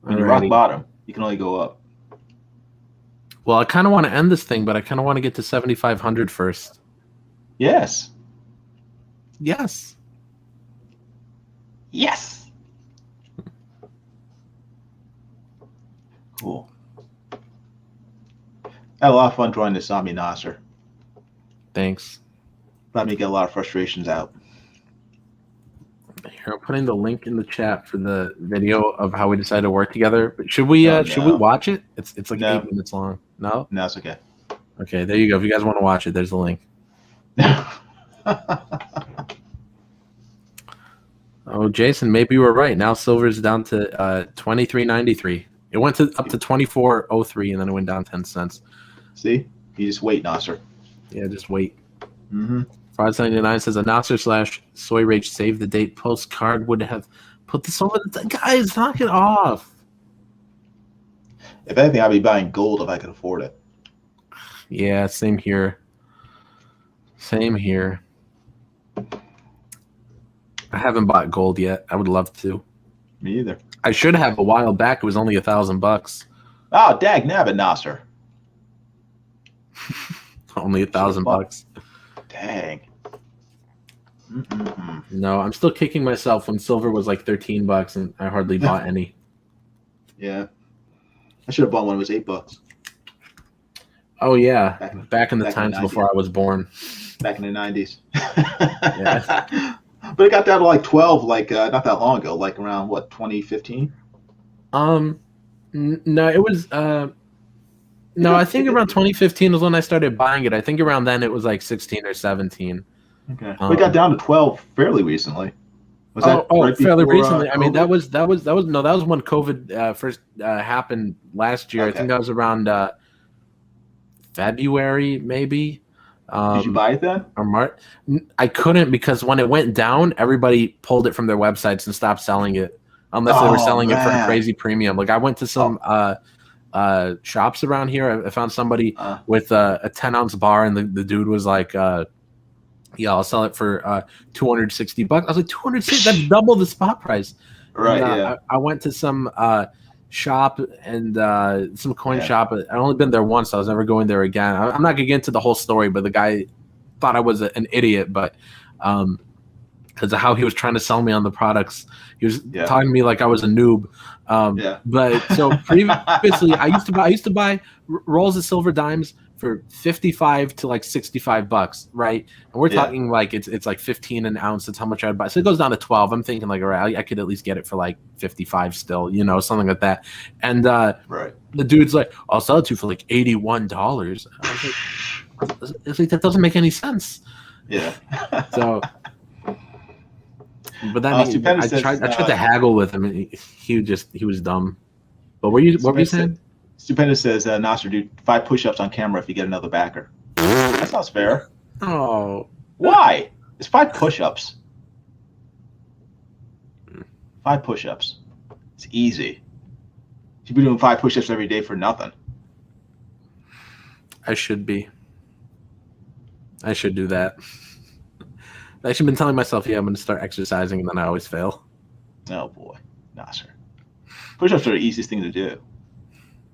When you rock bottom, you can only go up. Well, I kind of want to end this thing, but I kind of want to get to 7,500 first. Yes. Yes. Yes. Cool. I had a lot of fun drawing this zombie Nasser. Thanks. Let me get a lot of frustrations out. Here, I'm putting the link in the chat for the video of how we decided to work together. But should we watch it? It's like 8 minutes long. No? No, it's okay. Okay, there you go. If you guys want to watch it, there's the link. Oh, Jason, maybe you were right. Now silver's down to $23.93. It went up to $24.03, and then it went down 10 cents. See, you just wait, Nasser. Yeah, just wait. Mm-hmm. 579 says a Nasser / Soy Rage save the date postcard would have put this over the guys. Knock it off. If anything, I'd be buying gold if I could afford it. Yeah, same here. Same here. I haven't bought gold yet. I would love to. Me either. I should have a while back. It was only $1,000. Oh, dag nabbit, Nasser. Only $1,000. Dang. Mm-mm-mm. No, I'm still kicking myself when silver was like $13 and I hardly bought any. Yeah. I should have bought one. It was $8. Oh yeah, back in the times before I was born. Back in the 90s. Yeah. But it got down to like 12, like not that long ago, like around what, 2015? No, it was no, I think around 2015 was when I started buying it. I think around then it was like 16 or 17 Okay. We got down to 12 fairly recently. Was that right fairly before, recently? I mean, that COVID? was when COVID first happened last year. Okay. I think that was around February, maybe. Did you buy it then? Or March? I couldn't because when it went down, everybody pulled it from their websites and stopped selling it, unless they were selling it for a crazy premium. Like I went to some shops around here. I found somebody with a 10-ounce bar, and the dude was like, "Yeah, I'll sell it for $260." I was like, $260? That's double the spot price. Right. And, yeah. I went to some shop and some coin shop. I'd only been there once. So I was never going there again. I'm not gonna get into the whole story, but the guy thought I was an idiot, but because of how he was trying to sell me on the products, he was talking to me like I was a noob. But so previously, I used to buy rolls of silver dimes for $55 to like $65, right? And we're talking like it's like 15 an ounce. That's how much I'd buy. So it goes down to 12. I'm thinking like, all right, I could at least get it for like 55 still, something like that. And the dude's like, I'll sell it to you for like $81. I was like, that doesn't make any sense. Yeah. So, but then I tried to haggle with him, and he was dumb. But what were you saying? Stupendous says, Nasser, do 5 push-ups on camera if you get another backer. That sounds fair. Oh. Why? It's 5 push-ups. 5 push-ups. It's easy. You'd be doing 5 push-ups every day for nothing. I should be. I should do that. I should have been telling myself, I'm going to start exercising, and then I always fail. Oh, boy. Nasser. Push-ups are the easiest thing to do.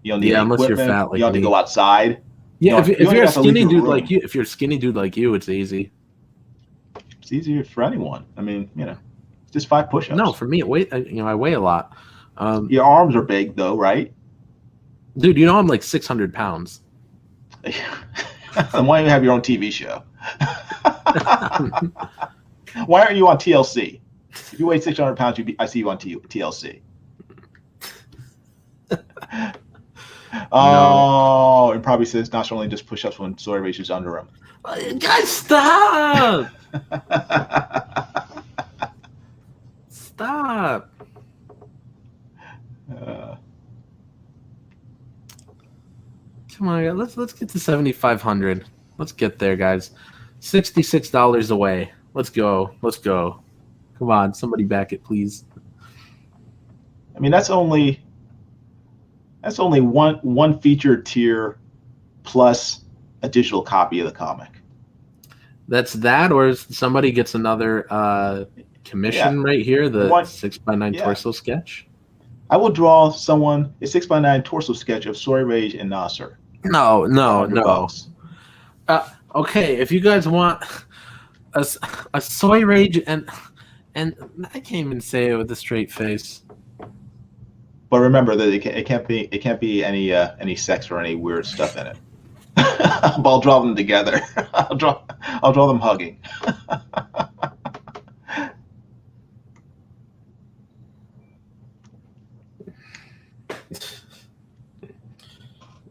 You don't need unless you're equipment. fat like you don't have me. to go outside. Yeah, if you're a skinny dude room. like you, it's easy. It's easier for anyone. I mean, just 5 push-ups. No, for me, I weigh a lot. Your arms are big, though, right? Dude, I'm like 600 pounds. Then why don't you have your own TV show? Why aren't you on TLC? If you weigh 600 pounds, I see you on TLC. Oh, it probably says not only just push-ups when Soy Rage is under him. Guys, stop! Stop! Come on, let's get to 7,500. Let's get there, guys. $66 away. Let's go. Come on, somebody back it, please. I mean, that's only one feature tier plus a digital copy of the comic. That's that, or somebody gets another commission right here, the 6x9 torso sketch. I will draw a 6x9 torso sketch of Soy Rage and Nasser. No. Okay, if you guys want a Soy Rage and I can't even say it with a straight face. But remember that it can't be any sex or any weird stuff in it. But I'll draw them together. I'll draw them hugging.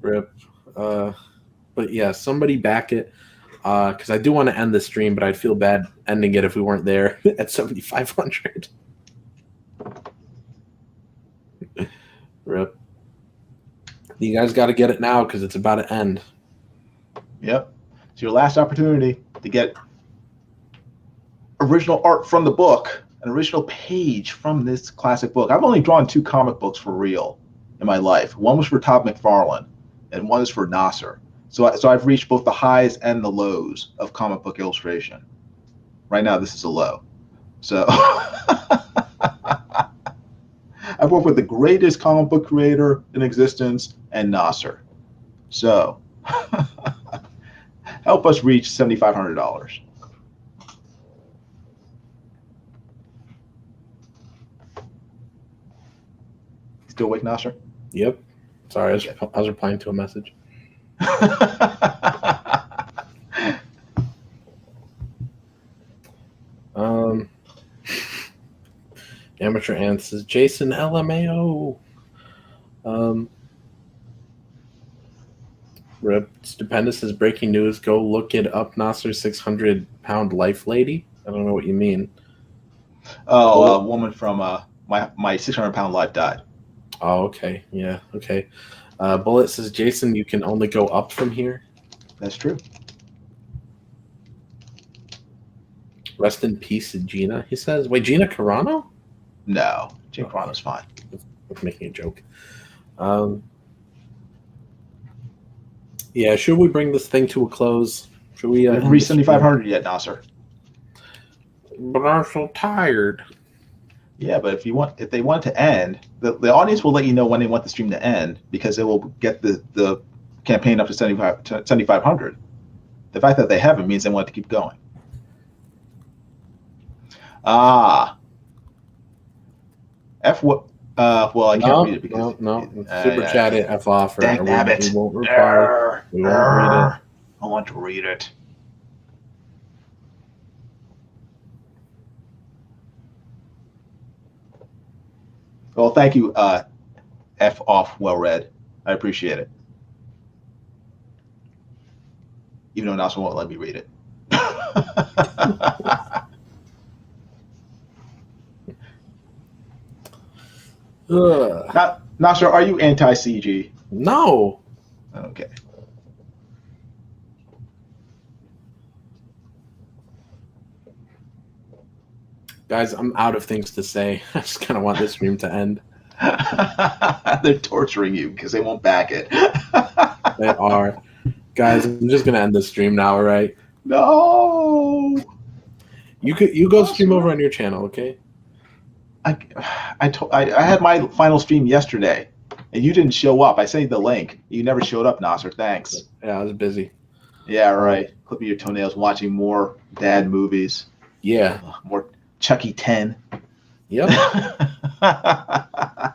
Rip. But yeah, somebody back it. because I do want to end the stream, but I'd feel bad ending it if we weren't there at 7,500. Rip. You guys got to get it now because it's about to end. Yep. It's your last opportunity to get original art from the book, an original page from this classic book. I've only drawn 2 comic books for real in my life. One was for Todd McFarlane, and one is for Nasser. So I've reached both the highs and the lows of comic book illustration. Right now, this is a low. So I've worked with the greatest comic book creator in existence and Nasser. So help us reach $7,500. Still awake, Nasser? Yep. Sorry, I was replying to a message. Amateur Ant says Jason LMAO. Rip Stupendous is breaking news. Go look it up. Nasser's 600-pound life lady. I don't know what you mean. Oh, a woman from my 600-pound life died. Oh, okay. Yeah, okay. Bullet says, Jason, you can only go up from here. That's true. Rest in peace, Gina, he says. Wait, Gina Carano? No, Gina Carano's fine. I'm making a joke. Yeah, should we bring this thing to a close? Should we? We haven't reached 7,500 yet, Nasser. But I'm so tired. Yeah, but if they want it to end, the audience will let you know when they want the stream to end because it will get the campaign up to 7,500. The fact that they haven't means they want it to keep going. Well, I can't read it because Super chat it F off. Or dang nabbit. We won't reply. We won't read it. I want to read it. Well, thank you, F off, well read. I appreciate it. Even though Nasser won't let me read it. Nasser, are you anti-CG? No. Okay. Guys, I'm out of things to say. I just kind of want this stream to end. They're torturing you because they won't back it. They are. Guys, I'm just going to end the stream now, all right? No. You go stream over on your channel, okay? I had my final stream yesterday, and you didn't show up. I sent you the link. You never showed up, Nasser. Thanks. Yeah, I was busy. Yeah, right. Clipping your toenails, watching more dad movies. Yeah. More Chucky 10. Yep. At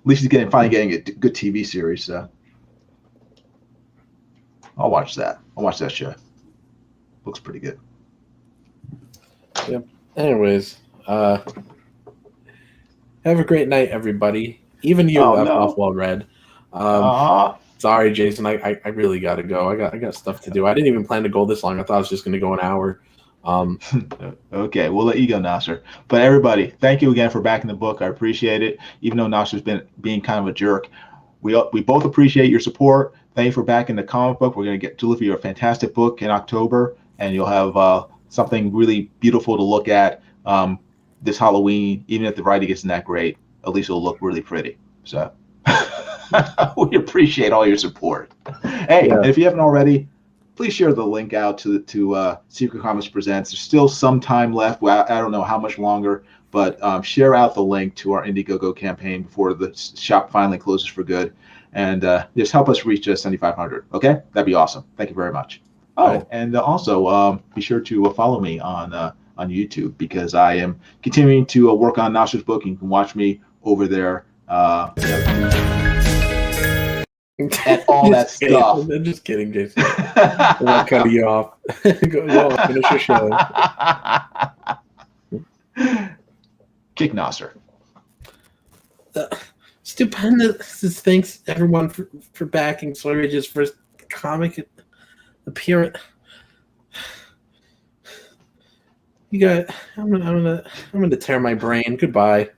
least he's finally getting a good TV series, so I'll watch that. I'll watch that show. Looks pretty good. Yep. Anyways, have a great night, everybody. Even you, off well read. Sorry, Jason. I really got to go. I got stuff to do. I didn't even plan to go this long. I thought I was just going to go an hour. Okay, we'll let you go, Nasser. But everybody, thank you again for backing the book. I appreciate it. Even though Nasser's been being kind of a jerk, we both appreciate your support. Thank you for backing the comic book. We're going to deliver you a fantastic book in October, and you'll have something really beautiful to look at this Halloween. Even if the writing isn't that great, at least it'll look really pretty. So we appreciate all your support. Hey, and if you haven't already, please share the link out to Secret Comics Presents. There's still some time left. Well, I don't know how much longer, but share out the link to our Indiegogo campaign before the shop finally closes for good. And just help us reach 7,500. Okay? That'd be awesome. Thank you very much. Oh, and also be sure to follow me on YouTube because I am continuing to work on Nasser's book. You can watch me over there. And all that stuff. I'm just kidding, Jason. I'm not cutting you off. Go finish your show. Kick Nasser. Stupendous. Thanks everyone for backing Soy Rage's first comic. appearance. You got. I'm gonna tear my brain. Goodbye.